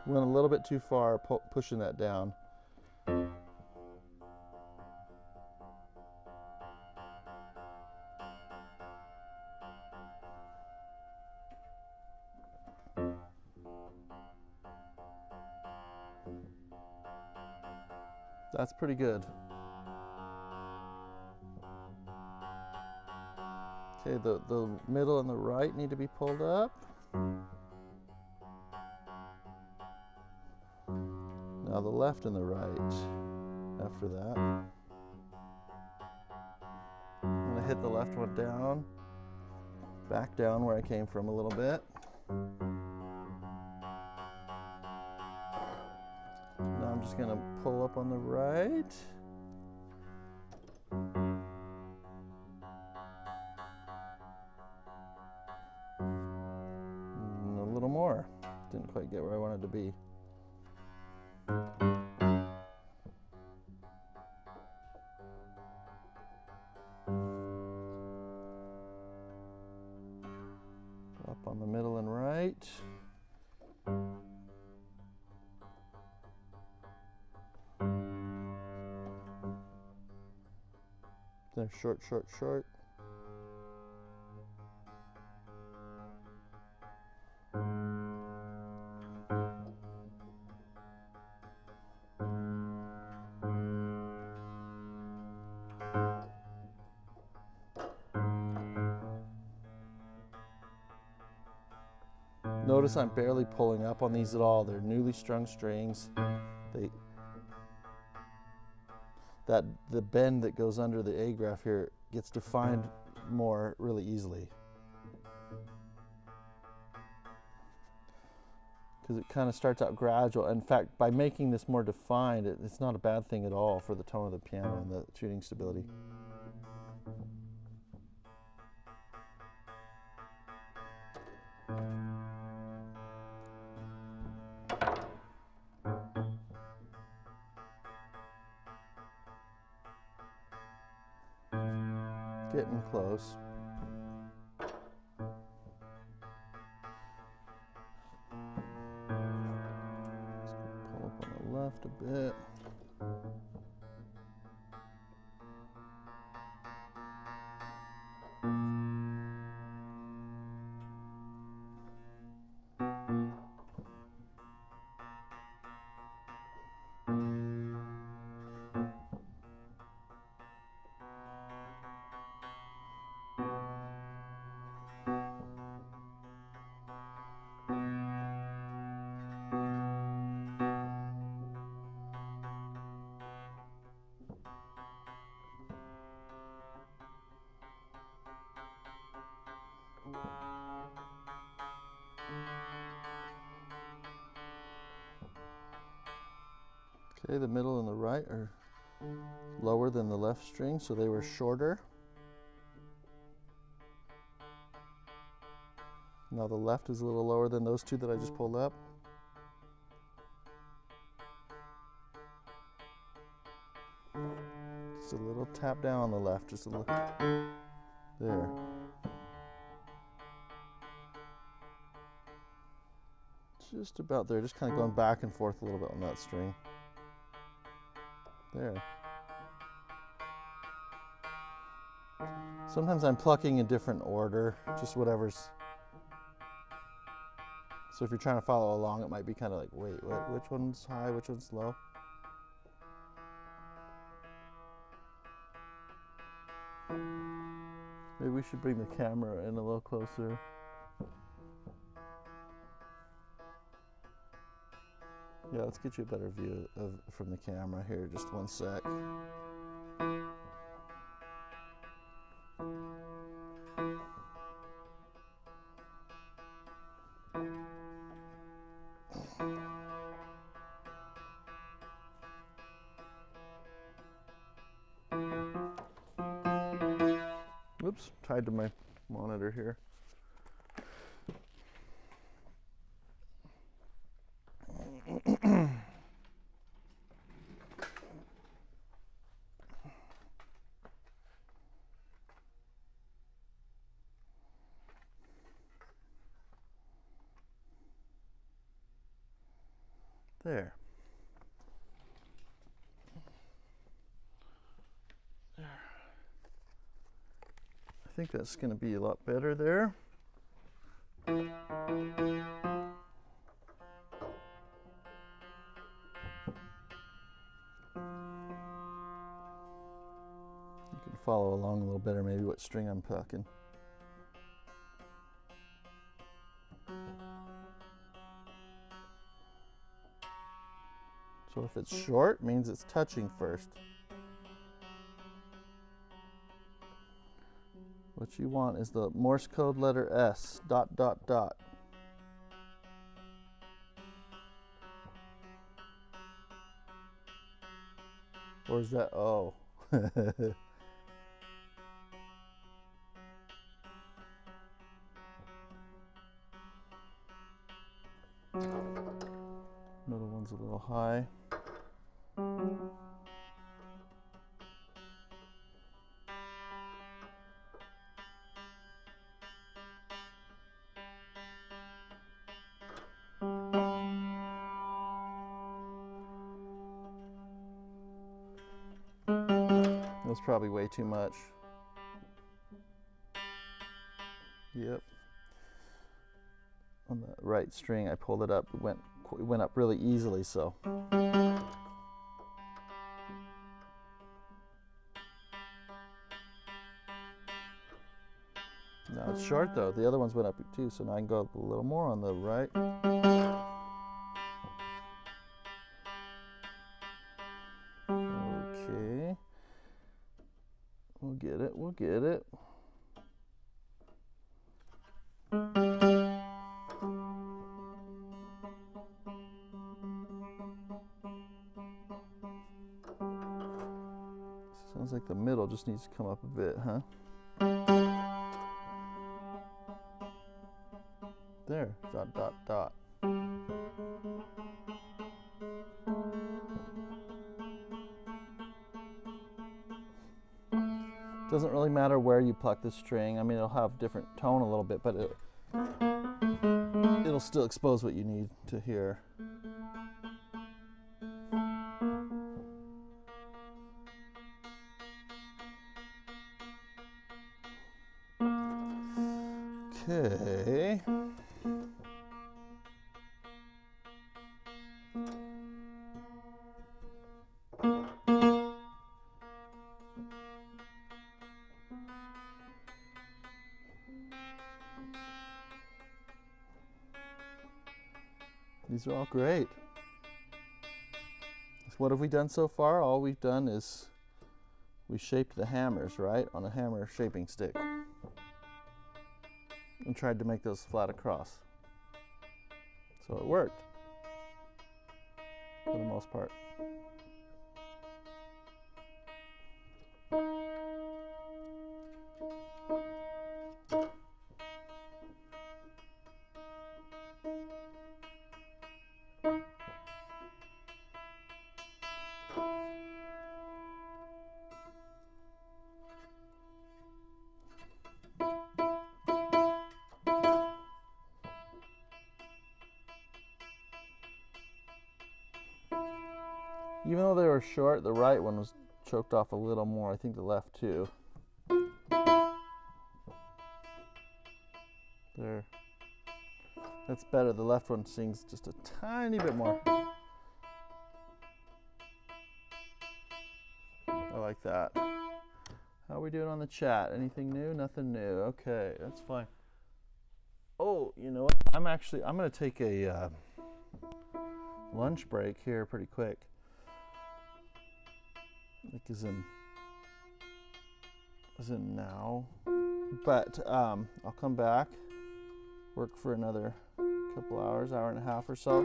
Went a little bit too far pushing that down. That's pretty good. Okay, the middle and the right need to be pulled up. Now the left and the right after that. I'm gonna hit the left one down, back down where I came from a little bit. Now I'm just gonna pull up on the right. And a little more. Didn't quite get where I wanted to be. Up on the middle and right. Then short, short, short. Notice I'm barely pulling up on these at all. They're newly strung strings. The bend that goes under the A graph here gets defined more really easily. Because it kind of starts out gradual. In fact, by making this more defined, it's not a bad thing at all for the tone of the piano and the tuning stability. Getting close. Pull up on the left a bit. Okay, the middle and the right are lower than the left string, so they were shorter. Now the left is a little lower than those two that I just pulled up. Just a little tap down on the left, just a little. There. Just about there, just kind of going back and forth a little bit on that string. There. Sometimes I'm plucking in different order, just whatever's. So if you're trying to follow along, it might be kind of like, wait, which one's high, which one's low? Maybe we should bring the camera in a little closer. Yeah, let's get you a better view from the camera here. Just one sec. Whoops, tied to my monitor here. There. I think that's going to be a lot better there. You can follow along a little better maybe what string I'm plucking. So if it's short, it means it's touching first. What you want is the Morse code letter S, dot, dot, dot. Or is that O? Middle one's a little high. That's probably way too much. Yep. On the right string, I pulled it up. It went up really easily, so. Now it's short though. The other ones went up too, so now I can go up a little more on the right. Okay. We'll get it, we'll get it. Sounds like the middle just needs to come up a bit, huh? There, dot, dot, dot. Doesn't really matter where you pluck the string. I mean, it'll have different tone a little bit, but it'll still expose what you need to hear. Okay. These are all great. So what have we done so far? All we've done is we shaped the hammers, right, on a hammer shaping stick. And tried to make those flat across. So it worked, for the most part. Even though they were short, the right one was choked off a little more. I think the left too. There. That's better. The left one sings just a tiny bit more. I like that. How are we doing on the chat? Anything new? Nothing new. Okay, that's fine. Oh, you know what? I'm going to take a lunch break here pretty quick. Like as in now, but I'll come back, work for another couple hours, hour and a half or so.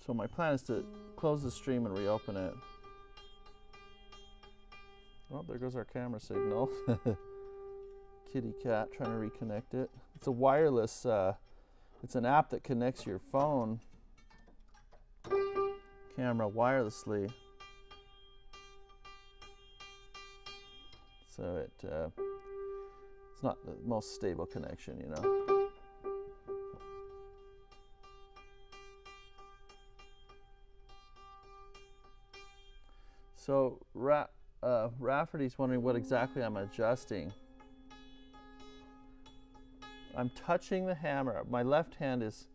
So my plan is to close the stream and reopen it. Oh, there goes our camera signal. Kitty cat trying to reconnect it. It's a wireless. It's an app that connects your phone camera wirelessly. So it's It's not the most stable connection, you know. So Rafferty's wondering what exactly I'm adjusting. I'm touching the hammer. My left hand is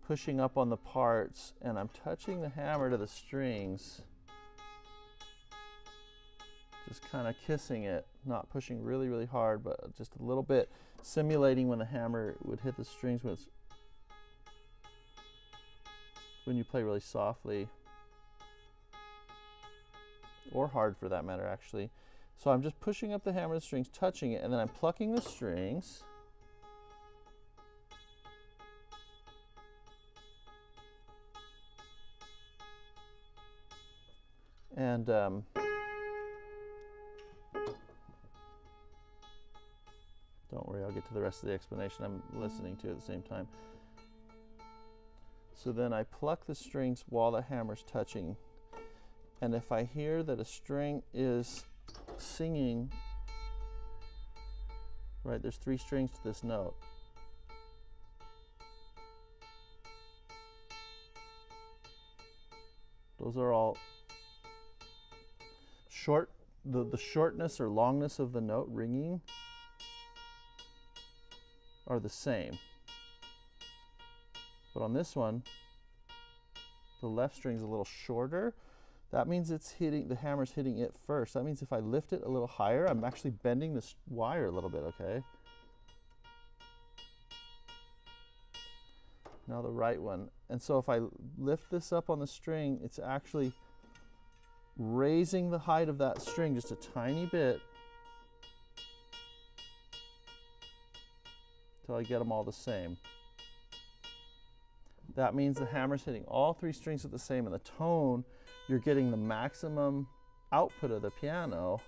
pushing up on the parts, and I'm touching the hammer to the strings. Just kind of kissing it, not pushing really, really hard, but just a little bit, simulating when the hammer would hit the strings when you play really softly, or hard for that matter, actually. So I'm just pushing up the hammer to the strings, touching it, and then I'm plucking the strings. And don't worry, I'll get to the rest of the explanation. I'm listening to it at the same time. So then I pluck the strings while the hammer's touching. And if I hear that a string is singing, right, there's 3 strings to this note. Those are all short, the shortness or longness of the note ringing are the same. But on this one, the left string's a little shorter. That means the hammer's hitting it first. That means if I lift it a little higher, I'm actually bending this wire a little bit, okay? Now the right one. And so if I lift this up on the string, it's actually raising the height of that string just a tiny bit until I get them all the same. That means the hammer's hitting all 3 strings at the same, and the tone, you're getting the maximum output of the piano.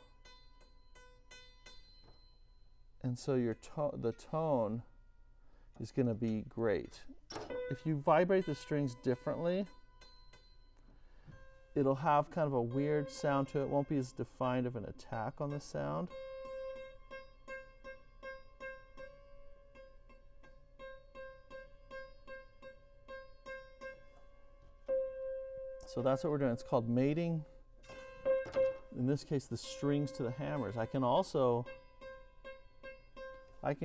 And so the tone is going to be great. If you vibrate the strings differently, it'll have kind of a weird sound to it. It won't be as defined of an attack on the sound. So that's what we're doing. It's called mating. In this case, the strings to the hammers. I can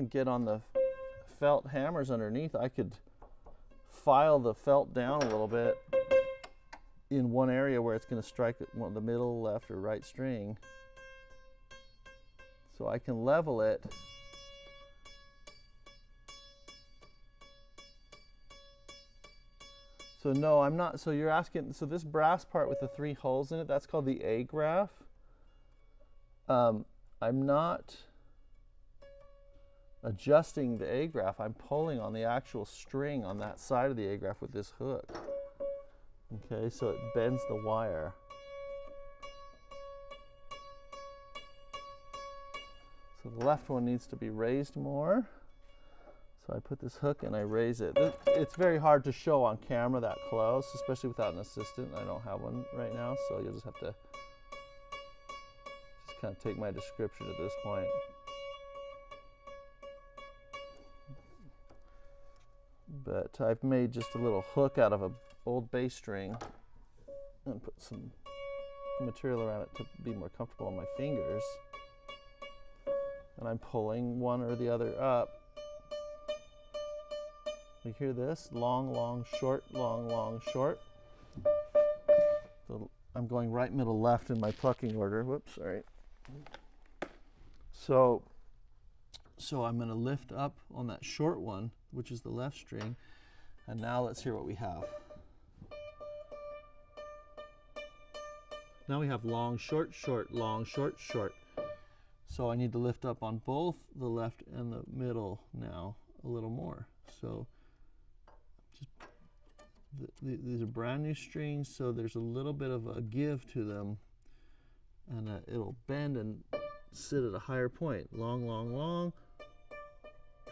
get on the felt hammers underneath. I could file the felt down a little bit in one area where it's going to strike the middle, left, or right string. So I can level it. So no, I'm not, so you're asking, so this brass part with the 3 holes in it, that's called the A graph. I'm not adjusting the A graph, I'm pulling on the actual string on that side of the A graph with this hook. Okay, so it bends the wire. So the left one needs to be raised more. So I put this hook and I raise it. It's very hard to show on camera that close, especially without an assistant. I don't have one right now, so you'll just have to just kind of take my description at this point. But I've made just a little hook out of an old bass string and put some material around it to be more comfortable on my fingers. And I'm pulling one or the other up. You hear this? Long, long, short, long, long, short. So I'm going right, middle, left in my plucking order. Whoops, sorry. So I'm going to lift up on that short one, which is the left string. And now let's hear what we have. Now we have long, short, short, long, short, short. So I need to lift up on both the left and the middle now a little more. So these are brand new strings, so there's a little bit of a give to them, and it'll bend and sit at a higher point. Long, long, long,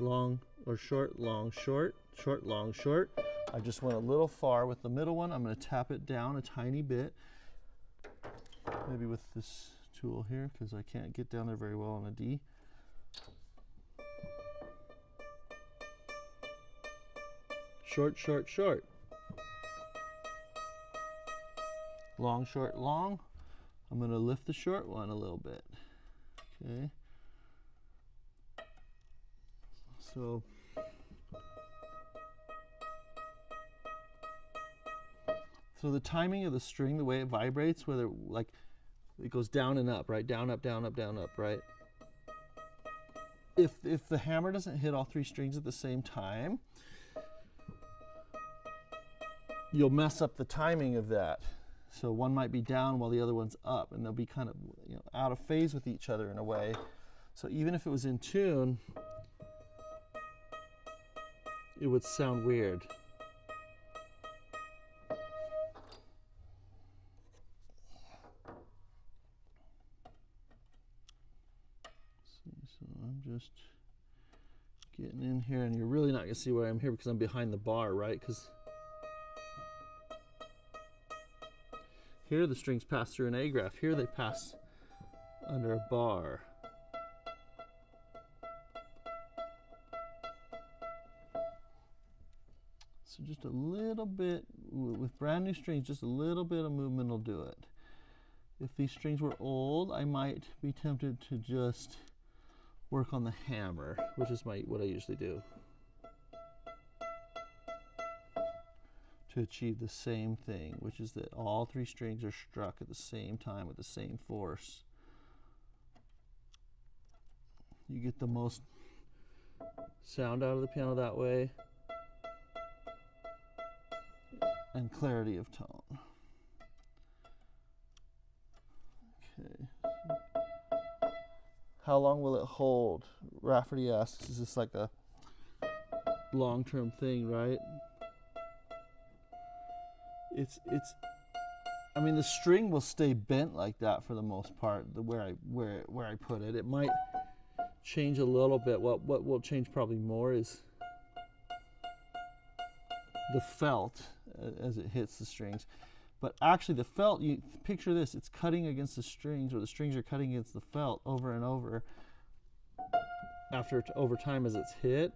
long or short, long, short, short, long, short. I just went a little far with the middle one. I'm going to tap it down a tiny bit, maybe with this tool here, because I can't get down there very well on a D. Short, short, short. Long, short, long. I'm going to lift the short one a little bit. Okay. So the timing of the string, the way it vibrates, whether like it goes down and up, right? Down, up, down, up, down, up, right? If the hammer doesn't hit all three strings at the same time, you'll mess up the timing of that. So one might be down while the other one's up, and they'll be kind of, you know, out of phase with each other in a way. So even if it was in tune, it would sound weird. So I'm just getting in here, and you're really not going to see where I'm here because I'm behind the bar, right? Because here the strings pass through an A graph. Here they pass under a bar. So just a little bit, with brand new strings, just a little bit of movement will do it. If these strings were old, I might be tempted to just work on the hammer, which is what I usually do, to achieve the same thing, which is that all three strings are struck at the same time with the same force. You get the most sound out of the piano that way, and clarity of tone. Okay. How long will it hold? Rafferty asks, is this like a long-term thing, right? I mean, the string will stay bent like that for the most part, where I put it. It might change a little bit. What will change probably more is the felt as it hits the strings. But actually the felt, you picture this, it's cutting against the strings, or the strings are cutting against the felt over and over over time as it's hit.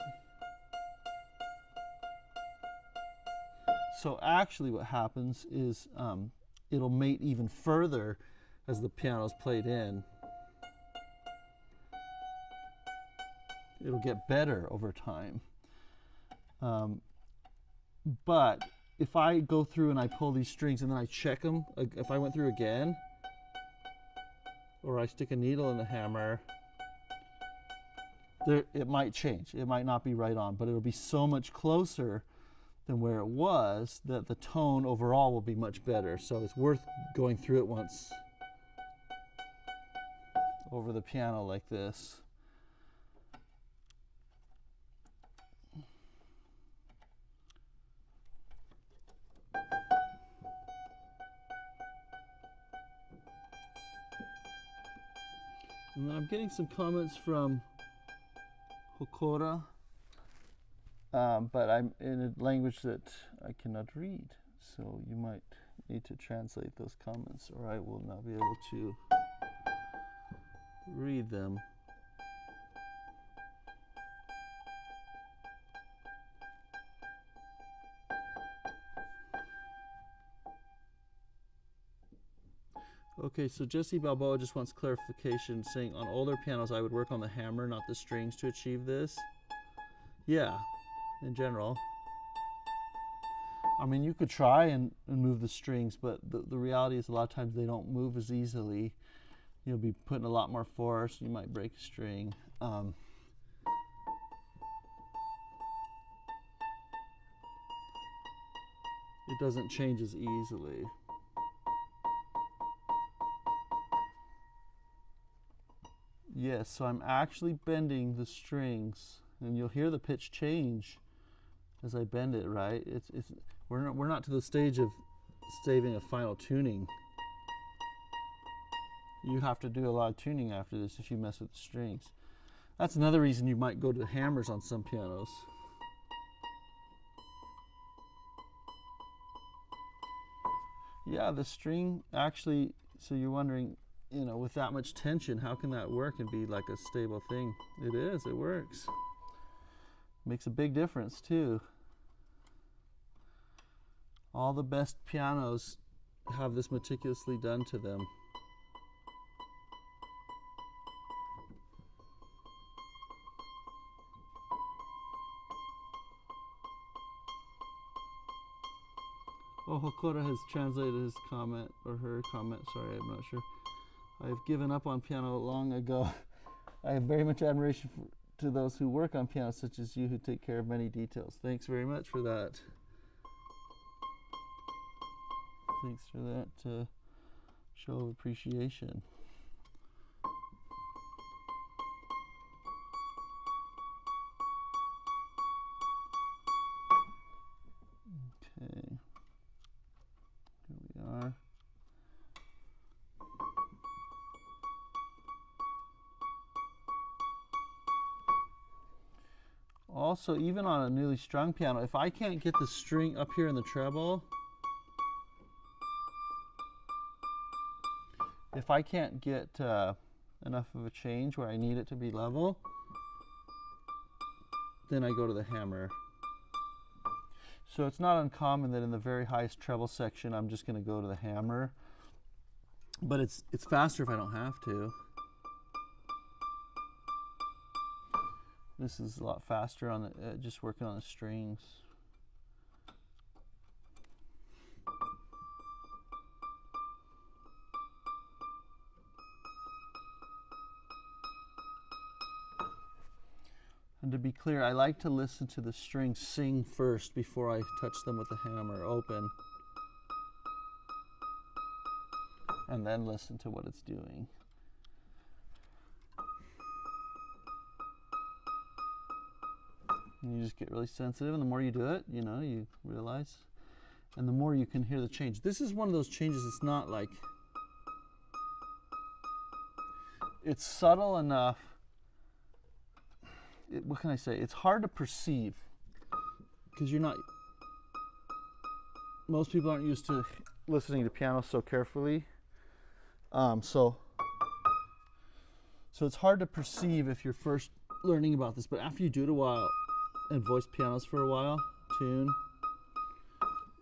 So actually what happens is it'll mate even further as the piano's played in. It'll get better over time. But if I go through and I pull these strings and then I check them, if I went through again, or I stick a needle in the hammer, it might change. It might not be right on, but it'll be so much closer than where it was that the tone overall will be much better. So it's worth going through it once over the piano like this. And then I'm getting some comments from Hokora, but I'm in a language that I cannot read, so you might need to translate those comments, or I will not be able to read them. Okay, so Jesse Balboa just wants clarification, saying on older pianos I would work on the hammer, not the strings, to achieve this. Yeah, in general. I mean, you could try and move the strings, but the reality is a lot of times they don't move as easily. You'll be putting a lot more force, you might break a string. It doesn't change as easily. Yes, so I'm actually bending the strings, and you'll hear the pitch change as I bend it, right? We're not to the stage of saving a final tuning. You have to do a lot of tuning after this if you mess with the strings. That's another reason you might go to hammers on some pianos. Yeah, the string actually, so you're wondering, you know, with that much tension, how can that work and be like a stable thing? It is, it works. Makes a big difference too. All the best pianos have this meticulously done to them. Oh, Hokora has translated his comment, or her comment, sorry, I'm not sure. I have given up on piano long ago. I have very much admiration to those who work on piano, such as you, who take care of many details. Thanks very much for that. Thanks for that show of appreciation. Okay. Here we are. Also, even on a newly strung piano, if I can't get the string up here in the treble, if I can't get enough of a change where I need it to be level, then I go to the hammer. So it's not uncommon that in the very highest treble section, I'm just going to go to the hammer. But it's faster if I don't have to. This is a lot faster on the just working on the strings. And to be clear, I like to listen to the strings sing first before I touch them with the hammer open. And then listen to what it's doing. And you just get really sensitive, and the more you do it, you know, you realize, and the more you can hear the change. This is one of those changes. It's not like, it's subtle enough. What can I say? It's hard to perceive because you're not, most people aren't used to listening to piano so carefully. So it's hard to perceive if you're first learning about this, but after you do it a while and voice pianos for a while, tune,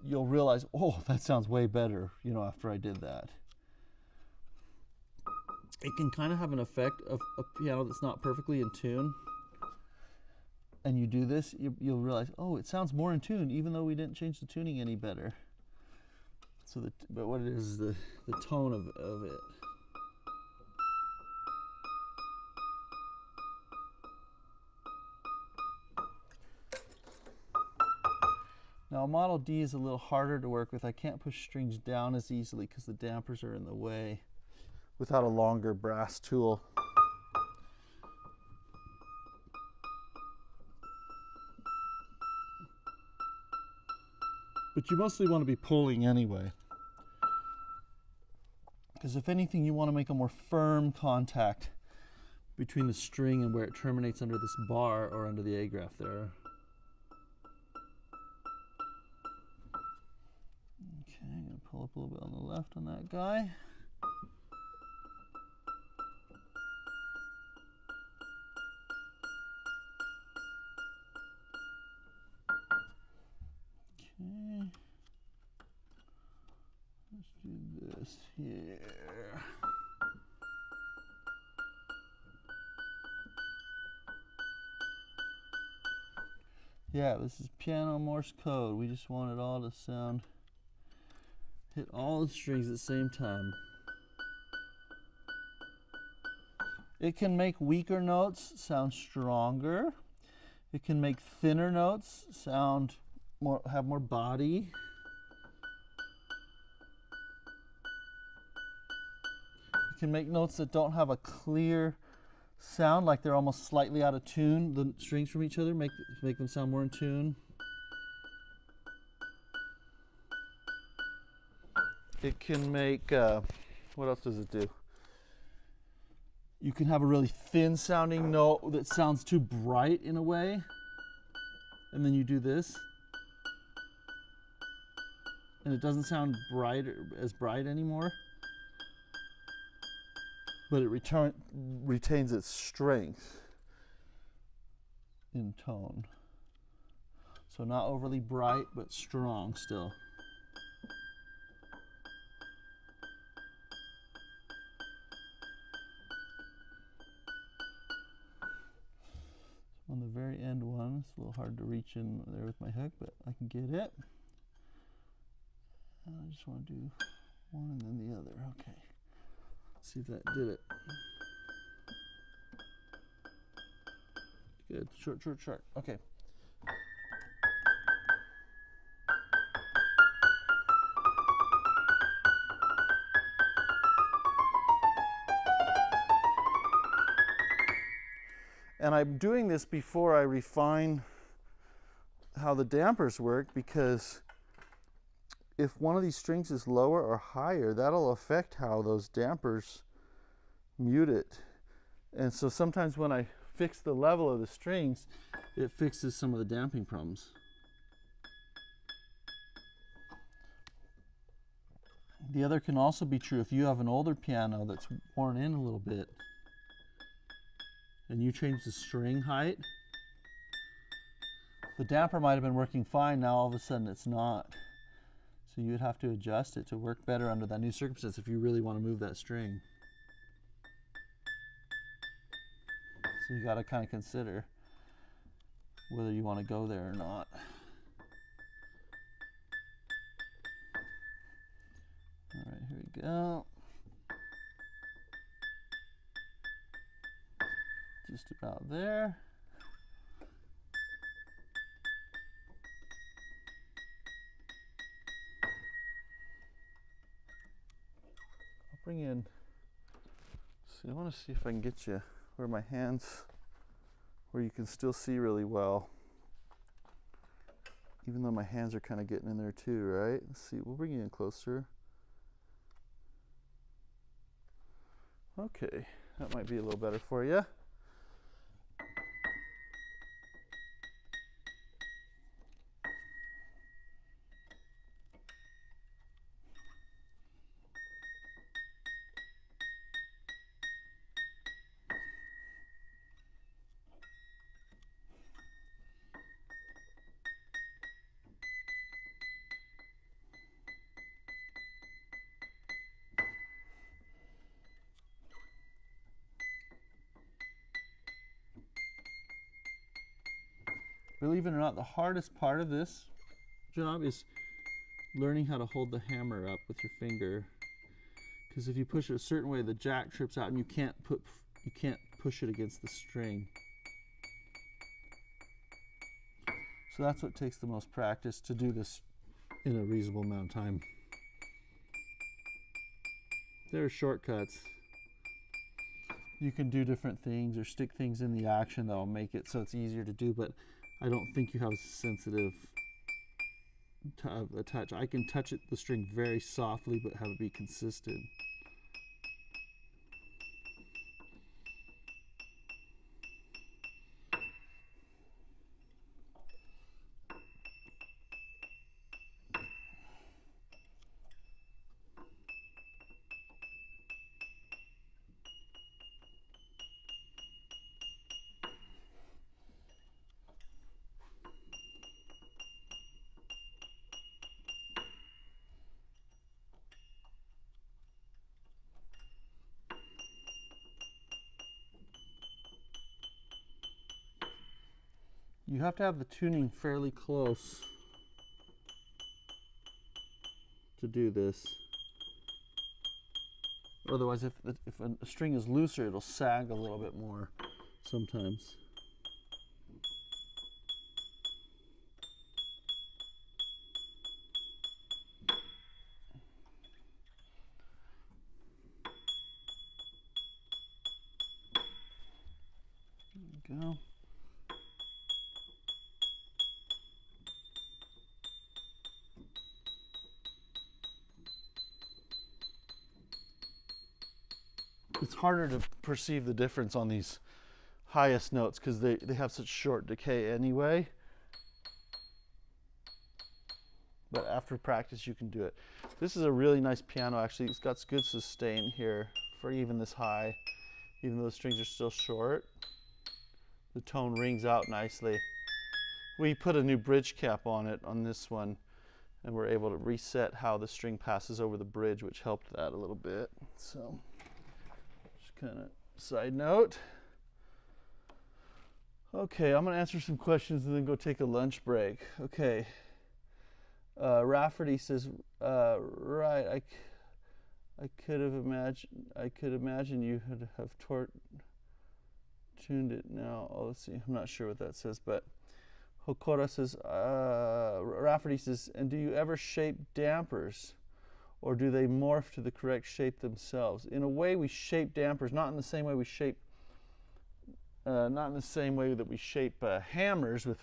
you'll realize, oh, that sounds way better, you know, after I did that. It can kind of have an effect of a piano that's not perfectly in tune. And you do this, you'll realize, oh, it sounds more in tune, even though we didn't change the tuning any better. So, but what it is the tone of it. Now, Model D is a little harder to work with. I can't push strings down as easily because the dampers are in the way without a longer brass tool. But you mostly want to be pulling anyway. Because if anything, you want to make a more firm contact between the string and where it terminates under this bar or under the A-graph there. Okay, I'm going to pull up a little bit on the left on that guy. Okay. Let's do this here. Yeah, this is piano Morse code. We just want it all to sound, hit all the strings at the same time. It can make weaker notes sound stronger. It can make thinner notes sound more, have more body. It can make notes that don't have a clear sound, like they're almost slightly out of tune, the strings from each other, make them sound more in tune. It can make, what else does it do? You can have a really thin sounding note that sounds too bright in a way, and then you do this, and it doesn't sound as bright anymore, but it retains its strength in tone. So not overly bright, but strong still. on the very end one. It's a little hard to reach in there with my hook, but I can get it. And I just want to do one and then the other. Okay. See if that did it. Good. Short, short, short. Okay. And I'm doing this before I refine how the dampers work, because if one of these strings is lower or higher, that'll affect how those dampers mute it. And so sometimes when I fix the level of the strings, it fixes some of the damping problems. The other can also be true if you have an older piano that's worn in a little bit and you change the string height. The damper might have been working fine, now all of a sudden it's not. So you would have to adjust it to work better under that new circumstance if you really want to move that string. So you got to kind of consider whether you want to go there or not. All right, here we go. Just about there. I'll bring in, see, I want to see if I can get you where my hands, where you can still see really well. Even though my hands are kind of getting in there too, right? Let's see, we'll bring you in closer. Okay, that might be a little better for you. Believe it or not, the hardest part of this job is learning how to hold the hammer up with your finger. Because if you push it a certain way, the jack trips out and you can't push it against the string. So that's what takes the most practice, to do this in a reasonable amount of time. There are shortcuts. You can do different things or stick things in the action that will make it so it's easier to do, but I don't think you have a sensitive a touch. I can touch the string very softly but have it be consistent. You have to have the tuning fairly close to do this. Otherwise, if a string is looser, it'll sag a little bit more sometimes. There we go. It's harder to perceive the difference on these highest notes because they have such short decay anyway. But after practice, you can do it. This is a really nice piano, actually. It's got good sustain here for even this high. Even though the strings are still short, the tone rings out nicely. We put a new bridge cap on it on this one, and we're able to reset how the string passes over the bridge, which helped that a little bit. So, just kind of side note. Okay, I'm gonna answer some questions and then go take a lunch break. Okay. Rafferty says, right, I could imagine you would have tuned it now. Oh, let's see, I'm not sure what that says, but Hokora says, Rafferty says, and do you ever shape dampers, or do they morph to the correct shape themselves? In a way, we shape dampers, not in the same way we shape, not in the same way that we shape hammers with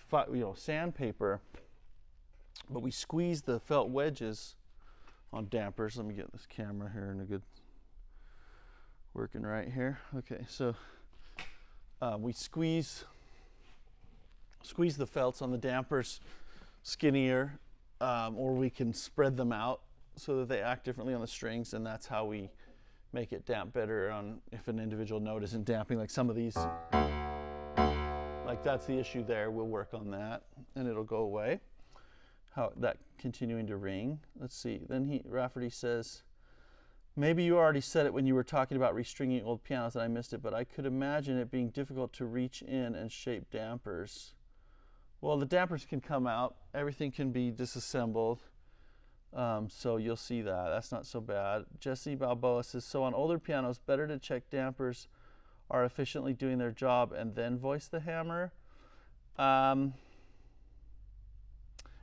sandpaper, but we squeeze the felt wedges on dampers. Let me get this camera here in a good, working right here. Okay, so we squeeze the felts on the dampers skinnier, or we can spread them out so that they act differently on the strings, and that's how we make it damp better on if an individual note isn't damping, like some of these. Like that's the issue there. We'll work on that and it'll go away. How that continuing to ring. Let's see. Then Rafferty says, maybe you already said it when you were talking about restringing old pianos and I missed it, but I could imagine it being difficult to reach in and shape dampers. Well, the dampers can come out. Everything can be disassembled. So you'll see that. That's not so bad. Jesse Balboa says, so on older pianos, better to check dampers are efficiently doing their job and then voice the hammer.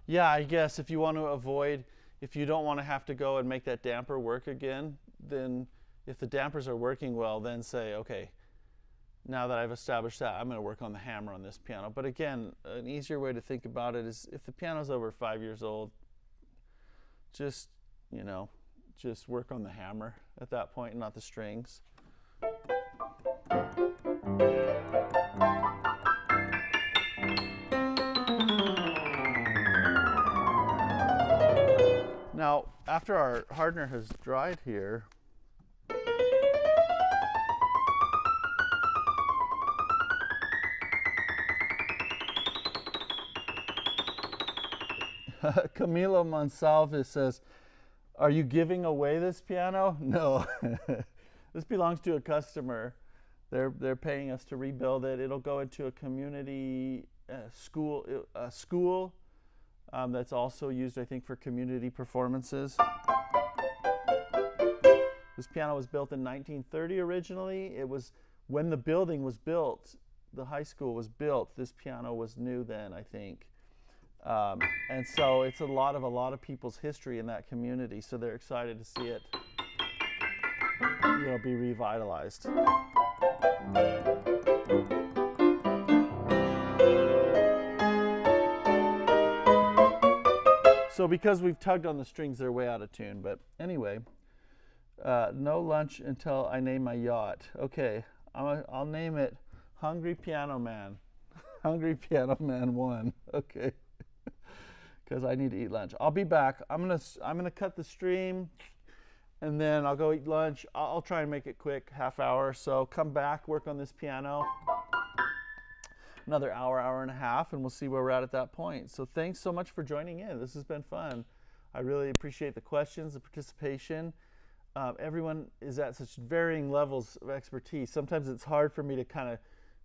Yeah, I guess if you want to avoid, if you don't want to have to go and make that damper work again, then if the dampers are working well, then say, okay, now that I've established that, I'm going to work on the hammer on this piano. But again, an easier way to think about it is if the piano's over 5 years old, just work on the hammer at that point, not the strings. Now, after our hardener has dried here, Camilo Monsalves says, are you giving away this piano? No. This belongs to a customer. They're paying us to rebuild it. It'll go into a community school that's also used, I think, for community performances. This piano was built in 1930 originally. It was when the building was built, the high school was built. This piano was new then, I think. And so it's a lot of people's history in that community. So they're excited to see it, be revitalized. So because we've tugged on the strings, they're way out of tune. But anyway, no lunch until I name my yacht. Okay, I'll name it Hungry Piano Man. Hungry Piano Man 1. Okay. Because I need to eat lunch. I'll be back. I'm gonna cut the stream, and then I'll go eat lunch. I'll try and make it quick, half hour or so. Come back, work on this piano. Another hour and a half, and we'll see where we're at that point. So thanks so much for joining in. This has been fun. I really appreciate the questions, the participation. Everyone is at such varying levels of expertise. Sometimes it's hard for me to kind of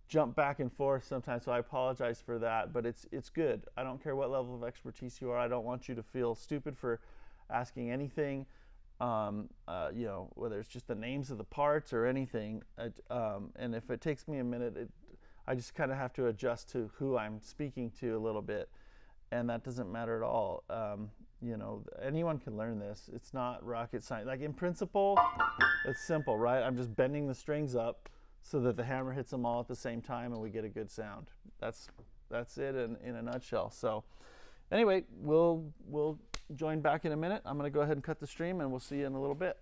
jump back and forth sometimes, so I apologize for that, but it's good. I don't care what level of expertise you are. I don't want you to feel stupid for asking anything, whether it's just the names of the parts or anything. And if it takes me a minute, I just kind of have to adjust to who I'm speaking to a little bit, and that doesn't matter at all. Anyone can learn this. It's not rocket science. Like in principle, it's simple, right? I'm just bending the strings up so that the hammer hits them all at the same time and we get a good sound. That's it in a nutshell. So anyway, we'll join back in a minute. I'm going to go ahead and cut the stream, and we'll see you in a little bit.